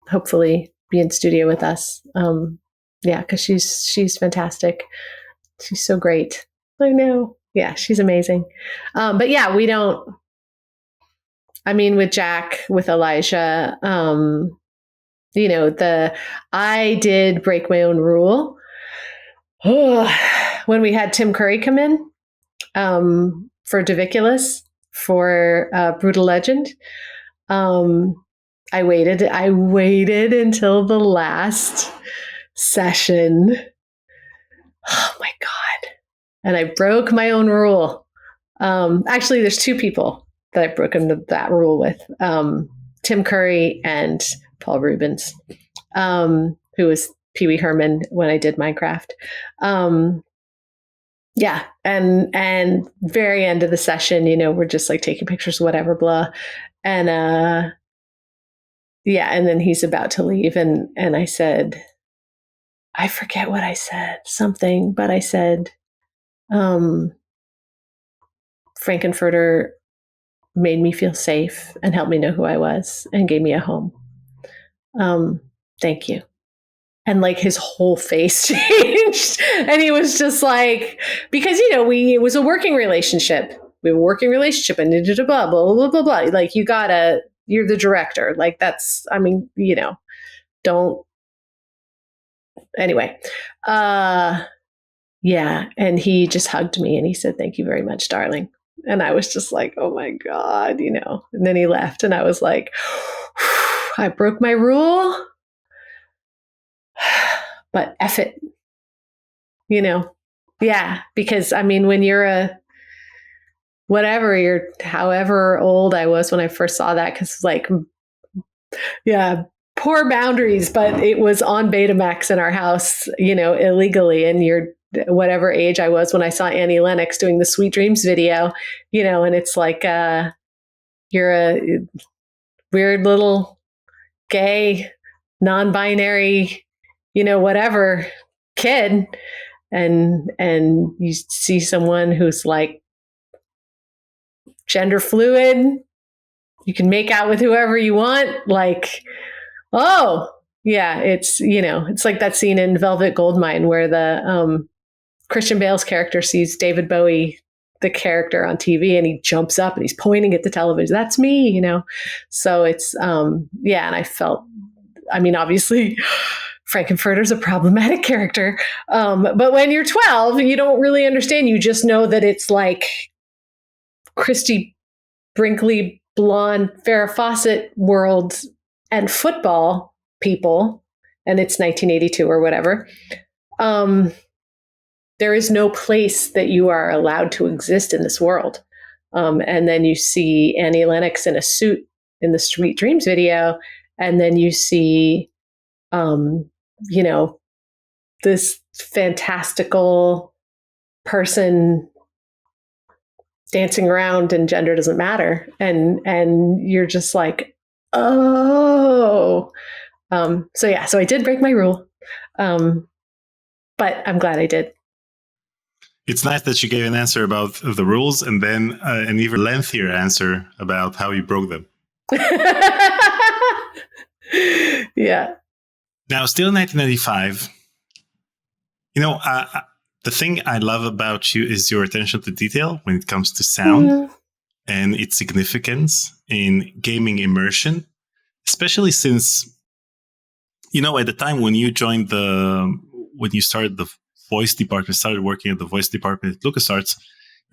hopefully be in studio with us. Because she's fantastic. She's so great. I know. Yeah, she's amazing. But yeah, we don't. I mean, with Jack, with Elijah, I did break my own rule when we had Tim Curry come in for Diviculous. For Brutal Legend, I waited until the last session. Oh my God. And I broke my own rule. Actually, there's two people that I've broken that rule with. Tim Curry and Paul Rubens, who was Pee Wee Herman when I did Minecraft. Yeah. And very end of the session, we're just like taking pictures, whatever, blah. And, and then he's about to leave. And I said, I forget what I said, something, but I said, Frankenfurter made me feel safe and helped me know who I was and gave me a home. Thank you. And like his whole face changed. And he was just like, because, it was a working relationship. We have a working relationship and blah, blah, blah, blah, blah. Like, you're the director. Like, that's, don't. Anyway. Yeah. And he just hugged me and he said, thank you very much, darling. And I was just like, oh my God, And then he left and I was like, I broke my rule. But F it, yeah, because when you're however old I was when I first saw that, because poor boundaries, but it was on Betamax in our house, illegally. And you're whatever age I was when I saw Annie Lennox doing the Sweet Dreams video, and it's like, you're a weird little gay, non-binary, whatever kid. And you see someone who's like gender fluid. You can make out with whoever you want. Like, oh yeah, it's like that scene in Velvet Goldmine where the Christian Bale's character sees David Bowie, the character, on TV, and he jumps up and he's pointing at the television. That's me, So it's and I felt, obviously Frankenfurter's a problematic character. But when you're 12, you don't really understand. You just know that it's like Christy Brinkley, blonde, Farrah Fawcett world and football people, and it's 1982 or whatever. There is no place that you are allowed to exist in this world. And then you see Annie Lennox in a suit in the Sweet Dreams video, and then you see, this fantastical person dancing around and gender doesn't matter. And you're just like, oh. So I did break my rule. But I'm glad I did. It's nice that you gave an answer about the rules and then an even lengthier answer about how you broke them. Yeah. Now, still in 1995, the thing I love about you is your attention to detail when it comes to sound and its significance in gaming immersion, especially since, at the time when you joined when you started the voice department, started working at the voice department at LucasArts,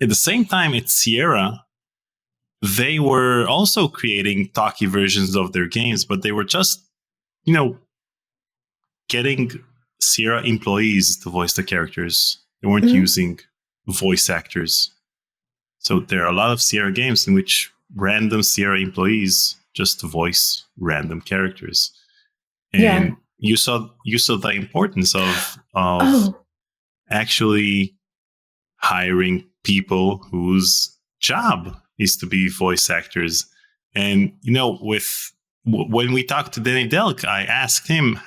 at the same time at Sierra, they were also creating talkie versions of their games, but they were just, getting Sierra employees to voice the characters. They weren't using voice actors. So there are a lot of Sierra games in which random Sierra employees just voice random characters. And you saw the importance of actually hiring people whose job is to be voice actors. And, when we talked to Danny Delk, I asked him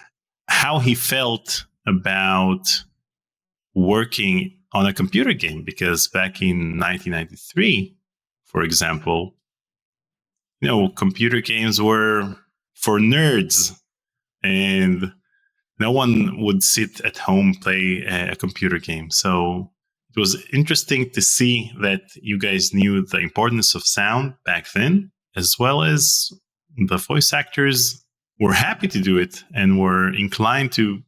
how he felt about working on a computer game, because back in 1993, for example, computer games were for nerds, and no one would sit at home play a computer game. So it was interesting to see that you guys knew the importance of sound back then, as well as the voice actors were happy to do it and were inclined to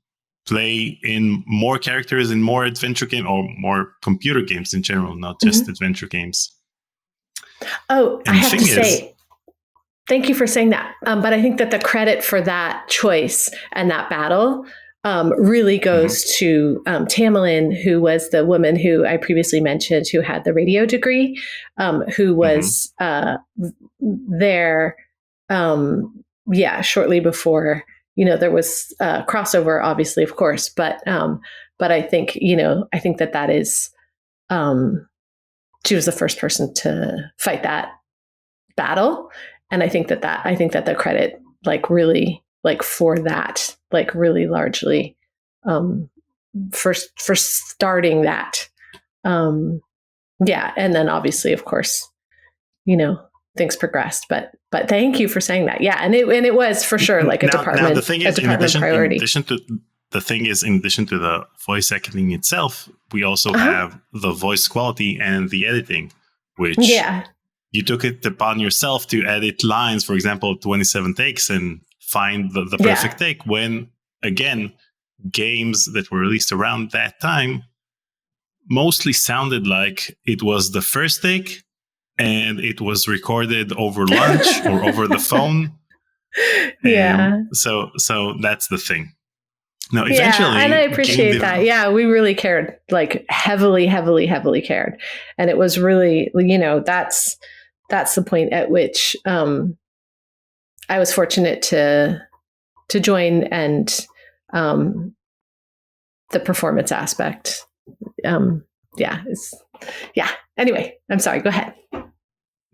play in more characters in more adventure games or more computer games in general, not just adventure games. Oh, and I have to say, thank you for saying that. But I think that the credit for that choice and that battle really goes to Tamerlane, who was the woman who I previously mentioned, who had the radio degree, who was there, shortly before. There was crossover, obviously, of course, but I think that is, she was the first person to fight that battle, and I think that the credit, really, for that, really largely, for starting that, and then obviously, of course, things progressed, but thank you for saying that. Yeah. And it was for sure a department, now the thing is, priority. in addition to the voice acting itself, we also have the voice quality and the editing, which you took it upon yourself to edit lines, for example, 27 takes and find the perfect take, when, again, games that were released around that time mostly sounded like it was the first take and it was recorded over lunch or over the phone. So that's the thing. No, eventually, and I appreciate that. Yeah, we really cared, heavily cared, and it was really, that's the point at which I was fortunate to join, and the performance aspect. Anyway, I'm sorry, go ahead.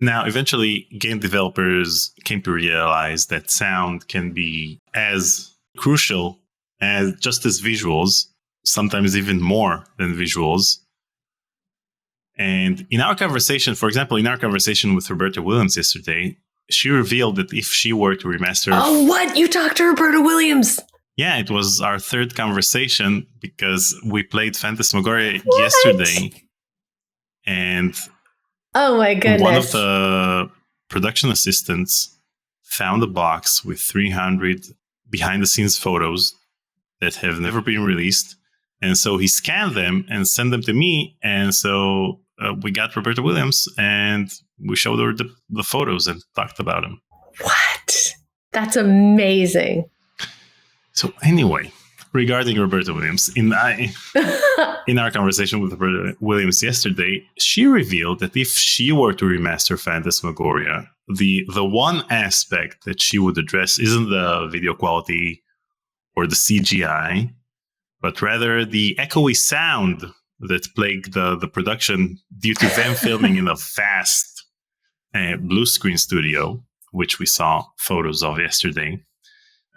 Now, eventually, game developers came to realize that sound can be as crucial as just as visuals, sometimes even more than visuals. And in our conversation, for example, with Roberta Williams yesterday, she revealed that if she were to remaster... Oh, what? You talked to Roberta Williams? Yeah, it was our third conversation because we played Phantasmagoria yesterday. And oh my goodness, one of the production assistants found a box with 300 behind-the-scenes photos that have never been released. And so he scanned them and sent them to me. And so we got Roberta Williams and we showed her the photos and talked about them. What? That's amazing. So anyway, regarding Roberta Williams, in our conversation with Roberta Williams yesterday, she revealed that if she were to remaster Phantasmagoria, the one aspect that she would address isn't the video quality or the CGI, but rather the echoey sound that plagued the production due to them filming in a vast blue screen studio, which we saw photos of yesterday.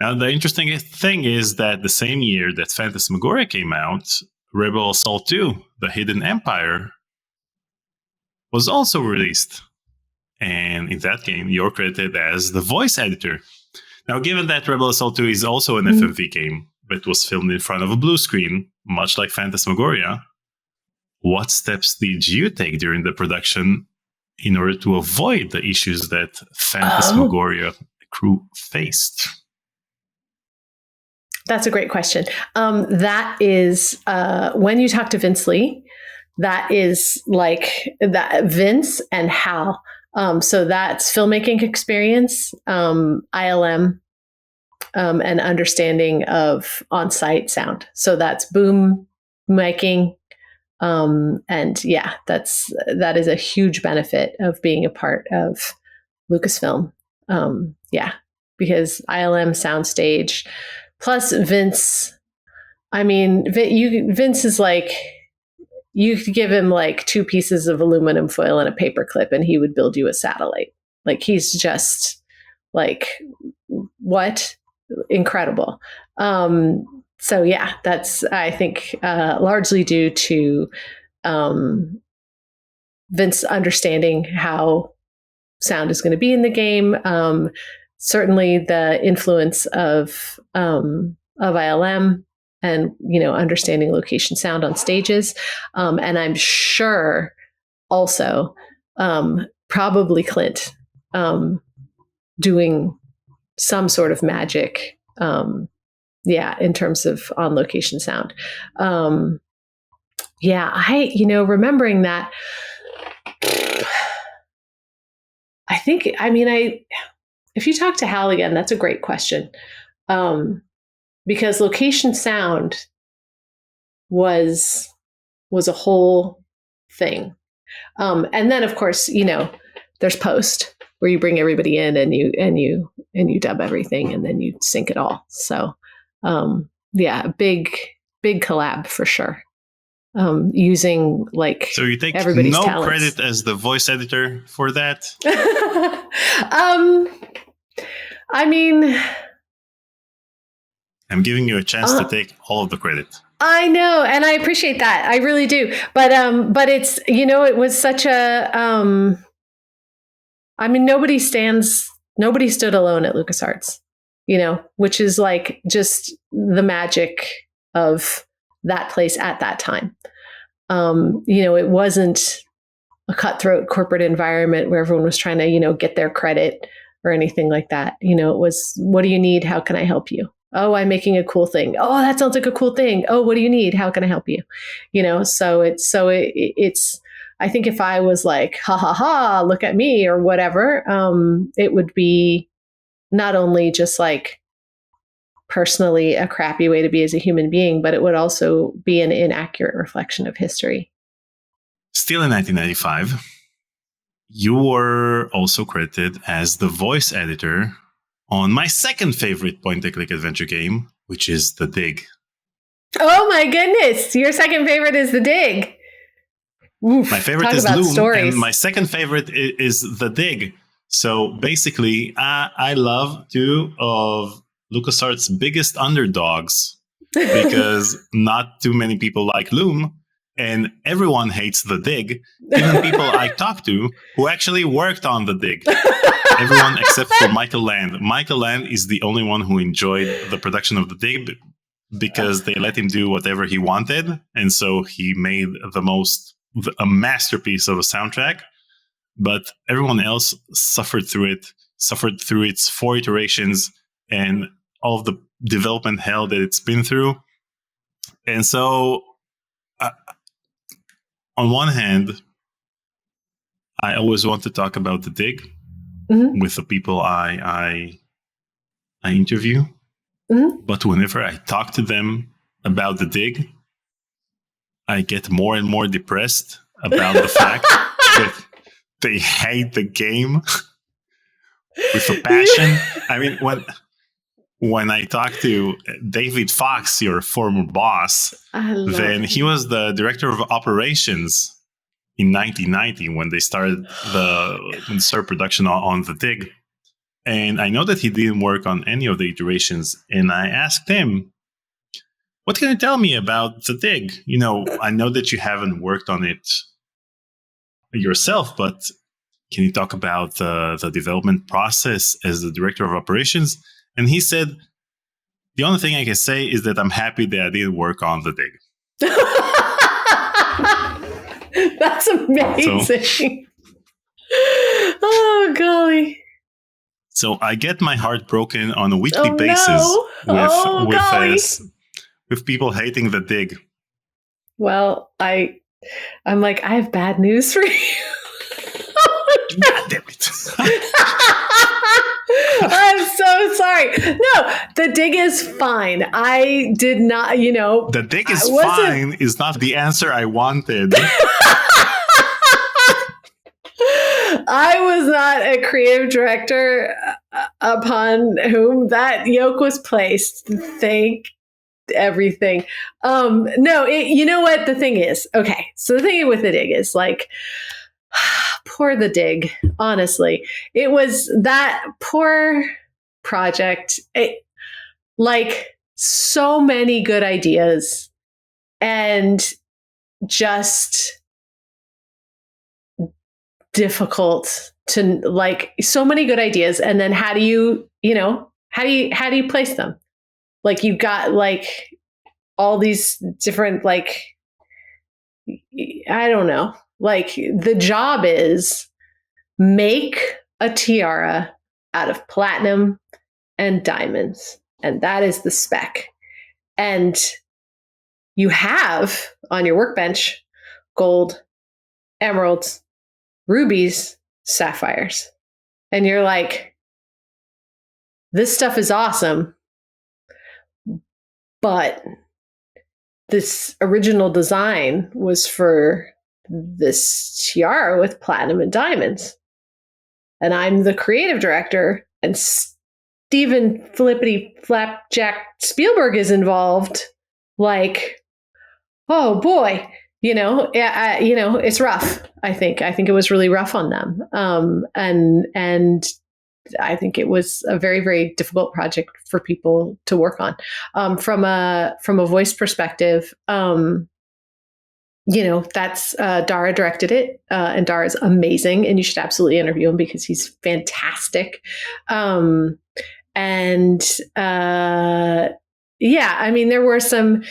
Now, the interesting thing is that the same year that Phantasmagoria came out, Rebel Assault 2, The Hidden Empire, was also released. And in that game, you're credited as the voice editor. Now, given that Rebel Assault 2 is also an FMV game, but was filmed in front of a blue screen, much like Phantasmagoria, what steps did you take during the production in order to avoid the issues that Phantasmagoria crew faced? That's a great question. That is when you talk to Vince Lee, that is like that Vince and Hal. So that's filmmaking experience, ILM, and understanding of on-site sound. So that's boom miking. And yeah, that is a huge benefit of being a part of Lucasfilm. Because ILM soundstage, plus Vince, I mean, Vince is like, you could give him like 2 pieces of aluminum foil and a paper clip and he would build you a satellite. Like, he's just like, what? Incredible. So yeah, that's, I think, largely due to Vince understanding how sound is going to be in the game. Certainly the influence of ILM and, understanding location sound on stages. And I'm sure also probably Clint doing some sort of magic, in terms of on location sound. Remembering that, I think, if you talk to Hal again, that's a great question. Because location sound was a whole thing. And then of course, there's post where you bring everybody in and you dub everything and then you sync it all. So, big collab for sure. Using like, so you take everybody's no talents. Credit as the voice editor for that? I'm giving you a chance to take all of the credit. I know, and I appreciate that. I really do. But it's, it was such a, nobody stood alone at LucasArts, which is like just the magic of that place at that time. It wasn't a cutthroat corporate environment where everyone was trying to, get their credit or anything like that. It was, what do you need? How can I help you? Oh, I'm making a cool thing. Oh, that sounds like a cool thing. Oh, what do you need? How can I help you? So it's, I think if I was like, ha ha ha, look at me or whatever, it would be not only just like personally a crappy way to be as a human being, but it would also be an inaccurate reflection of history. Still in 1995, you were also credited as the voice editor on my second favorite point-and-click adventure game, which is The Dig. Oh my goodness! Your second favorite is The Dig. Oof, my favorite talk is about Loom, stories. and my second favorite is The Dig. So basically, I love two of LucasArts' biggest underdogs because not too many people like Loom, and everyone hates The Dig. Even people I talk to who actually worked on The Dig. Everyone except for Michael Land. Michael Land is the only one who enjoyed the production of The Dig because they let him do whatever he wanted, and so he made a masterpiece of a soundtrack. But everyone else suffered through its 4 iterations and all of the development hell that it's been through. And so, on one hand, I always want to talk about The Dig with the people I interview. Mm-hmm. But whenever I talk to them about The Dig, I get more and more depressed about the fact that they hate the game with a passion. I mean, when I talk to David Fox, your former boss, then he was the director of operations in 1990 when they started production on The Dig. And I know that he didn't work on any of the iterations. And I asked him, what can you tell me about The Dig? You know, I know that you haven't worked on it yourself, but can you talk about the development process as the director of operations? And he said, the only thing I can say is that I'm happy that I didn't work on The Dig. That's amazing. Oh, golly. So I get my heart broken on a weekly basis with people hating The Dig. Well, I'm like, I have bad news for you. God damn it. I'm so sorry. No, The Dig is fine. I did not, The Dig is fine is not the answer I wanted. I was not a creative director upon whom that yoke was placed. Thank everything. No, you know what the thing is? Okay, so the thing with The Dig is like, poor The Dig, honestly. It was that poor project. Like so many good ideas and just difficult to like so many good ideas. And then how do you place them? Like you've got like all these different, like, I don't know, like the job is make a tiara out of platinum and diamonds. And that is the spec. And you have on your workbench gold, emeralds, rubies, sapphires. And you're like, this stuff is awesome. But this original design was for this tiara with platinum and diamonds. And I'm the creative director, and Steven Flippity Flapjack Spielberg is involved. Like, oh boy, it's rough. I think it was really rough on them. And I think it was a very, very difficult project for people to work on. From a voice perspective, that's Dara directed it, and Dara is amazing, and you should absolutely interview him because he's fantastic. Yeah, I mean, there were some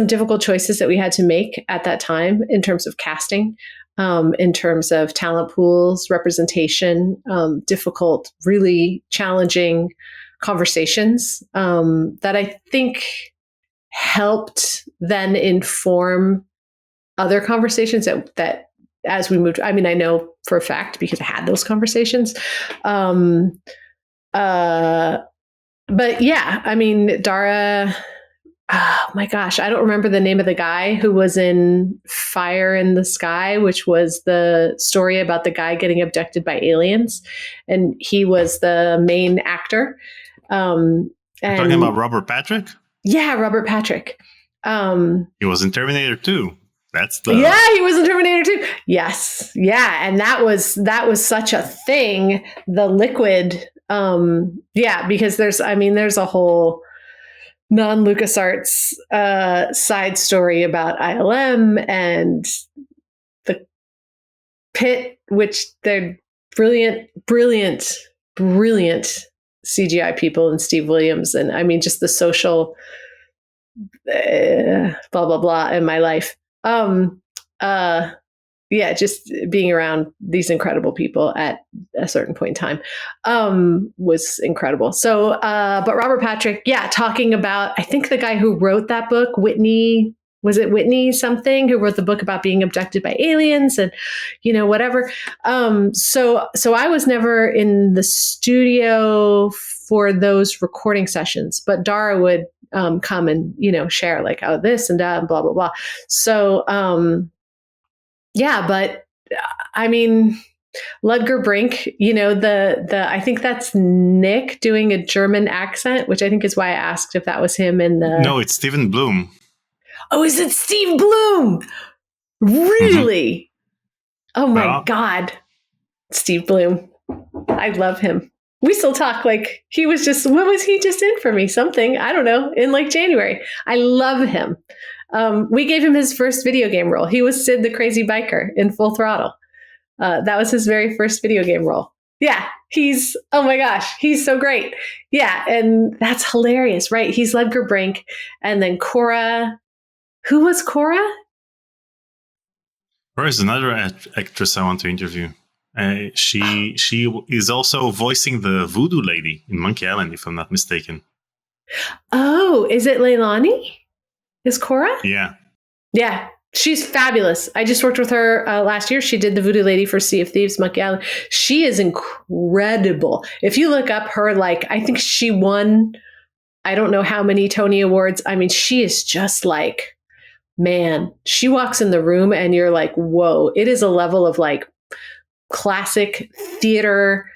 difficult choices that we had to make at that time in terms of casting, in terms of talent pools, representation, difficult, really challenging conversations that I think helped then inform other conversations that as we moved. I mean, I know for a fact because I had those conversations. But yeah, I mean, Dara oh my gosh, I don't remember the name of the guy who was in Fire in the Sky, which was the story about the guy getting abducted by aliens. And he was the main actor. You're talking about Robert Patrick? Yeah, Robert Patrick. He was in Terminator 2. That's the Yeah, he was in Terminator 2. Yes. Yeah, and that was such a thing, the liquid because there's a whole non-LucasArts side story about ILM and the pit, which they're brilliant CGI people, and Steve Williams, and I mean just the social blah blah blah in my life. Just being around these incredible people at a certain point in time was incredible. So, but Robert Patrick, talking about, I think the guy who wrote that book, Whitney something, who wrote the book about being abducted by aliens and, whatever. So I was never in the studio for those recording sessions, but Dara would come and, share like, oh, this and that and blah, blah, blah. So, but I mean, Ludger Brink, I think that's Nick doing a German accent, which I think is why I asked if that was him in the... No, it's Stephen Bloom. Oh, is it Steve Bloom? Really? Mm-hmm. Oh my God. Steve Bloom. I love him. We still talk like he was just, what was he just in for me? Something, I don't know, in like January. I love him. We gave him his first video game role. He was Sid the Crazy Biker in Full Throttle. That was his very first video game role. Yeah, oh my gosh, he's so great. Yeah, and that's hilarious, right? He's Ludger Brink. And then Cora, who was Cora? Cora is another actress I want to interview. She is also voicing the voodoo lady in Monkey Island, if I'm not mistaken. Oh, is it Leilani? Is Cora? Yeah. Yeah, she's fabulous. I just worked with her last year. She did the voodoo lady for Sea of Thieves, Monkey Island. She is incredible. If you look up her, I think she won, I don't know how many Tony Awards. I mean, she is just like, man, she walks in the room and you're like, whoa, it is a level of classic theater,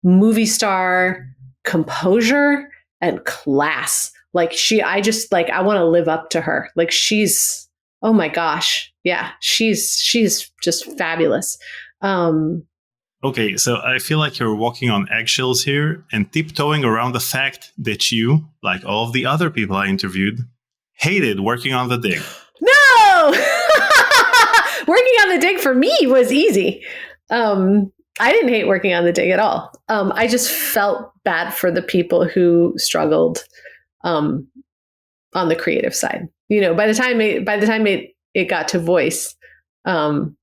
movie star composure and class. I want to live up to her. She's, oh my gosh. Yeah. She's just fabulous. Okay. So I feel like you're walking on eggshells here and tiptoeing around the fact that you, like all of the other people I interviewed, hated working on the dig. No! Working on the dig for me was easy. I didn't hate working on the dig at all. I just felt bad for the people who struggled on the creative side. By the time it got to voice, it's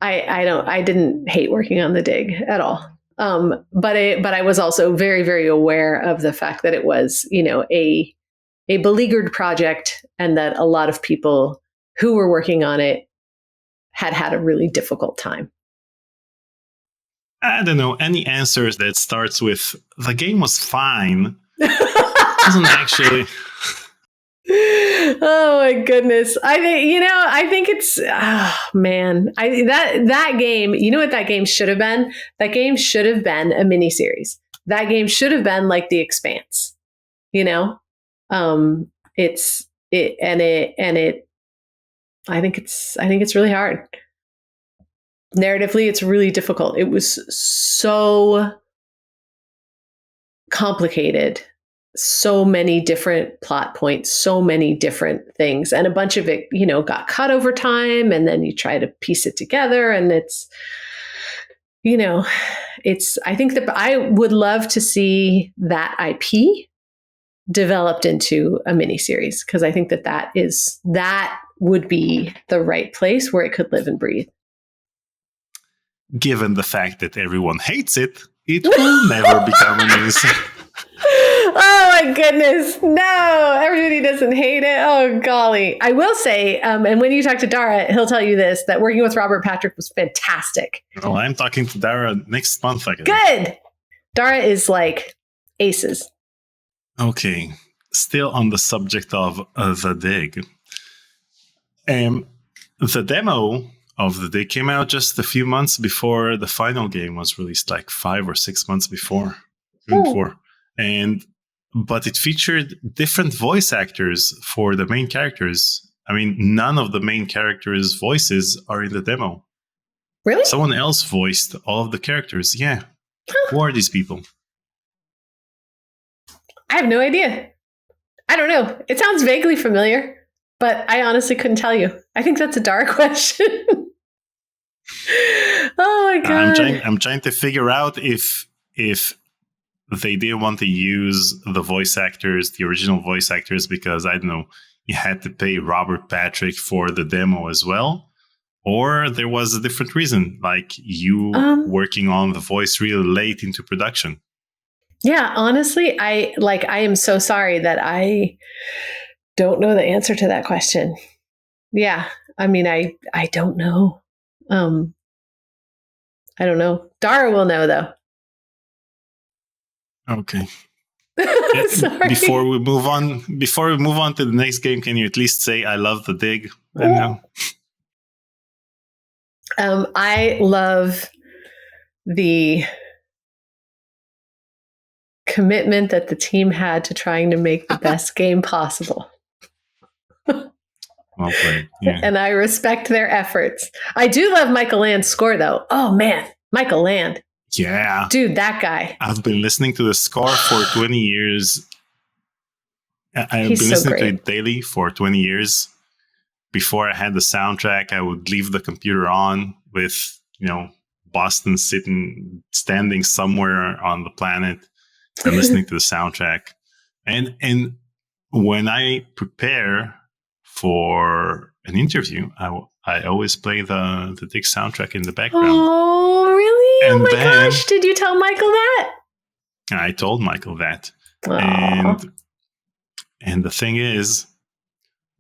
I didn't hate working on the dig at all. But I was also very, very aware of the fact that it was, a beleaguered project, and that a lot of people who were working on it had a really difficult time. I don't know, any answers that starts with the game was fine doesn't actually. Oh my goodness. I think it's, man, that game, you know what that game should have been? That game should have been a miniseries. That game should have been like The Expanse, I think it's really hard. Narratively, it's really difficult. It was so complicated, so many different plot points, so many different things, and a bunch of it, got cut over time, and then you try to piece it together, and it's, I think that I would love to see that IP developed into a miniseries, because I think that would be the right place where it could live and breathe. Given the fact that everyone hates it, it will never become a miniseries. Oh my goodness. No, everybody doesn't hate it. Oh, golly. I will say, and when you talk to Dara, he'll tell you this, that working with Robert Patrick was fantastic. Oh, I'm talking to Dara next month. Good. Dara is like aces. Okay, still on the subject of the dig. The demo of the dig came out just a few months before the final game was released, like 5 or 6 months before, even 4. But it featured different voice actors for the main characters. I mean, none of the main characters' voices are in the demo. Really? Someone else voiced all of the characters. Yeah. Who are these people? I have no idea. I don't know. It sounds vaguely familiar, but I honestly couldn't tell you. I think that's a Dara question. Oh my god! I'm trying to figure out if they didn't want to use the voice actors, the original voice actors, because I don't know, you had to pay Robert Patrick for the demo as well, or there was a different reason, like you working on the voice really late into production. Yeah, honestly, I am so sorry that I don't know the answer to that question. Yeah, I mean, I don't know. I don't know. Dara will know though. Okay. Sorry. Before we move on to the next game, can you at least say I love the dig? I love the commitment that the team had to trying to make the best game possible. Well played. Yeah. And I respect their efforts. I do love Michael Land's score though. Oh man, Michael Land. Yeah. Dude, that guy. I've been listening to the score for 20 years. I've been listening to it daily for 20 years. Before I had the soundtrack, I would leave the computer on with, Boston standing somewhere on the planet and listening to the soundtrack. And when I prepare for an interview, I always play the dig soundtrack in the background. Oh, really? And oh my gosh. Did you tell Michael that? I told Michael that. Aww. And the thing is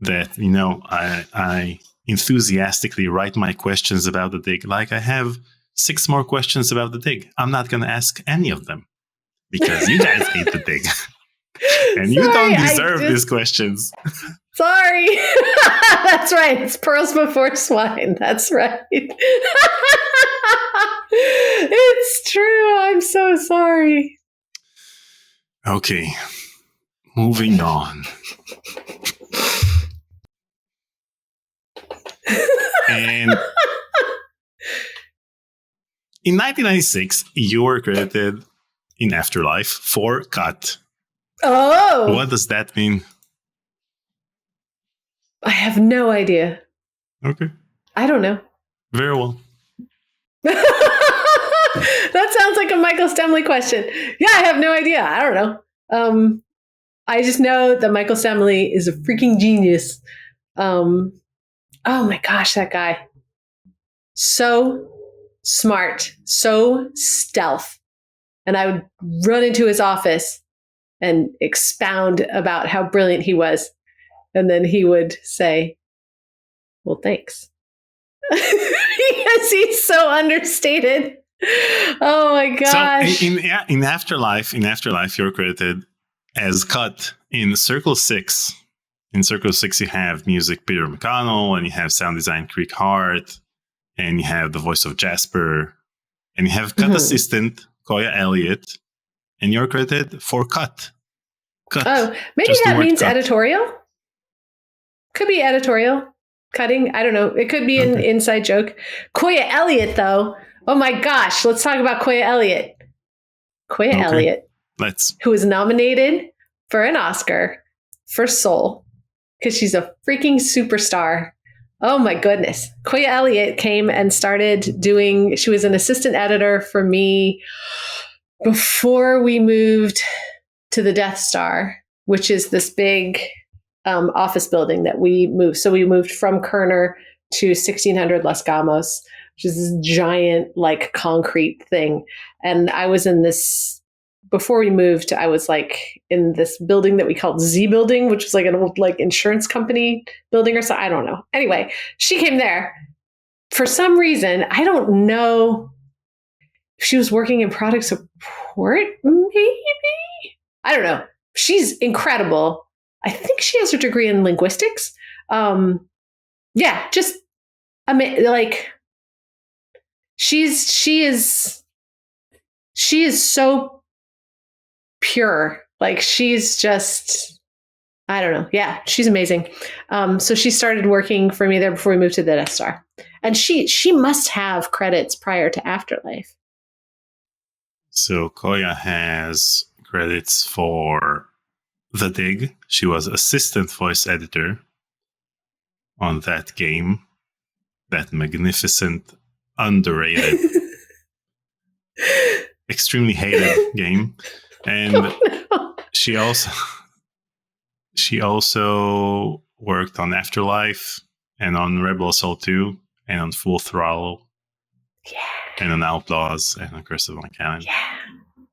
that, I enthusiastically write my questions about the dig. Like I have 6 more questions about the dig. I'm not going to ask any of them because you guys hate the dig. And you don't deserve these questions. Sorry. That's right. It's pearls before swine. That's right. It's true. I'm so sorry. Okay. Moving on. And in 1996, you were credited in Afterlife for Cut. Oh. What does that mean? I have no idea. Okay. I don't know. Very well. That sounds like a Michael Stemley question. Yeah, I have no idea. I don't know. I just know that Michael Stemley is a freaking genius. Oh my gosh, that guy. So smart, so stealth. And I would run into his office and expound about how brilliant he was. And then he would say, well, thanks. Because he's so understated. Oh my gosh. So in Afterlife, you're credited as Cut in Circle 6. In Circle 6, you have music Peter McConnell, and you have sound design Creek Hart, and you have the voice of Jasper, and you have Cut assistant Koya Elliott, and you're credited for Cut. Oh, maybe Just that means cut. Editorial? Could be editorial. Cutting. I don't know. It could be an inside joke. Koya Elliott, though. Oh my gosh. Let's talk about Koya Elliott. Koya Elliott. Who was nominated for an Oscar for Soul because she's a freaking superstar. Oh my goodness. Koya Elliott came and started doing, she was an assistant editor for me before we moved to the Death Star, which is this big office building that we moved. So we moved from Kerner to 1600 Los Gamos, which is this giant like concrete thing. And I was in this, before we moved, I was like in this building that we called Z Building, which was like an old like insurance company building or something. I don't know. Anyway, she came there for some reason. I don't know if she was working in product support, maybe. I don't know. she's incredible. I think she has a degree in linguistics. Just like she is so pure. Like she's just, I don't know. Yeah, she's amazing. So she started working for me there before we moved to the Death Star. And she must have credits prior to Afterlife. So Koya has credits for The Dig. She was assistant voice editor on that game, that magnificent, underrated, extremely hated game. And she also worked on Afterlife and on Rebel Assault 2 and on Full Throttle. Yeah. And on Outlaws and on Curse of Montreal. Yeah.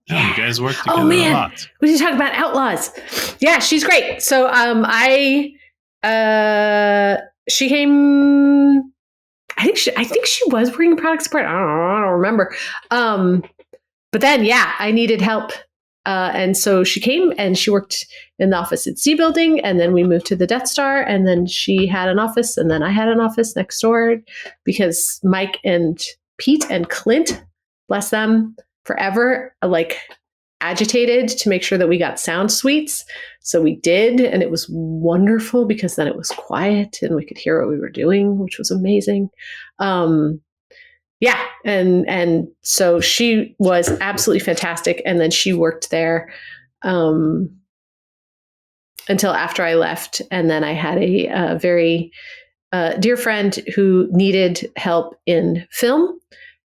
You guys work together a lot. We need to talk about Outlaws. Yeah, she's great. So she came, I think she was working in product support. I don't remember. But then I needed help. And so she came and she worked in the office at C Building, and then we moved to the Death Star, and then she had an office, and then I had an office next door because Mike and Pete and Clint, bless them, forever like agitated to make sure that we got sound suites. So we did, and it was wonderful because then it was quiet and we could hear what we were doing, which was amazing. And so she was absolutely fantastic. And then she worked there until after I left. And then I had a very dear friend who needed help in film.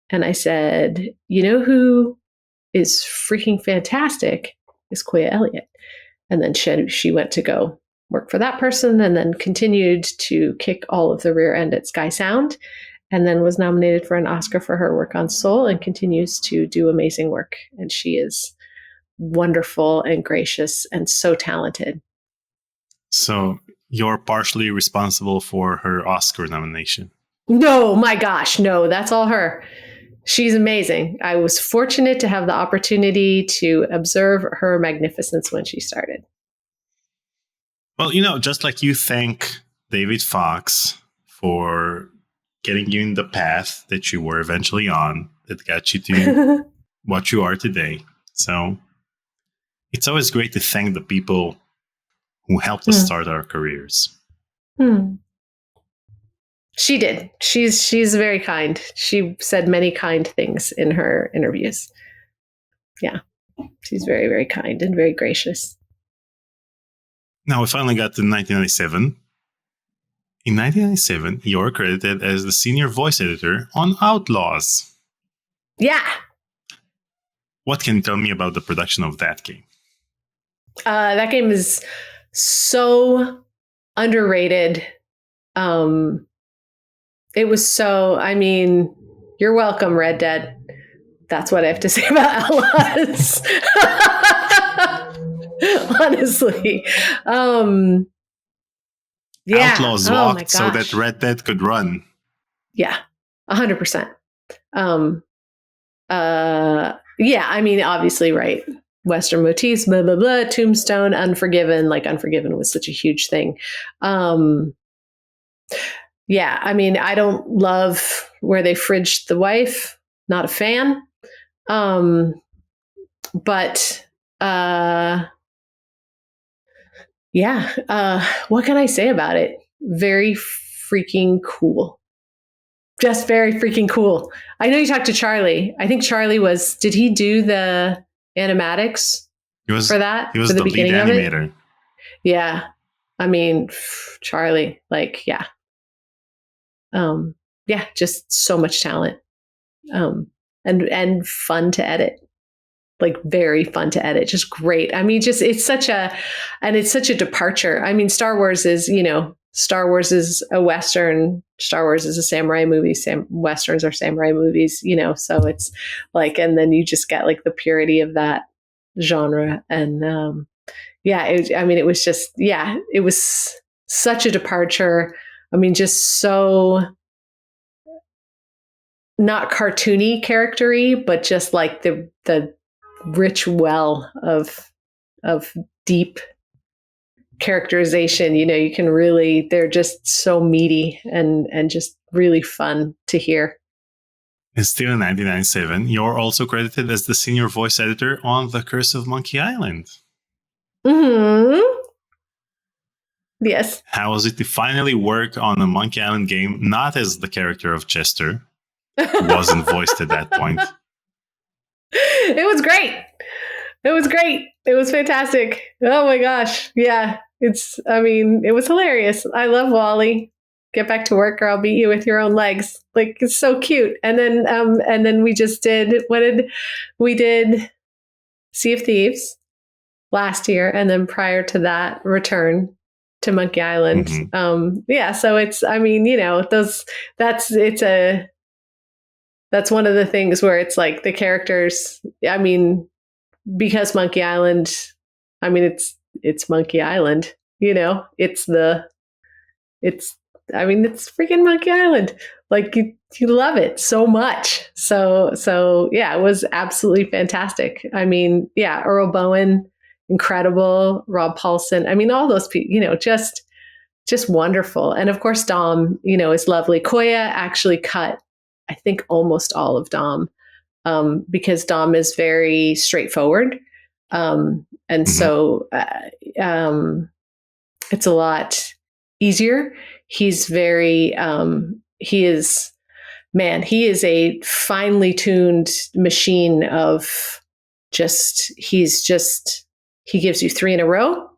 And I said, you know who is freaking fantastic is Koya Elliott. And then she went to go work for that person and then continued to kick all of the rear end at Sky Sound, and then was nominated for an Oscar for her work on Soul and continues to do amazing work. And she is wonderful and gracious and so talented. So you're partially responsible for her Oscar nomination. No, my gosh, no, that's all her. She's amazing. I was fortunate to have the opportunity to observe her magnificence when she started. Well, just like you thank David Fox for getting you in the path that you were eventually on, that got you to what you are today. So it's always great to thank the people who helped us start our careers. She did. She's very kind. She said many kind things in her interviews. Yeah. She's very, very kind and very gracious. Now we finally got to 1997. In 1997, you're credited as the senior voice editor on Outlaws. Yeah. What can you tell me about the production of that game? That game is so underrated. It was so, you're welcome, Red Dead. That's what I have to say about Outlaws. Honestly. Outlaws walked so that Red Dead could run. Yeah, 100%. Obviously, right. Western motifs, blah, blah, blah, Tombstone, Unforgiven. Like, Unforgiven was such a huge thing. I don't love where they fridged the wife. Not a fan. What can I say about it? Very freaking cool. Just very freaking cool. I know you talked to Charlie. I think Charlie did he do the animatics for that? He was for the lead animator. Yeah. Charlie, just so much talent. And fun to edit. Like very fun to edit, just great. It's such a departure. Star Wars is a Western. Star Wars is a samurai movie. Westerns are samurai movies, so it's like, and then you just get like the purity of that genre. And it was such a departure. Just so not cartoony charactery, but just like the rich well of deep characterization. You can really, they're just so meaty and just really fun to hear. And still in 1997, you're also credited as the senior voice editor on The Curse of Monkey Island. Mm-hmm. Yes. How was it to finally work on a Monkey Island game, not as the character of Chester, who wasn't voiced at that point? It was great. It was great. It was fantastic. Oh my gosh. Yeah. It was hilarious. I love Wally. Get back to work or I'll beat you with your own legs. Like, it's so cute. And then we just did, we did Sea of Thieves last year. And then prior to that, Return to Monkey Island. Mm-hmm. So it's, that's one of the things where it's like the characters, because Monkey Island, it's Monkey Island, it's freaking Monkey Island. Like, you love it so much. So yeah, it was absolutely fantastic. Earl Bowen, incredible. Rob Paulson. All those people, just wonderful. And of course, Dom, is lovely. Koya actually cut, I think, almost all of Dom, because Dom is very straightforward. So it's a lot easier. He's very, he is a finely tuned machine of he gives you 3 in a row.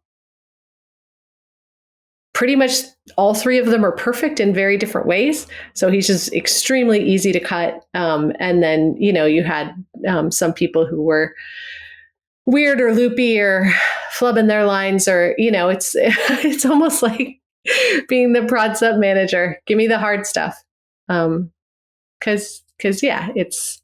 Pretty much all 3 of them are perfect in very different ways. So he's just extremely easy to cut. And then, you had some people who were weird or loopy or flubbing their lines, or, it's almost like being the prod sub manager. Give me the hard stuff. Cause it's,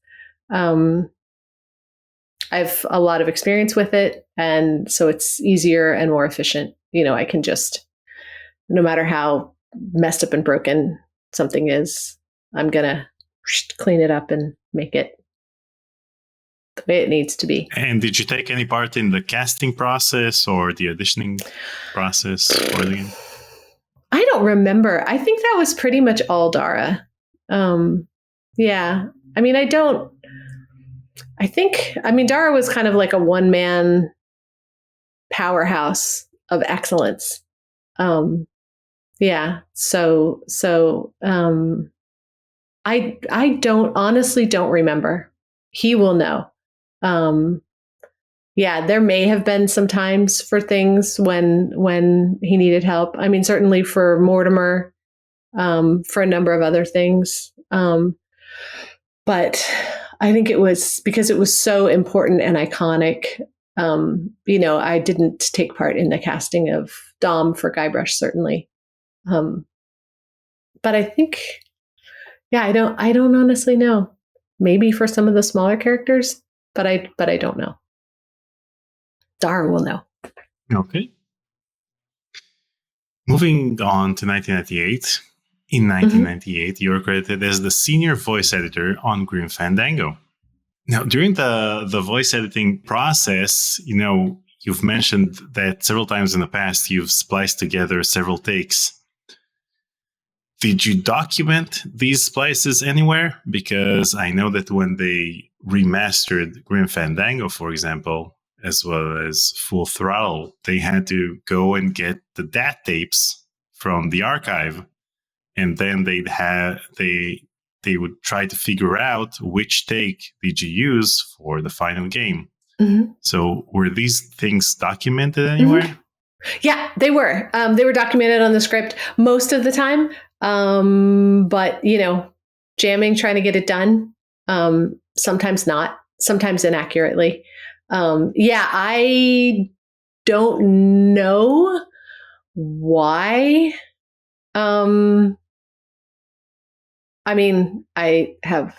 I've a lot of experience with it. And so it's easier and more efficient. I can just, no matter how messed up and broken something is, I'm going to clean it up and make it the way it needs to be. And did you take any part in the casting process or the auditioning process for the game? I don't remember. I think that was pretty much all Dara. Yeah. Dara was kind of like a one-man powerhouse of excellence. Yeah. So I honestly don't remember. He will know. Yeah, there may have been some times for things when he needed help. Certainly for Mortimer, for a number of other things. But I think it was because it was so important and iconic. I didn't take part in the casting of Dom for Guybrush, certainly. But I think, I don't honestly know. Maybe for some of the smaller characters, but I don't know. Dara will know. Okay. Moving on to 1998. In 1998, you're credited as the senior voice editor on Grim Fandango. Now, during the voice editing process, you've mentioned that several times in the past you've spliced together several takes. Did you document these splices anywhere? Because I know that when they remastered Grim Fandango, for example, as well as Full Throttle, they had to go and get the DAT tapes from the archive, and then they would try to figure out which take did you use for the final game. Mm-hmm. So were these things documented anywhere? Mm-hmm. Yeah, they were. They were documented on the script most of the time. But, jamming, trying to get it done. Sometimes not, sometimes inaccurately. I don't know why. I have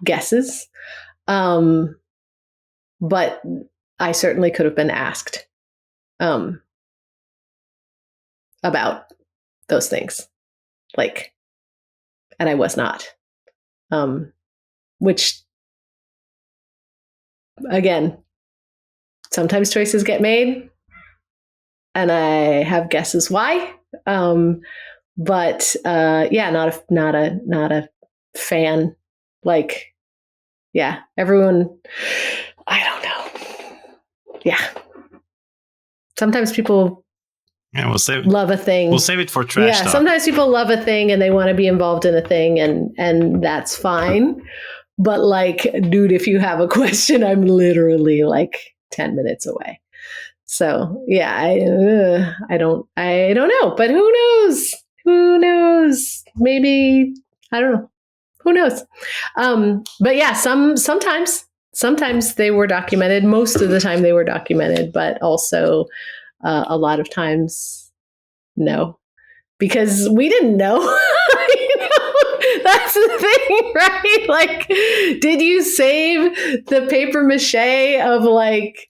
guesses, but I certainly could have been asked about those things. And I was not. Which, again, sometimes choices get made, and I have guesses why. But not a fan. Like, yeah, everyone. I don't know. Yeah, sometimes people love a thing. We'll save it for trash talk. Sometimes people love a thing and they want to be involved in a thing, and that's fine. But like, dude, if you have a question, I'm literally like 10 minutes away. So yeah, I don't know, but who knows? Who knows? Maybe, I don't know. Who knows? But yeah, sometimes they were documented. Most of the time they were documented, but also a lot of times, no, because we didn't know. That's the thing, right? Like, did you save the paper mache of like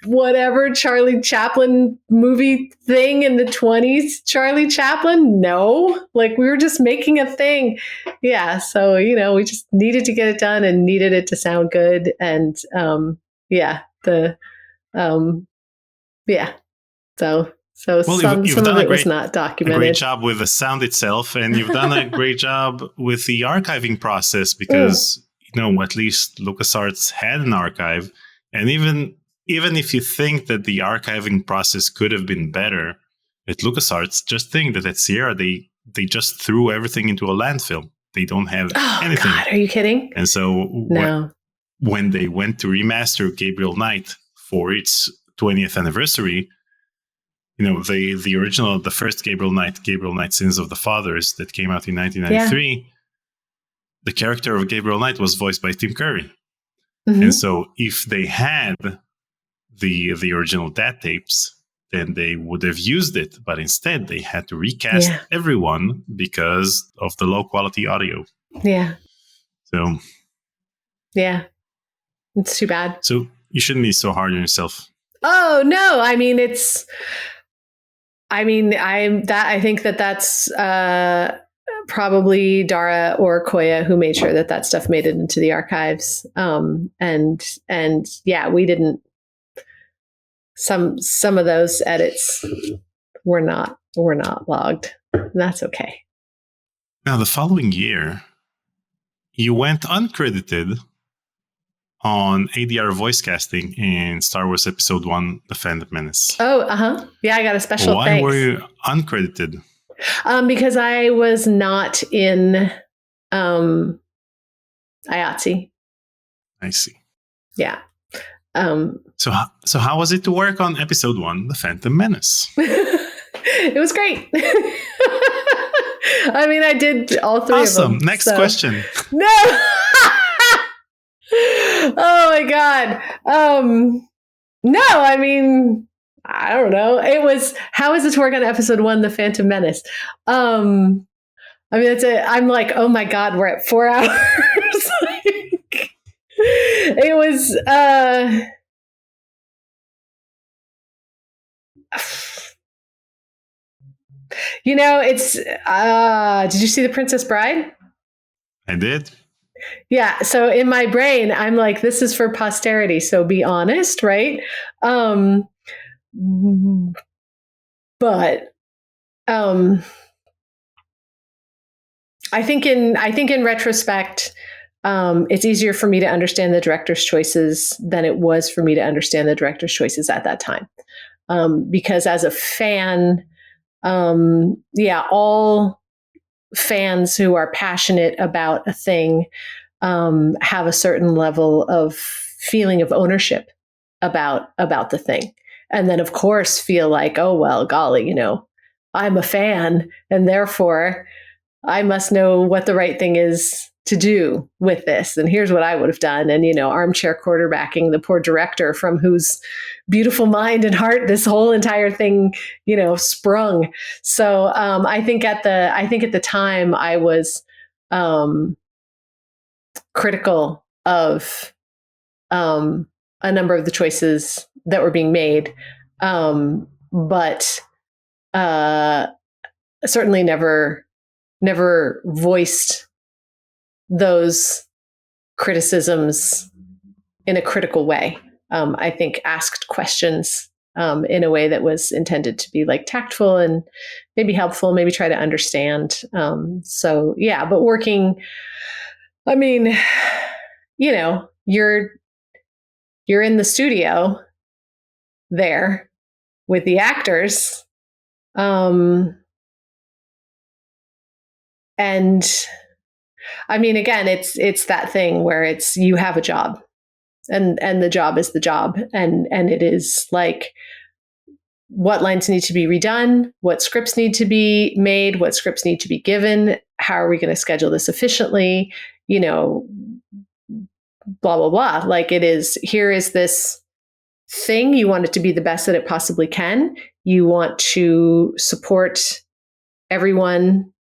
whatever Charlie Chaplin movie thing in the 20s? Charlie Chaplin? No. Like, we were just making a thing. Yeah. So, we just needed to get it done and needed it to sound good. And So some of it was not documented. A great job with the sound itself, and you've done a great job with the archiving process because, at least LucasArts had an archive. And even if you think that the archiving process could have been better at LucasArts, just think that at Sierra, they just threw everything into a landfill. They don't have anything. God, are you kidding? And so No. when they went to remaster Gabriel Knight for its 20th anniversary, the original, the first Gabriel Knight, Sins of the Fathers, that came out in 1993, the character of Gabriel Knight was voiced by Tim Curry. Mm-hmm. And so if they had the original DAT tapes, then they would have used it. But instead, they had to recast everyone because of the low quality audio. Yeah. So. Yeah. It's too bad. So you shouldn't be so hard on yourself. Oh, no. I think that's probably Dara or Koya who made sure that stuff made it into the archives. And we didn't. Some of those edits were not logged. And that's okay. Now, the following year, you went uncredited on ADR voice casting in Star Wars Episode 1, The Phantom Menace. Oh, uh-huh. Yeah, I got a special thanks. Why were you uncredited? Because I was not in IATSE. I see. Yeah. So how was it to work on Episode 1, The Phantom Menace? It was great. I did all three of them. Awesome. Next question. No! Oh my God. No, I don't know. It was, how is it to work on Episode 1, The Phantom Menace? That's it. I'm like, oh my God, we're at 4 hours. It was, it's, did you see The Princess Bride? I did. Yeah. So in my brain, I'm like, this is for posterity. So be honest, right? But I think in retrospect, it's easier for me to understand the director's choices than it was for me to understand the director's choices at that time. Because as a fan, all fans who are passionate about a thing have a certain level of feeling of ownership about the thing. And then, of course, feel like, oh, well, golly, I'm a fan, and therefore I must know what the right thing is to do with this. And here's what I would have done. And, armchair quarterbacking the poor director from whose beautiful mind and heart this whole entire thing, sprung. So I think at the time I was critical of a number of the choices that were being made, but certainly never voiced those criticisms in a critical way. I think asked questions in a way that was intended to be like tactful and maybe helpful, maybe try to understand. So yeah, but working, I mean, you know, you're in the studio there with the actors. And I mean, again, it's that thing where it's, you have a job and the job is the job. And it is like, what lines need to be redone, what scripts need to be made, what scripts need to be given, how are we going to schedule this efficiently, you know, blah, blah, blah. Like it is, here is this thing. You want it to be the best that it possibly can. You want to support everyone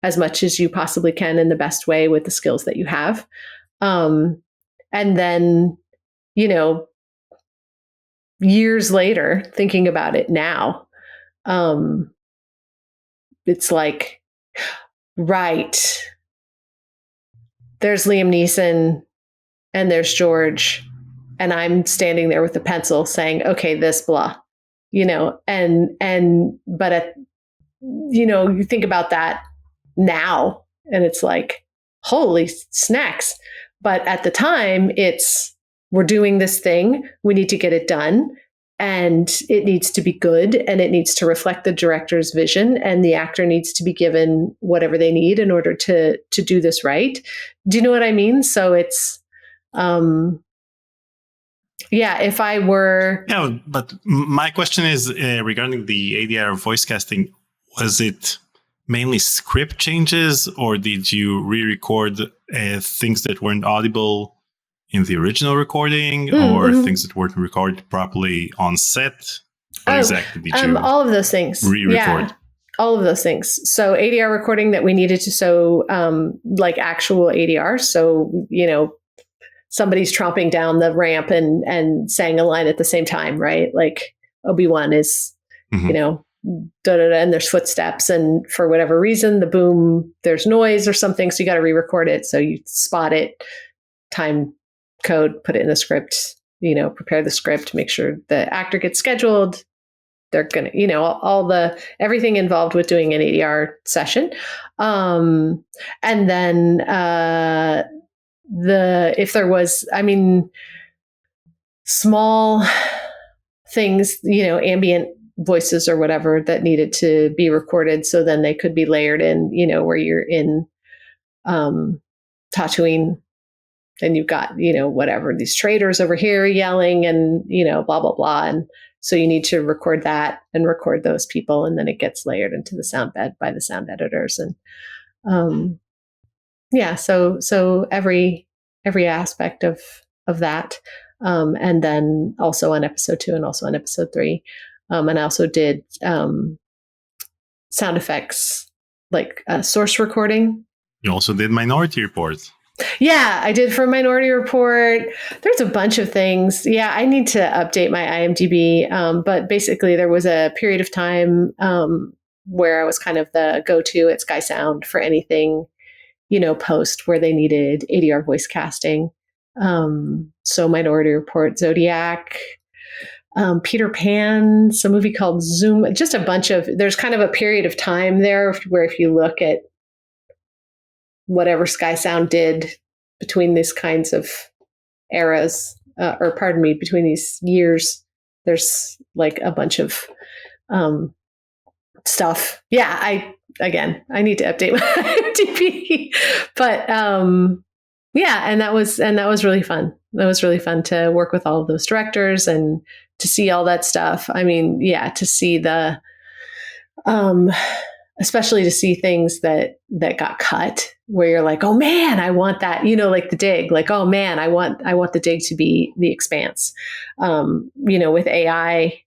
as much as you possibly can in the best way with the skills that you have. And then, you know, years later, thinking about it now, it's like, right, there's Liam Neeson and there's George, and I'm standing there with a pencil saying, okay, this blah, you know, but at, you know, you think about that now and it's like, holy snacks. But at the time it's, we're doing this thing, we need to get it done, and it needs to be good, and it needs to reflect the director's vision, and the actor needs to be given whatever they need in order to do this right. Do you know what I mean? So it's, yeah, if I were... Yeah, but my question is regarding the ADR voice casting, was it mainly script changes, or did you re-record things that weren't audible in the original recording, or things that weren't recorded properly on set? What exactly did you all of those things re-record? Yeah, all of those things. So ADR recording that we needed to, so like actual ADR. So, you know, somebody's tromping down the ramp and saying a line at the same time, right? Like Obi-Wan is, you know, da-da-da, and there's footsteps, and for whatever reason, the boom, there's noise or something. So you got to re-record it. So you spot it, time code, put it in the script, you know, prepare the script, make sure the actor gets scheduled. They're going to, you know, everything involved with doing an ADR session. And then if there was, I mean, small things, you know, ambient voices or whatever that needed to be recorded. So then they could be layered in, you know, where you're in Tatooine, and you've got, you know, whatever, these traders over here yelling and, you know, blah, blah, blah. And so you need to record that and record those people. And then it gets layered into the sound bed by the sound editors. And yeah, so every aspect of that. And then also on episode 2 and also on episode 3. And I also did sound effects, like source recording. You also did Minority Report. Yeah, I did for Minority Report. There's a bunch of things. Yeah, I need to update my IMDb. But basically, there was a period of time where I was kind of the go-to at Sky Sound for anything, you know, post where they needed ADR voice casting. So Minority Report, Zodiac, Peter Pan, some movie called Zoom, just a bunch of, there's kind of a period of time there where if you look at whatever Sky Sound did between these kinds of eras, between these years, there's like a bunch of stuff. Yeah, I need to update my IMDb, but yeah, and that was really fun. That was really fun to work with all of those directors and to see all that stuff. I mean, yeah, to see the, especially to see things that got cut, where you're like, oh man, I want that, you know, like the dig, like, oh man, I want the dig to be the Expanse. You know, with AI,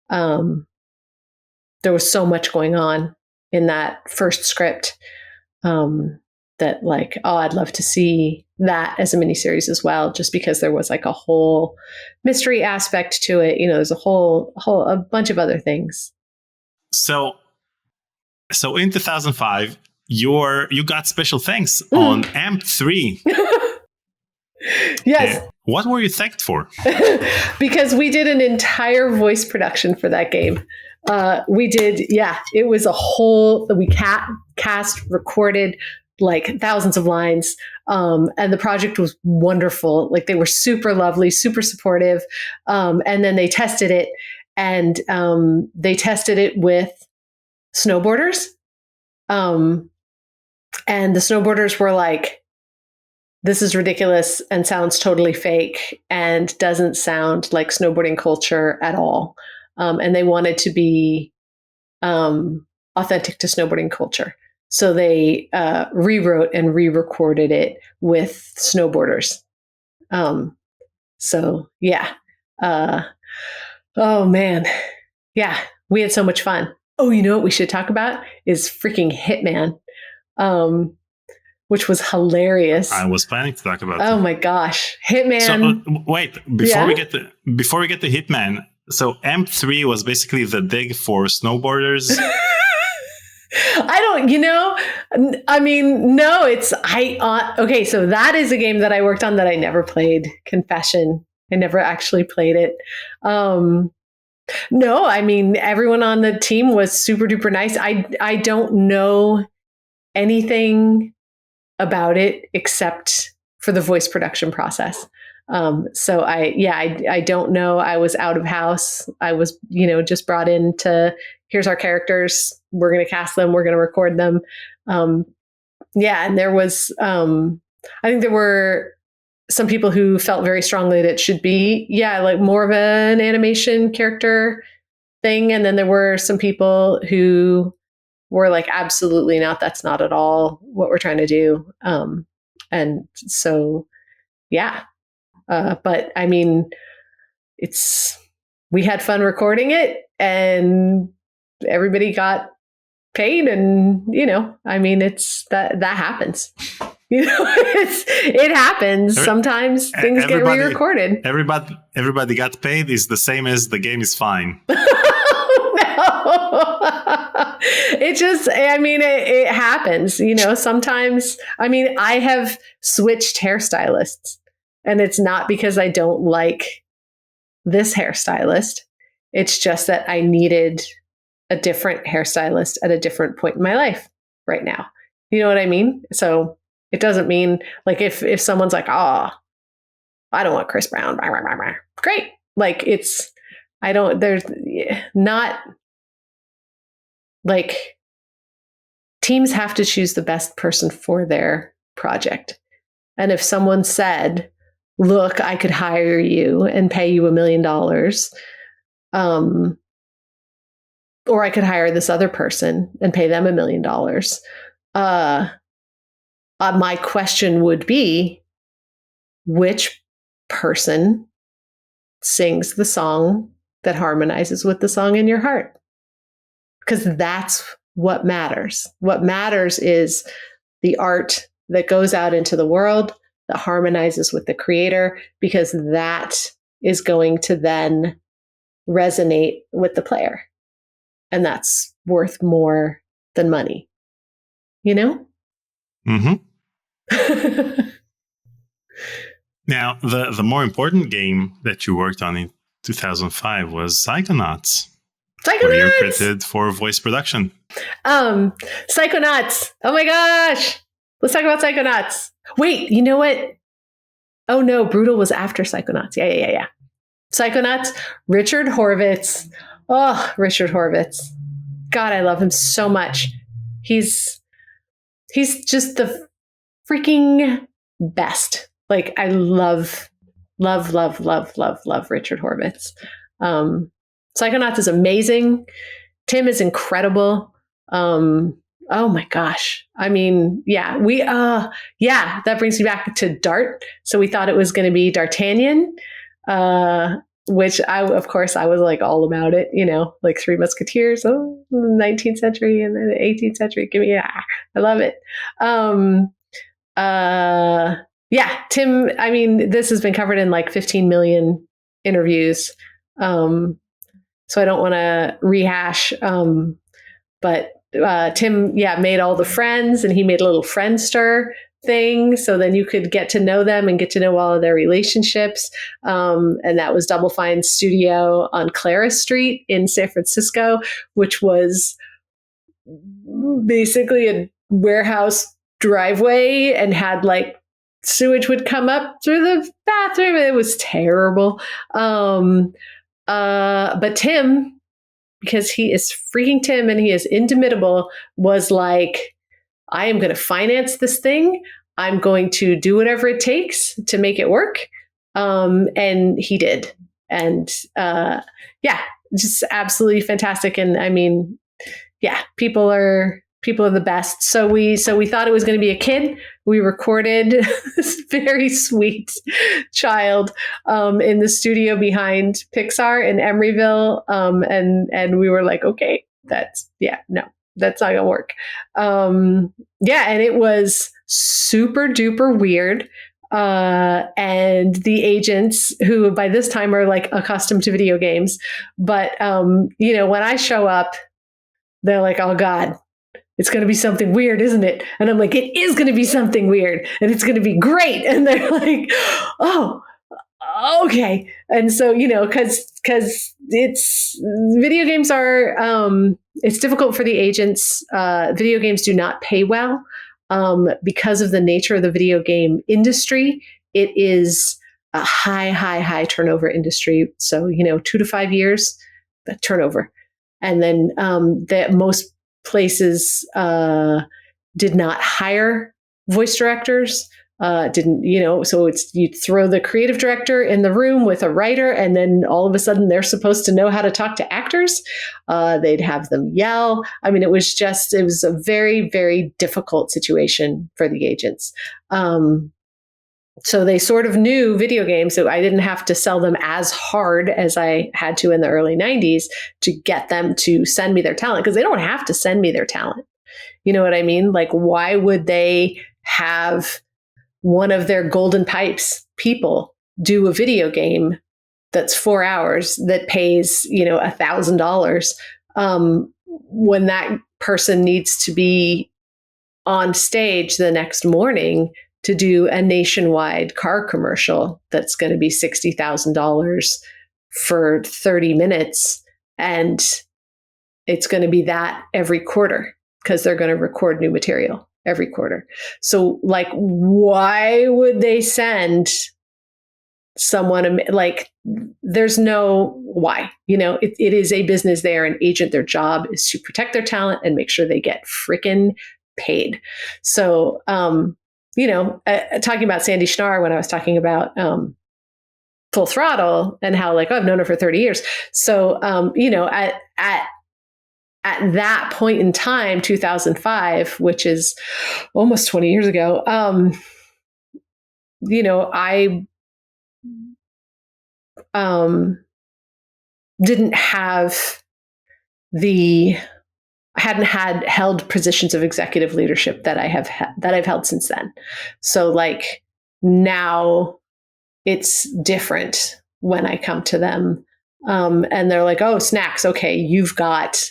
there was so much going on in that first script, that like, oh, I'd love to see that as a miniseries as well, just because there was like a whole mystery aspect to it. You know, there's a bunch of other things. So in 2005, you got special thanks on AMP3. Yes. What were you thanked for? Because we did an entire voice production for that game. We did, it was we cast, recorded like thousands of lines. And the project was wonderful. Like they were super lovely, super supportive. And then they tested it, and they tested it with snowboarders. And the snowboarders were like, this is ridiculous and sounds totally fake and doesn't sound like snowboarding culture at all. And they wanted to be authentic to snowboarding culture. So they rewrote and re-recorded it with snowboarders. So yeah. Oh man. Yeah, we had so much fun. Oh, you know what we should talk about is freaking Hitman. Which was hilarious. I was planning to talk about. Oh my gosh, Hitman! So wait, before we get to Hitman, so M3 was basically the dig for snowboarders. I don't, I mean, no, okay. So that is a game that I worked on that I never played. Confession, I never actually played it. No, I mean, everyone on the team was super duper nice. I don't know anything about it except for the voice production process. So I don't know. I was out of house. I was, just brought in to, here's our characters. We're going to cast them. We're going to record them. And there was, I think there were some people who felt very strongly that it should be, like more of an animation character thing. And then there were some people who were like, absolutely not. That's not at all what we're trying to do. And so, but I mean, we had fun recording it and everybody got paid, and, I mean, that happens. It happens. Sometimes things get re-recorded. Everybody got paid is the same as the game is fine. It happens, sometimes. I mean, I have switched hairstylists, and it's not because I don't like this hairstylist. It's just that I needed a different hairstylist at a different point in my life right now. You know what I mean? So it doesn't mean like if someone's like, oh, I don't want Khris Brown. Great. Like there's not like teams have to choose the best person for their project. And if someone said, look, I could hire you and pay you $1 million, or I could hire this other person and pay them $1 million. My question would be, which person sings the song that harmonizes with the song in your heart? Because that's what matters. What matters is the art that goes out into the world that harmonizes with the creator, because that is going to then resonate with the player. And that's worth more than money. Mm-hmm. Now, the more important game that you worked on in 2005 was Psychonauts. Where you're credited for voice production. Psychonauts. Oh my gosh. Let's talk about Psychonauts. Wait, you know what? Oh no, Brutal was after Psychonauts. Yeah. Psychonauts, Richard Horvitz. Oh, Richard Horvitz. God, I love him so much. He's just the freaking best. Like, I love Richard Horvitz. Psychonauts is amazing. Tim is incredible. Oh my gosh. I mean, that brings me back to Dart. So we thought it was going to be D'Artagnan, which I was like all about it, like Three Musketeers, 19th century and then the 18th century. I love it. Tim, I mean, this has been covered in like 15 million interviews. So I don't want to rehash, but Tim, made all the friends, and he made a little Friendster thing. So then you could get to know them and get to know all of their relationships. And that was Double Fine Studio on Clara Street in San Francisco, which was basically a warehouse driveway and had like sewage would come up through the bathroom. It was terrible. But Tim, because he is freaking Tim and he is indomitable, was like, I am going to finance this thing. I'm going to do whatever it takes to make it work. And he did. And yeah, just absolutely fantastic. And I mean, yeah, people are the best. So we thought it was going to be a kid. We recorded this very sweet child in the studio behind Pixar in Emeryville. And we were like, okay, that's not gonna work. Yeah, and it was super duper weird. And the agents, who by this time are like accustomed to video games, but when I show up, they're like, oh God, it's going to be something weird, isn't it? And I'm like, it is going to be something weird and it's going to be great. And they're like, oh, okay. And so, cause it's video games are, it's difficult for the agents. Video games do not pay well, because of the nature of the video game industry. It is a high turnover industry. So, 2 to 5 years, the turnover. And then, that most places did not hire voice directors, so you throw the creative director in the room with a writer, and then all of a sudden they're supposed to know how to talk to actors. They'd have them yell. I mean, it was a very, very difficult situation for the agents. So they sort of knew video games, so I didn't have to sell them as hard as I had to in the early 90s to get them to send me their talent, because they don't have to send me their talent. You know what I mean? Like, why would they have one of their golden pipes people do a video game that's 4 hours that pays, $1,000, when that person needs to be on stage the next morning to do a nationwide car commercial that's going to be $60,000 for 30 minutes. And it's going to be that every quarter, because they're going to record new material every quarter. So like, why would they send someone, like, there's no why, it is a business. They are an agent. Their job is to protect their talent and make sure they get freaking paid. So, talking about Sandy Schnarr when I was talking about Full Throttle and how I've known her for 30 years. So, at that point in time, 2005, which is almost 20 years ago, I didn't have I hadn't held positions of executive leadership that I've held since then. So now it's different when I come to them, and they're like, oh, snacks. Okay. You've got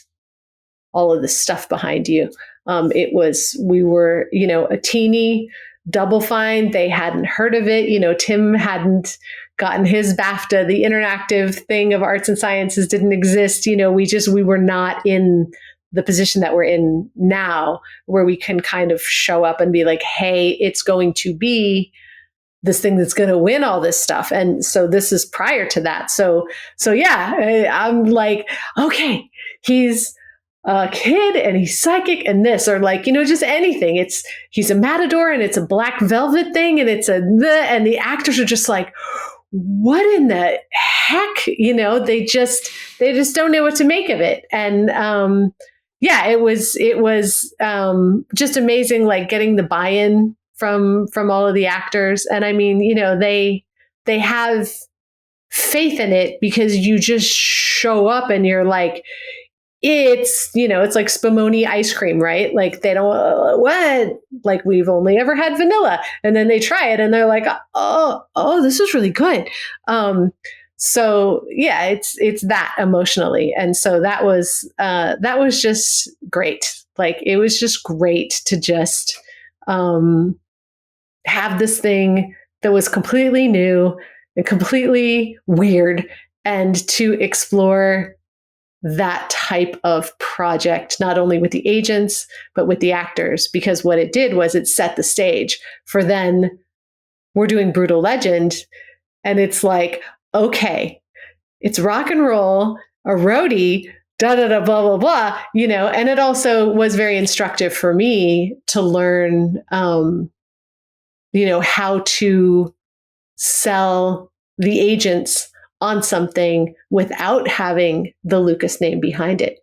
all of this stuff behind you. We were, a teeny Double Fine. They hadn't heard of it. Tim hadn't gotten his BAFTA. The interactive thing of arts and sciences didn't exist. We were not in the position that we're in now, where we can kind of show up and be like, hey, it's going to be this thing that's going to win all this stuff. And so this is prior to that. So yeah, I'm like, okay, he's a kid and he's psychic and this, or just anything. He's a matador and it's a black velvet thing and and the actors are just like, what in the heck? They just don't know what to make of it. And, yeah, it was just amazing, getting the buy-in from all of the actors. And I mean, they have faith in it, because you just show up and you're like, it's like Spumoni ice cream, right? They don't, what? We've only ever had vanilla. And then they try it and they're like, oh, this is really good. So yeah, it's that emotionally. And so that was just great. It was just great to just, have this thing that was completely new and completely weird, and to explore that type of project, not only with the agents, but with the actors, because what it did was it set the stage for then we're doing Brutal Legend. And it's like, okay, it's rock and roll, a roadie, da da da, blah, blah, blah, you know, and it also was very instructive for me to learn, you know, how to sell the agents on something without having the Lucas name behind it.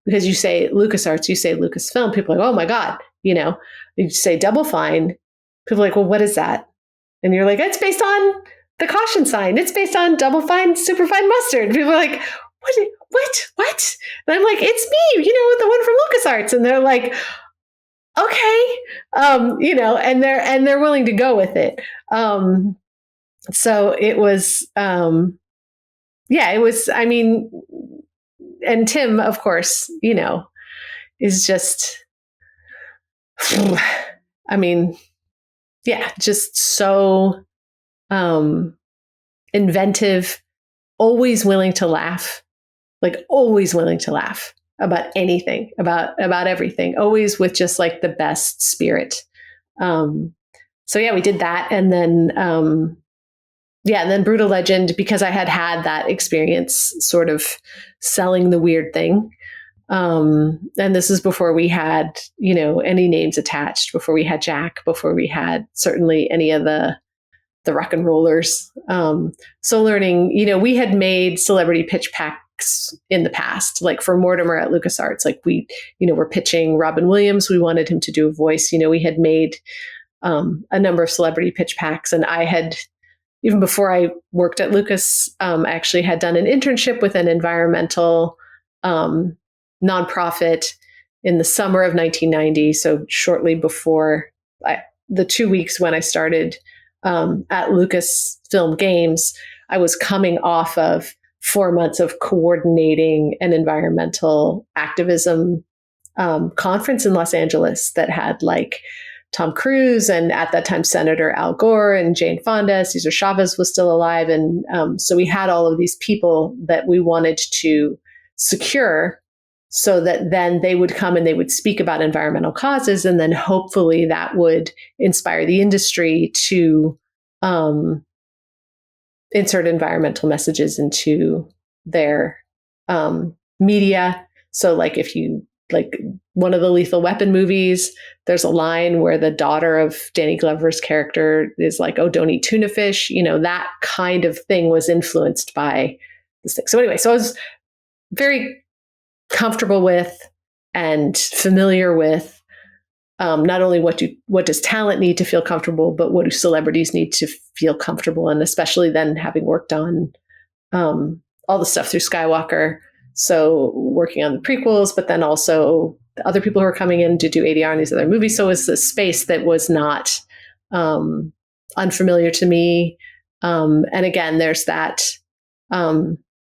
Because you say LucasArts, you say Lucasfilm, people are like, oh my God, you know, you say Double Fine, people are like, well, what is that? And you're like, it's based on the caution sign. It's based on Double Fine, Superfine Mustard. People are like, what? And I'm like, it's me, you know, the one from LucasArts. And they're like, okay, you know, and they're willing to go with it. So it was, it was, I mean, and Tim, of course, you know, is just, I mean, yeah, just so inventive, always willing to laugh, like always willing to laugh about anything, about everything, always with just like the best spirit. So yeah, we did that. And then, and then Brutal Legend, because I had that experience sort of selling the weird thing. And this is before we had, you know, any names attached, before we had Jack, before we had certainly any of the rock and rollers. So learning, you know, we had made celebrity pitch packs in the past, like for Mortimer at LucasArts, like we, you know, we're pitching Robin Williams. We wanted him to do a voice. You know, we had made a number of celebrity pitch packs, and I had, even before I worked at Lucas, I actually had done an internship with an environmental nonprofit in the summer of 1990. So shortly before the 2 weeks when I started at Lucasfilm Games, I was coming off of 4 months of coordinating an environmental activism conference in Los Angeles that had like Tom Cruise and at that time Senator Al Gore and Jane Fonda. Cesar Chavez was still alive. And so we had all of these people that we wanted to secure so that then they would come and they would speak about environmental causes. And then hopefully that would inspire the industry to insert environmental messages into their media. So like if you, like one of the Lethal Weapon movies, there's a line where the daughter of Danny Glover's character is like, oh, don't eat tuna fish. You know, that kind of thing was influenced by this thing. So anyway, so I was very comfortable with and familiar with not only what does talent need to feel comfortable, but what do celebrities need to feel comfortable. And especially then having worked on all the stuff through Skywalker. So working on the prequels, but then also the other people who are coming in to do ADR in these other movies. So it's a space that was not unfamiliar to me. And again, there's that,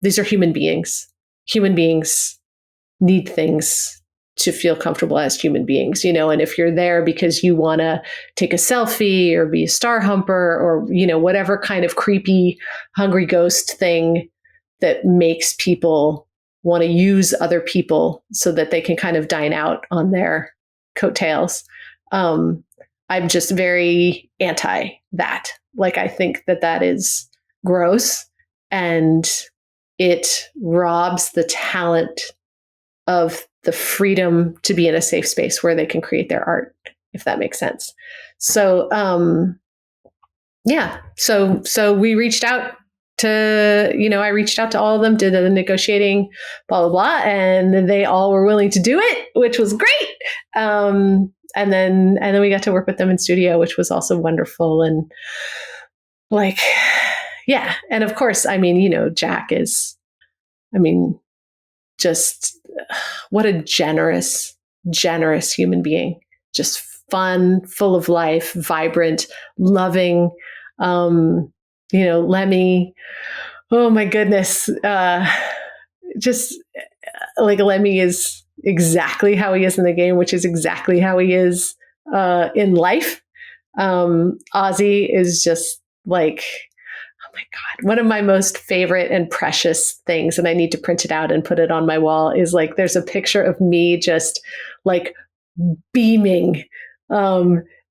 these are human beings. Human beings need things to feel comfortable as human beings, you know, and if you're there because you want to take a selfie or be a star humper or, you know, whatever kind of creepy, hungry ghost thing that makes people want to use other people so that they can kind of dine out on their coattails. I'm just very anti that. Like, I think that is gross and it robs the talent of the freedom to be in a safe space where they can create their art, if that makes sense. So, so we reached out to, you know, I reached out to all of them, did the negotiating, blah, blah, blah. And they all were willing to do it, which was great. And then we got to work with them in studio, which was also wonderful. And like, yeah. And of course, I mean, you know, Jack is, I mean, just what a generous human being, just fun, full of life, vibrant, loving, you know, Lemmy, oh my goodness. Just like Lemmy is exactly how he is in the game, which is exactly how he is in life. Ozzy is just like, oh my God, one of my most favorite and precious things, and I need to print it out and put it on my wall, is like there's a picture of me just like beaming.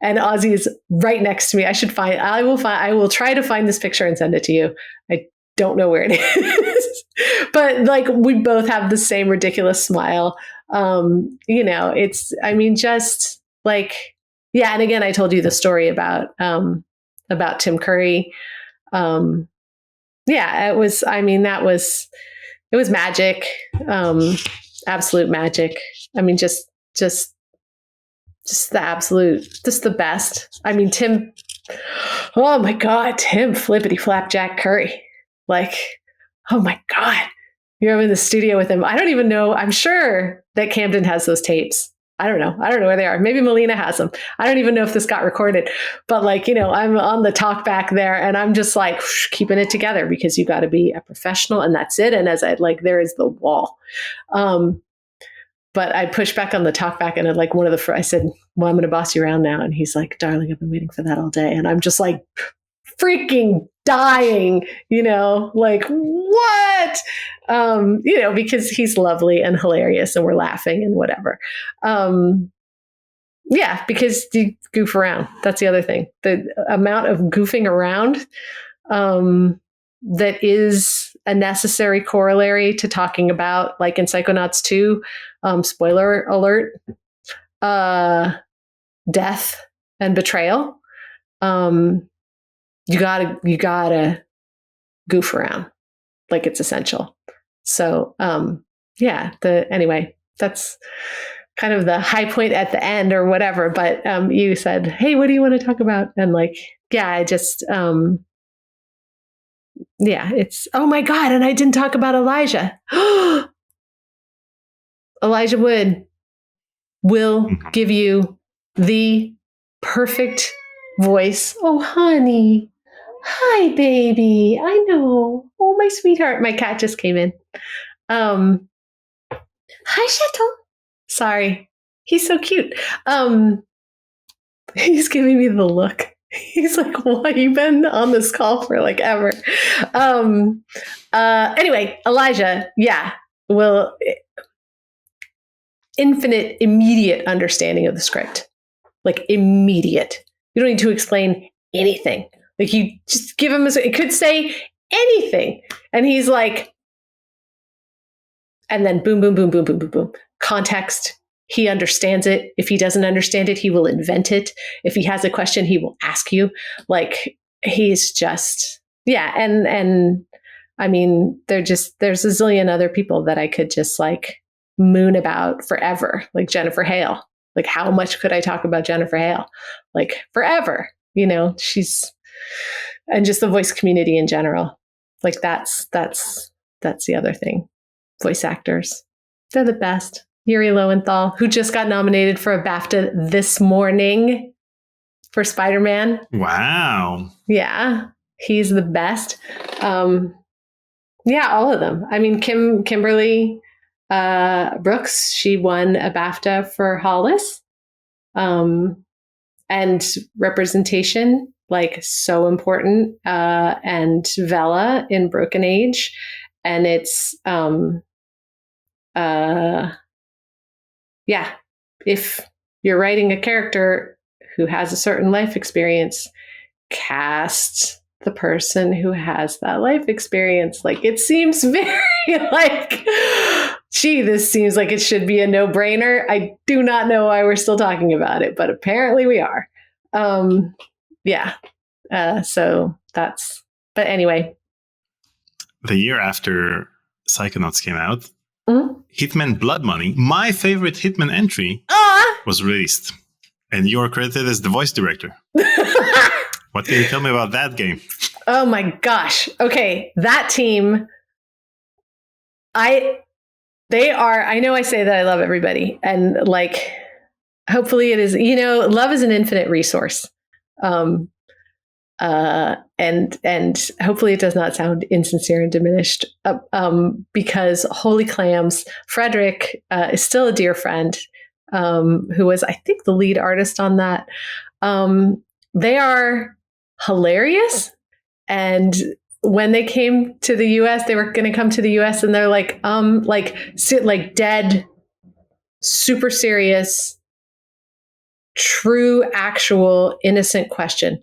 And Ozzy is right next to me. I will try to find this picture and send it to you. I don't know where it is. But like we both have the same ridiculous smile. Just like, yeah. And again, I told you the story about Tim Curry. It was magic. Absolute magic. I mean, just the best. I mean, Tim, oh my God, Tim Flippity Flapjack Curry. Like, oh my God, you're in the studio with him. I don't even know. I'm sure that Camden has those tapes. I don't know where they are. Maybe Melina has them. I don't even know if this got recorded, but like, I'm on the talk back there and I'm just like keeping it together because you got to be a professional and that's it. And there is the wall. But I pushed back on the talk back and I said, well, I'm going to boss you around now. And he's like, darling, I've been waiting for that all day. And I'm just like freaking dying, like what? Because he's lovely and hilarious and we're laughing and whatever. Because you goof around. That's the other thing. The amount of goofing around that is a necessary corollary to talking about, like in Psychonauts 2, spoiler alert, death and betrayal. You gotta goof around, like it's essential. So, anyway, that's kind of the high point at the end or whatever. But you said, hey, what do you want to talk about? And like, I just, it's, oh my God. And I didn't talk about Elijah. Elijah Wood will give you the perfect voice. Oh, honey. Hi, baby. I know. Oh, my sweetheart. My cat just came in. Hi, Chateau. Sorry. He's so cute. He's giving me the look. He's like, why you been on this call for like ever? Anyway, Elijah, will infinite, immediate understanding of the script. Like immediate. You don't need to explain anything. Like you just give him it could say anything. And he's like, and then boom, boom, boom, boom, boom, boom, boom. Context. He understands it. If he doesn't understand it, he will invent it. If he has a question, he will ask you. Like he's just, And I mean, there's a zillion other people that I could just like moon about forever. Like Jennifer Hale. Like how much could I talk about Jennifer Hale? Like forever, she's, and just the voice community in general. Like that's the other thing. Voice actors. They're the best. Yuri Lowenthal, who just got nominated for a BAFTA this morning for Spider-Man. Wow. Yeah, he's the best. All of them. I mean, Kimberly Brooks, she won a BAFTA for Hollis. And representation, like so important. And Vela in Broken Age. And it's if you're writing a character who has a certain life experience, cast the person who has that life experience. Like it seems very like, gee, this seems like it should be a no-brainer. I do not know why we're still talking about it, but apparently we are. So that's, but anyway. The year after Psychonauts came out, Hitman Blood Money, my favorite Hitman entry, was released. And you're credited as the voice director. What can you tell me about that game? Oh my gosh. Okay. That team, I know I say that I love everybody. And like, hopefully it is, love is an infinite resource. And hopefully it does not sound insincere and diminished, because Holy Clams, Frederick, is still a dear friend, who was, I think, the lead artist on that. they are hilarious. And when they came to the US, they were going to come to the US, and they're like dead, super serious, true, actual, innocent question.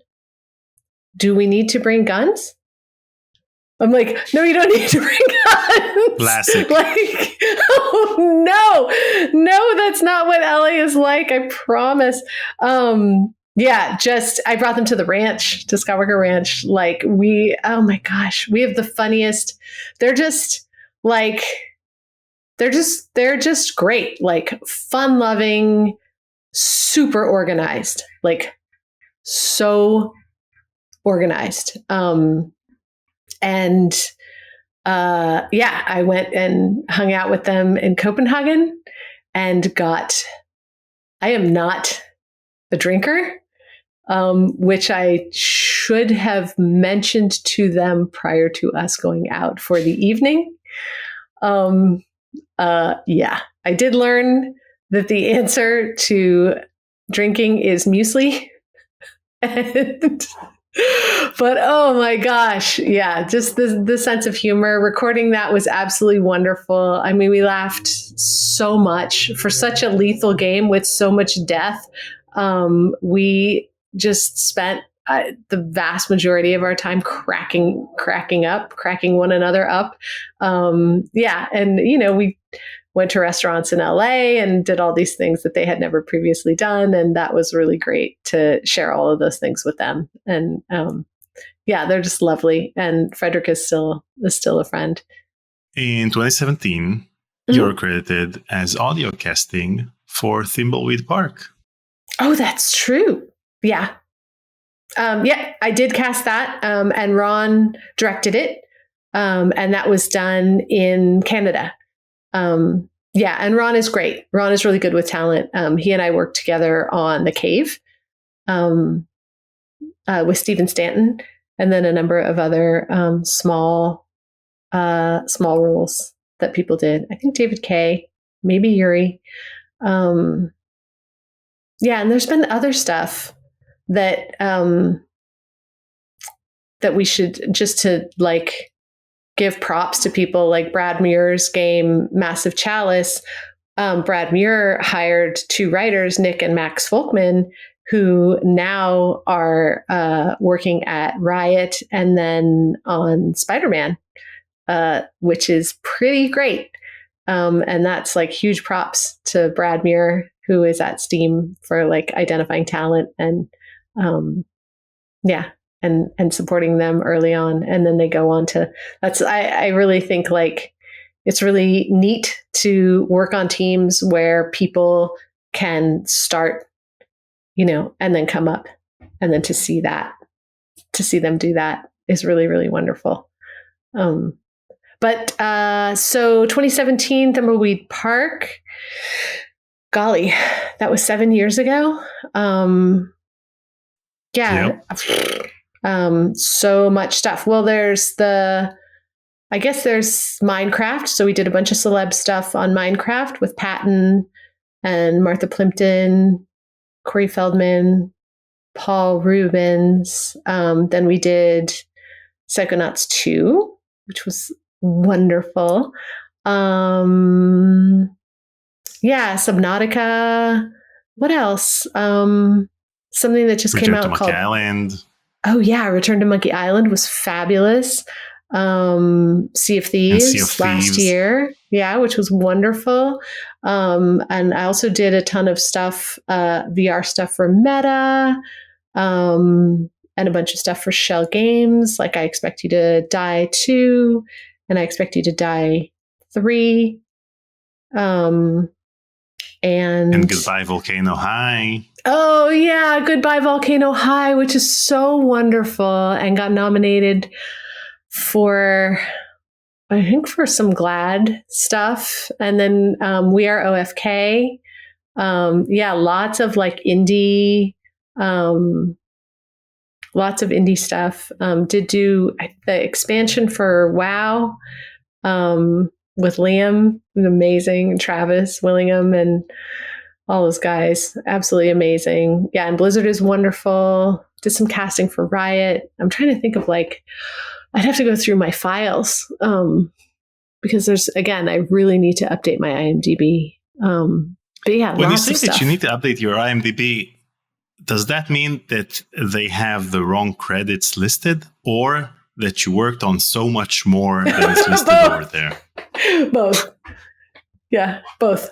Do we need to bring guns? I'm like, no, you don't need to bring guns. Classic. Like, oh no, that's not what LA is like. I promise. I brought them to the ranch, to Skywalker Ranch. Like oh my gosh, we have the funniest. They're just great. Like fun loving, super organized, like so organized. I went and hung out with them in Copenhagen and I am not a drinker, which I should have mentioned to them prior to us going out for the evening. I did learn that the answer to drinking is muesli. But oh my gosh, yeah, just the sense of humor. Recording that was absolutely wonderful. I mean, we laughed so much for such a lethal game with so much death. We just spent the vast majority of our time cracking one another up. And we went to restaurants in LA and did all these things that they had never previously done. And that was really great to share all of those things with them. And they're just lovely. And Frederick is still a friend. In 2017, you're credited as audio casting for Thimbleweed Park. Oh, that's true. Yeah. I did cast that. And Ron directed it. And that was done in Canada. And Ron is great. Ron is really good with talent. He and I worked together on The Cave with Stephen Stanton, and then a number of other small roles that people did. I think David Kay, maybe Yuri. And there's been other stuff that we should, just to like give props to people, like Brad Muir's game Massive Chalice. Brad Muir hired two writers, Nick and Max Folkman, who now are working at Riot and then on Spider-Man, which is pretty great. And that's like huge props to Brad Muir, who is at Steam for like identifying talent and and supporting them early on. And then they go on to, I really think like it's really neat to work on teams where people can start, and then come up, and then to see them do that is really, really wonderful. So 2017 Thimbleweed Park, golly, that was 7 years ago. Yep. So much stuff. Well, there's Minecraft. So we did a bunch of celeb stuff on Minecraft with Patton and Martha Plimpton, Corey Feldman, Paul Rubens. Then we did Psychonauts 2, which was wonderful. Subnautica. What else? Something that just came out called Island. Oh yeah, Return to Monkey Island was fabulous. Sea of Thieves last year, which was wonderful. And I also did a ton of stuff, VR stuff for Meta, and a bunch of stuff for Shell Games, like I Expect You to Die 2, and I Expect You to Die 3. And Goodbye Volcano High. Oh yeah, Goodbye Volcano High, which is so wonderful, and got nominated for, I think, for some GLAAD stuff. And then We Are OFK. Lots of like indie, lots of indie stuff. Did do the expansion for WoW with Liam, who's amazing, Travis Willingham, and all those guys, absolutely amazing. Yeah, and Blizzard is wonderful. did some casting for Riot. I'm trying to think of like, I'd have to go through my files because there's, again, I really need to update my IMDb. But yeah, when you lots say of that stuff. you need to update your IMDb, does that mean that they have the wrong credits listed, or that you worked on so much more than is listed over there? Both. Yeah, both.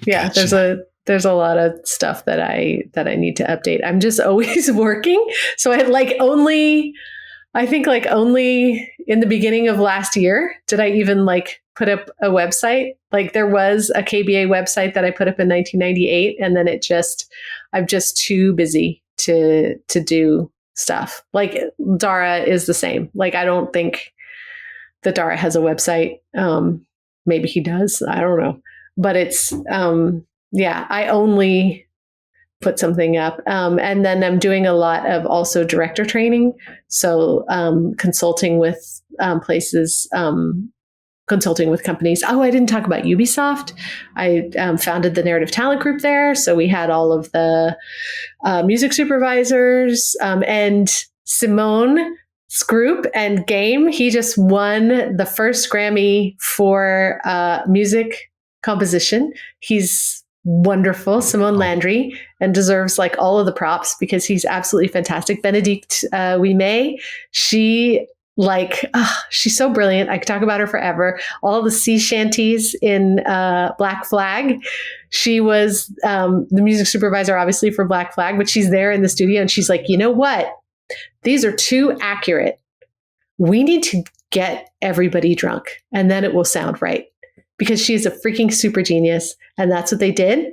Yeah, Gotcha. there's a lot of stuff that I need to update. I'm just always working. So I had only in the beginning of last year did I even put up a website. Like there was a KBA website that I put up in 1998, and then I'm just too busy to do stuff. Like Dara is the same. Like I don't think that Dara has a website. Maybe he does. I don't know. But it's I only put something up. And then I'm doing a lot of also director training. So consulting with places, consulting with companies. Oh, I didn't talk about Ubisoft. I founded the Narrative Talent Group there. So we had all of the music supervisors and Simone's group and game. He just won the first Grammy for music composition. He's wonderful, Simone Landry, and deserves all of the props because he's absolutely fantastic. Benedict Wimay, she's so brilliant. I could talk about her forever. All the sea shanties in Black Flag. She was the music supervisor, obviously, for Black Flag, but she's there in the studio and she's like, you know what? These are too accurate. We need to get everybody drunk and then it will sound right. Because she's a freaking super genius. And that's what they did.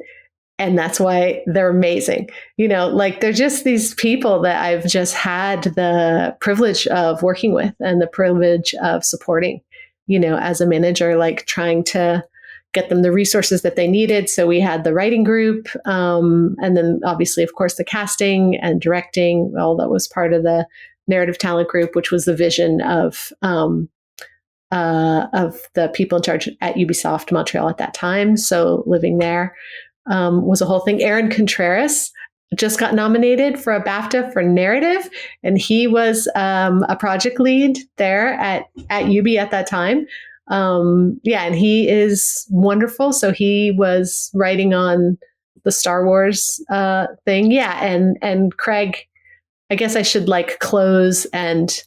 And that's why they're amazing. They're just these people that I've just had the privilege of working with and the privilege of supporting, as a manager, trying to get them the resources that they needed. So we had the writing group. And then obviously, of course, the casting and directing. Well, that was part of the Narrative Talent Group, which was the vision of the people in charge at Ubisoft Montreal at that time. So living there was a whole thing. Aaron Contreras just got nominated for a BAFTA for narrative, and he was a project lead there at Ubi at that time. And he is wonderful. So he was writing on the Star Wars thing. Yeah, and Craig, I guess I should close and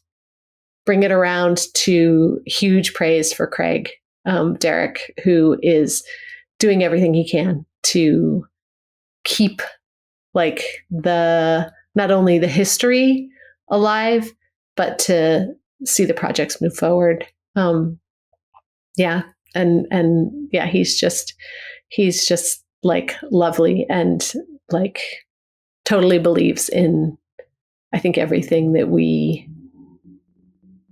bring it around to huge praise for Craig Derrick, who is doing everything he can to keep not only the history alive, but to see the projects move forward. He's just lovely and totally believes in, I think, everything that we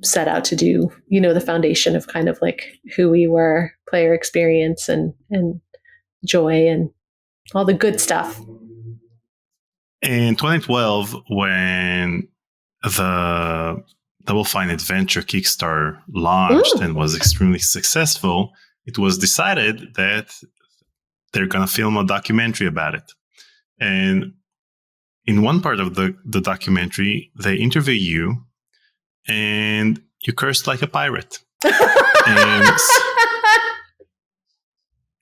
set out to do, the foundation of kind of who we were, player experience and joy and all the good stuff. In 2012, when the Double Fine Adventure Kickstarter launched and was extremely successful, it was decided that they're going to film a documentary about it. And in one part of the documentary, they interview you, and you cursed like a pirate.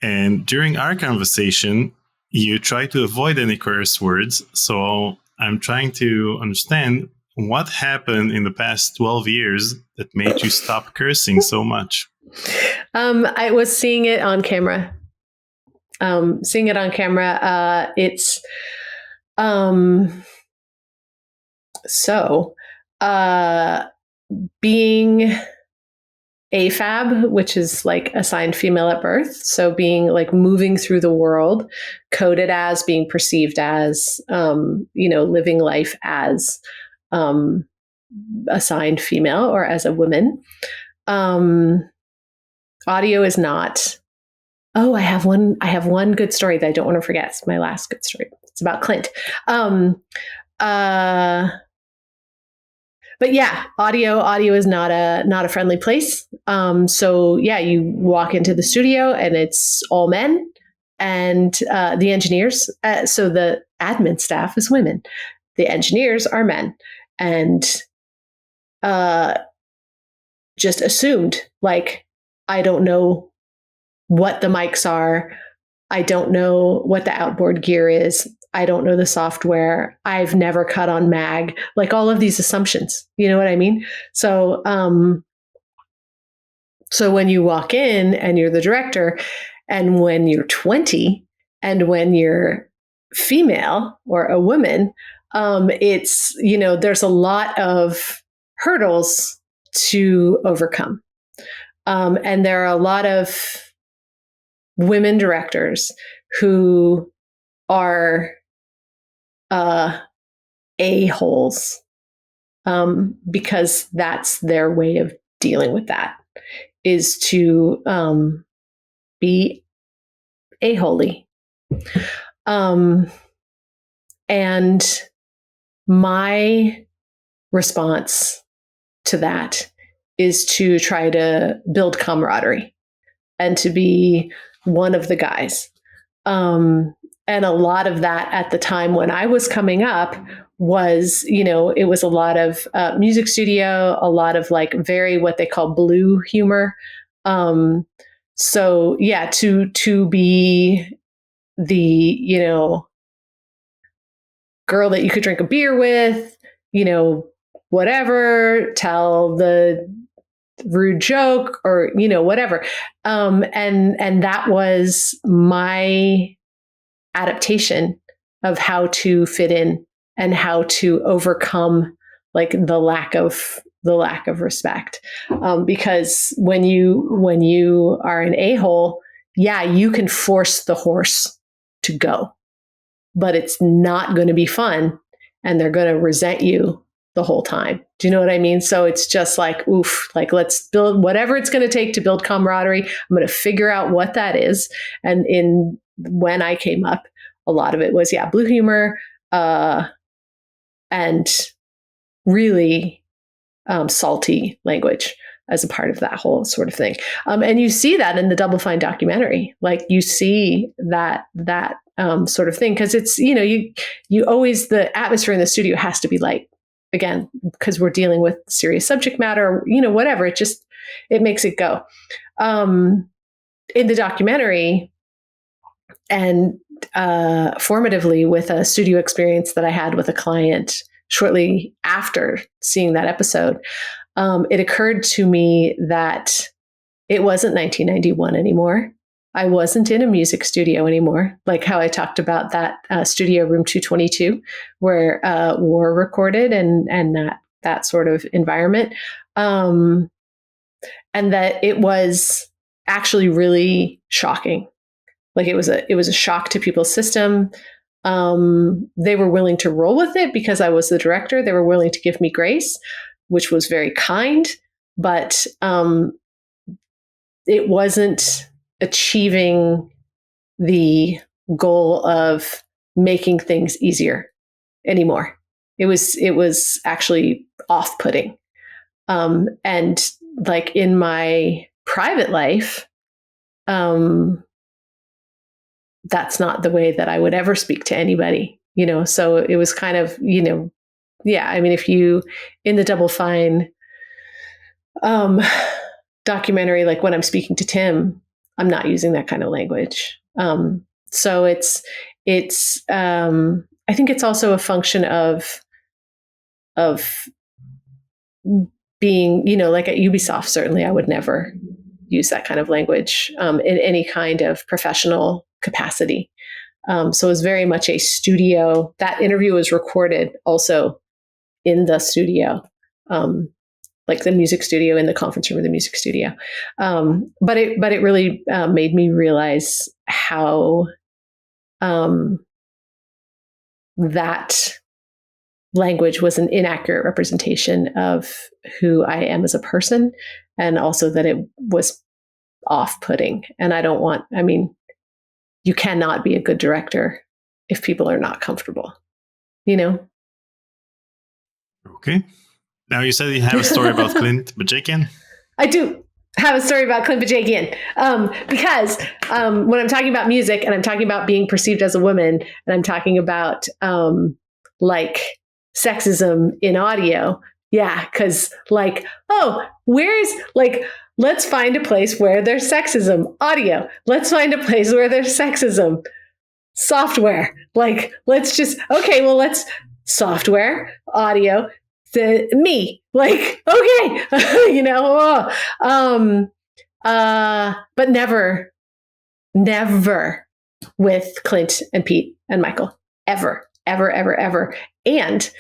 And during our conversation, you try to avoid any curse words. So I'm trying to understand what happened in the past 12 years that made you stop cursing so much. I was seeing it on camera. Being AFAB, which is assigned female at birth. So being moving through the world, coded as, being perceived as, living life as assigned female or as a woman. Audio is not. Oh, I have one good story that I don't want to forget. It's my last good story. It's about Clint. But yeah, audio is not a friendly place. So yeah, you walk into the studio and it's all men, and the engineers. So the admin staff is women, the engineers are men, and just assumed, like, I don't know what the mics are. I don't know what the outboard gear is. I don't know the software. I've never cut on mag, like all of these assumptions. You know what I mean? So, so when you walk in and you're the director, and when you're 20, and when you're female or a woman, it's, you know, there's a lot of hurdles to overcome. And there are a lot of women directors who are a-holes, because that's their way of dealing with that, is to be a-holy. And my response to that is to try to build camaraderie and to be one of the guys. And a lot of that at the time when I was coming up was, you know, it was a lot of music studio, a lot of like very what they call blue humor. So yeah, to be the, you know, girl that you could drink a beer with, you know, whatever, tell the rude joke or, you know, whatever. And that was my adaptation of how to fit in and how to overcome like the lack of respect. Because when you are an a-hole, yeah, you can force the horse to go, but it's not going to be fun, and they're going to resent you the whole time. Do you know what I mean? So it's just like, oof, like let's build whatever it's going to take to build camaraderie. I'm going to figure out what that is. And when I came up, a lot of it was, yeah, blue humor, and really salty language as a part of that whole sort of thing. And you see that in the Double Fine documentary. Like you see that sort of thing, because it's, you know, you always, the atmosphere in the studio has to be light, again, because we're dealing with serious subject matter, you know, whatever. It makes it go. In the documentary, and formatively with a studio experience that I had with a client shortly after seeing that episode, it occurred to me that it wasn't 1991 anymore. I wasn't in a music studio anymore, like how I talked about that studio room 222 where War recorded and that sort of environment. And that it was actually really shocking. Like it was a shock to people's system. They were willing to roll with it because I was the director. They were willing to give me grace, which was very kind, but it wasn't achieving the goal of making things easier anymore. It was actually off-putting. And like in my private life, that's not the way that I would ever speak to anybody, you know? So it was kind of, you know, yeah, I mean, if you, in the Double Fine documentary, like when I'm speaking to Tim, I'm not using that kind of language. So it's I think it's also a function of being, you know, like at Ubisoft, certainly I would never use that kind of language in any kind of professional capacity. So it was very much a studio. That interview was recorded also in the studio, like the music studio, in the conference room of the music studio. But it really made me realize how that language was an inaccurate representation of who I am as a person, and also that it was off-putting. And I mean, you cannot be a good director if people are not comfortable, you know? Okay. Now you said you have a story about Clint Bajakian. I do have a story about Clint Bajakian because when I'm talking about music and I'm talking about being perceived as a woman and I'm talking about like sexism in audio. Yeah, because let's find a place where there's sexism. Audio. Let's find a place where there's sexism. Software. Let's software, audio, me. Okay. But never with Clint and Pete and Michael. Ever. And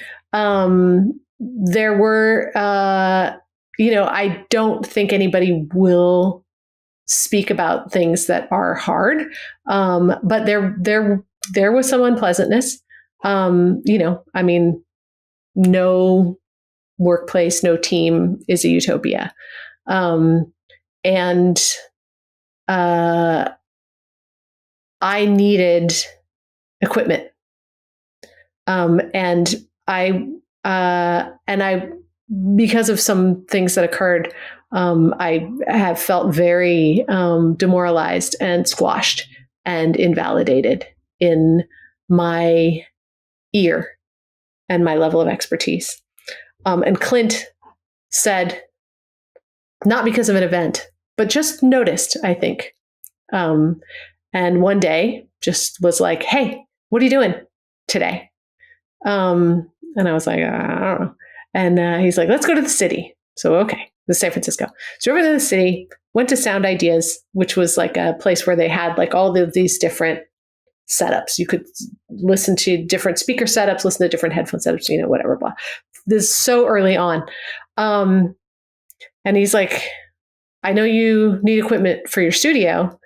there were, I don't think anybody will speak about things that are hard. But there was some unpleasantness. No workplace, no team is a utopia. And I needed equipment. And I, because of some things that occurred, I have felt very demoralized and squashed and invalidated in my ear and my level of expertise. And Clint said, not because of an event, but just noticed, I think. And one day just was like, hey, what are you doing today? And I was like, I don't know. And he's like, let's go to the city. So, okay, the San Francisco. So over to the city, went to Sound Ideas, which was like a place where they had like all of these different setups. You could listen to different speaker setups, listen to different headphone setups, whatever, blah. This is so early on. And he's like, I know you need equipment for your studio.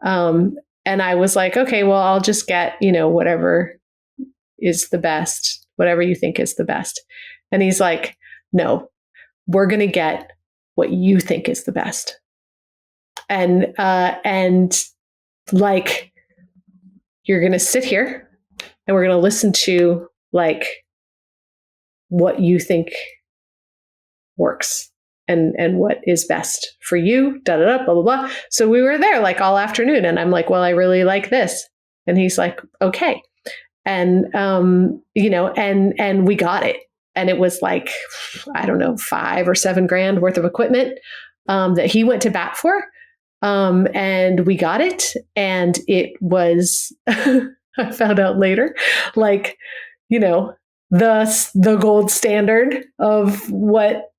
And I was like, okay, well, I'll just get, whatever is the best, whatever you think is the best. And he's like, no, we're going to get what you think is the best. And like, you're going to sit here and we're going to listen to like what you think works and what is best for you, blah, blah, blah, blah. So we were there like all afternoon and I'm like, well, I really like this. And he's like, okay. And, and we got it. And it was like, I don't know, $5 or $7 grand worth of equipment that he went to bat for. And we got it. And it was, I found out later, like, the gold standard of what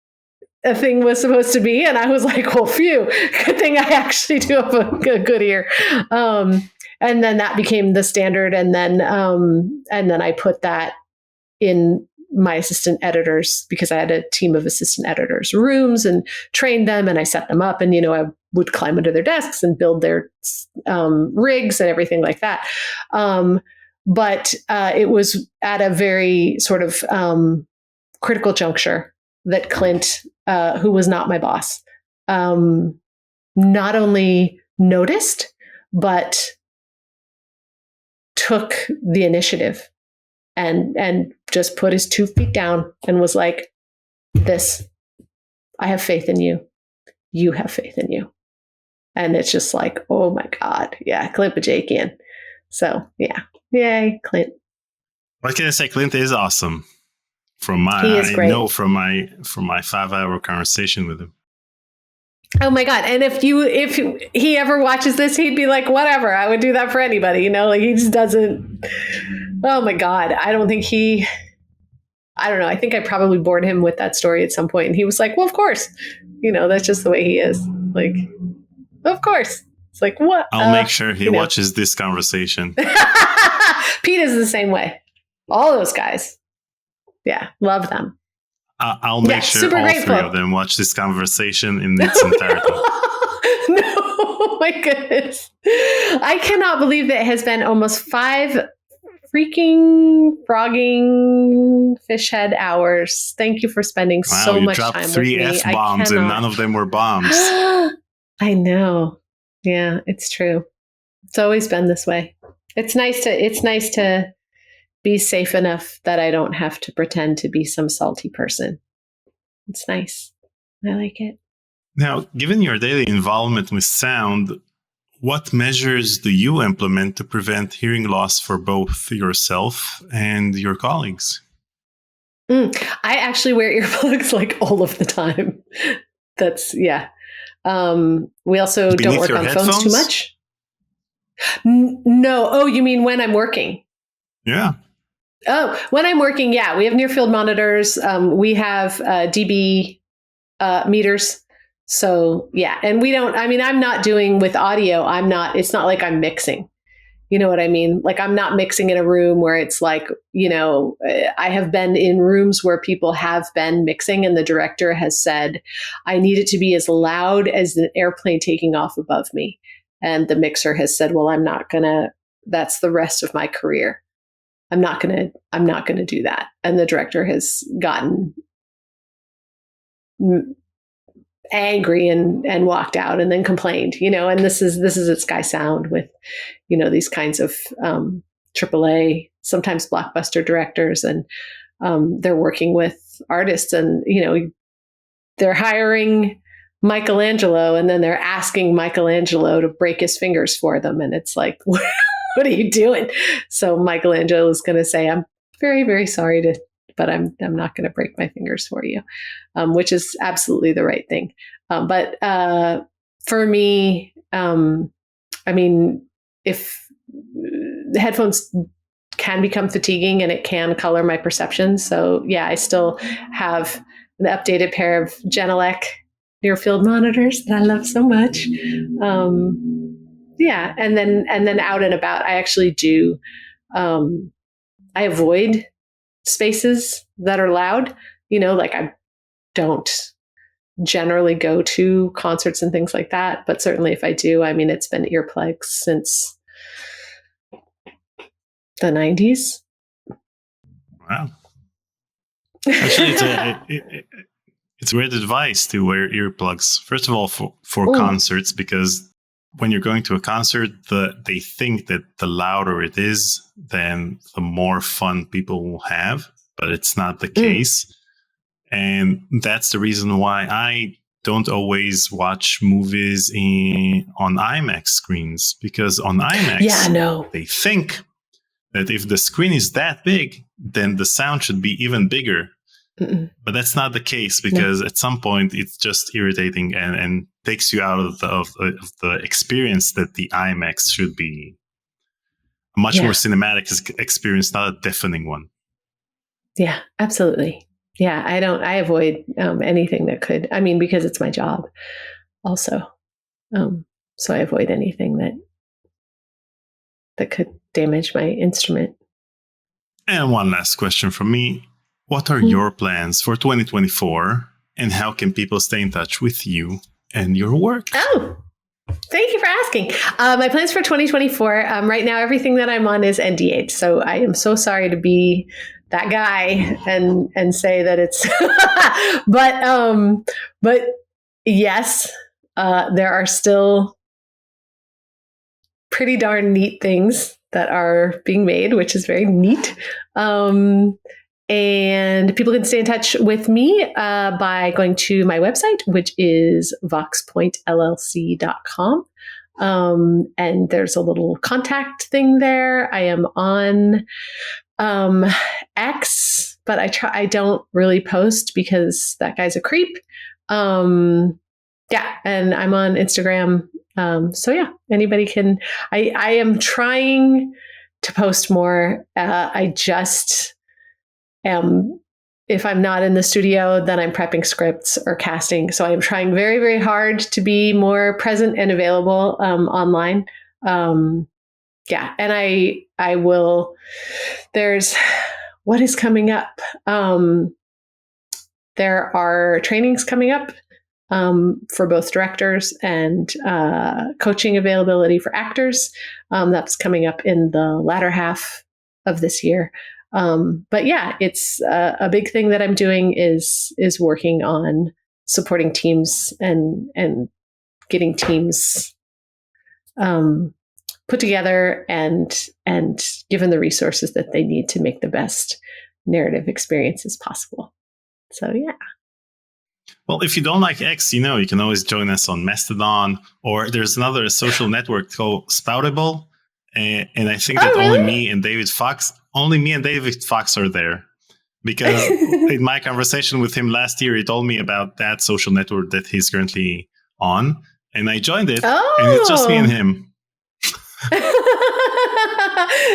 a thing was supposed to be. And I was like, well, phew, good thing I actually do have a good ear. And then that became the standard. And then I put that in my assistant editors, because I had a team of assistant editors rooms and trained them and I set them up and, I would climb under their desks and build their rigs and everything like that. But it was at a very sort of critical juncture that Clint, who was not my boss, not only noticed, but took the initiative and just put his 2 feet down and was like, I have faith in you. You have faith in you. And it's just like, oh my God. Yeah. Clint Bajakian. So yeah. Yay, Clint. What can I say? Clint is awesome. From my 5-hour conversation with him. Oh my God. And if he ever watches this, he'd be like, whatever, I would do that for anybody, like he just doesn't. Oh my God. I don't know. I think I probably bored him with that story at some point. And he was like, well, of course, that's just the way he is. Like, of course. It's like, what? I'll make sure he watches this conversation. Pete is the same way. All those guys. Yeah. Love them. I'll make sure all grateful. 3 of them watch this conversation in its entirety. No, my goodness. I cannot believe that it has been almost 5 freaking frogging fish head hours. Thank you for spending so much time with me. You dropped 3 F-bombs and none of them were bombs. I know. Yeah, it's true. It's always been this way. It's nice to be safe enough that I don't have to pretend to be some salty person. It's nice. I like it. Now, given your daily involvement with sound, what measures do you implement to prevent hearing loss for both yourself and your colleagues? I actually wear earplugs like all of the time. That's, yeah. We also Beneath don't work your on headphones? phones too much. No. Oh, you mean when I'm working? Yeah. Oh, when I'm working, yeah. We have near field monitors. We have dB meters. So, yeah. And I'm not doing with audio. It's not like I'm mixing. You know what I mean? Like, I'm not mixing in a room where it's like, I have been in rooms where people have been mixing and the director has said, I need it to be as loud as an airplane taking off above me. And the mixer has said, well, that's the rest of my career. I'm not going to do that. And the director has gotten angry and walked out and then complained, and this is at Sky Sound with, these kinds of AAA, sometimes blockbuster directors, and they're working with artists, and they're hiring Michelangelo, and then they're asking Michelangelo to break his fingers for them, and it's like, what are you doing? So Michelangelo is going to say, I'm very, very sorry but I'm not going to break my fingers for you, which is absolutely the right thing. But for me, if the headphones can become fatiguing and it can color my perception. So yeah, I still have an updated pair of Genelec near field monitors that I love so much. Yeah, and then out and about, I actually do. I avoid spaces that are loud. Like I don't generally go to concerts and things like that, but certainly if I do, it's been earplugs since the 90s. Wow. Actually, it's weird advice to wear earplugs. First of all, for concerts, because when you're going to a concert, they think that the louder it is, then the more fun people will have, but it's not the case. And that's the reason why I don't always watch movies on IMAX screens, because on IMAX, they think that if the screen is that big, then the sound should be even bigger. But that's not the case, because at some point it's just irritating and takes you out of the experience that the IMAX should be. A much more cinematic experience, not a deafening one. Yeah, absolutely. Yeah, I avoid anything that could, because it's my job also. So I avoid anything that could damage my instrument. And one last question from me. What are your plans for 2024, and how can people stay in touch with you and your work? Oh, thank you for asking. My plans for 2024, right now, everything that I'm on is NDA'd. So I am so sorry to be that guy and say that it's, but yes, there are still pretty darn neat things that are being made, which is very neat. And people can stay in touch with me by going to my website, which is voxpointllc.com. And there's a little contact thing there. I am on X, but I don't really post because that guy's a creep. And I'm on Instagram. So yeah, anybody can. I am trying to post more. I just am. If I'm not in the studio, then I'm prepping scripts or casting. So I am trying very, very hard to be more present and available online. And I will. There's what is coming up. There are trainings coming up for both directors and coaching availability for actors. That's coming up in the latter half of this year. But yeah, it's a big thing that I'm doing is working on supporting teams and getting teams put together and given the resources that they need to make the best narrative experiences possible. So yeah. Well, if you don't like X, you can always join us on Mastodon, or there's another social network called Spoutable. And I think that only me and David Fox are there, because in my conversation with him last year, he told me about that social network that he's currently on, and I joined it, and it's just me and him.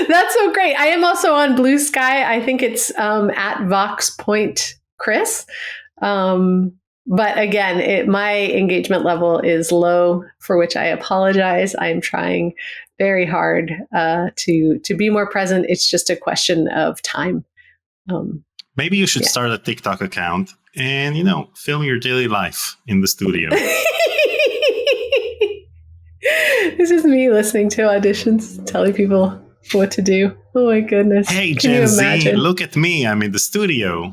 That's so great. I am also on Blue Sky. I think it's at Vox Point Chris. But again, my engagement level is low, for which I apologize. I'm trying very hard to be more present. It's just a question of time. Maybe you should start a TikTok account and, film your daily life in the studio. This is me listening to auditions, telling people what to do. Oh my goodness. Hey, Gen Z, look at me. I'm in the studio.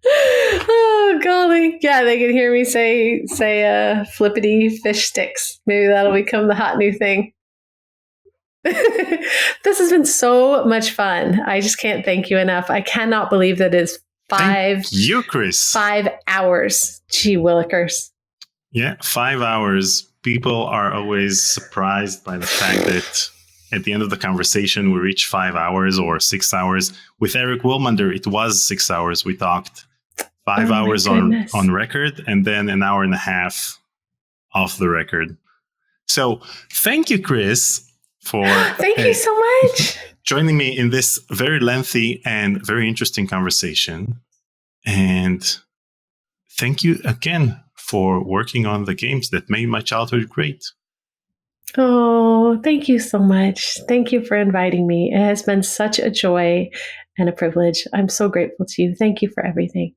Oh, golly. Yeah, they can hear me say flippity fish sticks. Maybe that'll become the hot new thing. This has been so much fun. I just can't thank you enough. I cannot believe that it's Thank you, Chris. 5 hours. Gee willikers. Yeah, 5 hours. People are always surprised by the fact that at the end of the conversation, we reach 5 hours or 6 hours. With Eric Wilmander, it was 6 hours. We talked 5 hours on record and then an hour and a half off the record. So thank you, Chris, for thank you so much. Joining me in this very lengthy and very interesting conversation. And thank you again for working on the games that made my childhood great. Oh, thank you so much. Thank you for inviting me. It has been such a joy and a privilege. I'm so grateful to you. Thank you for everything.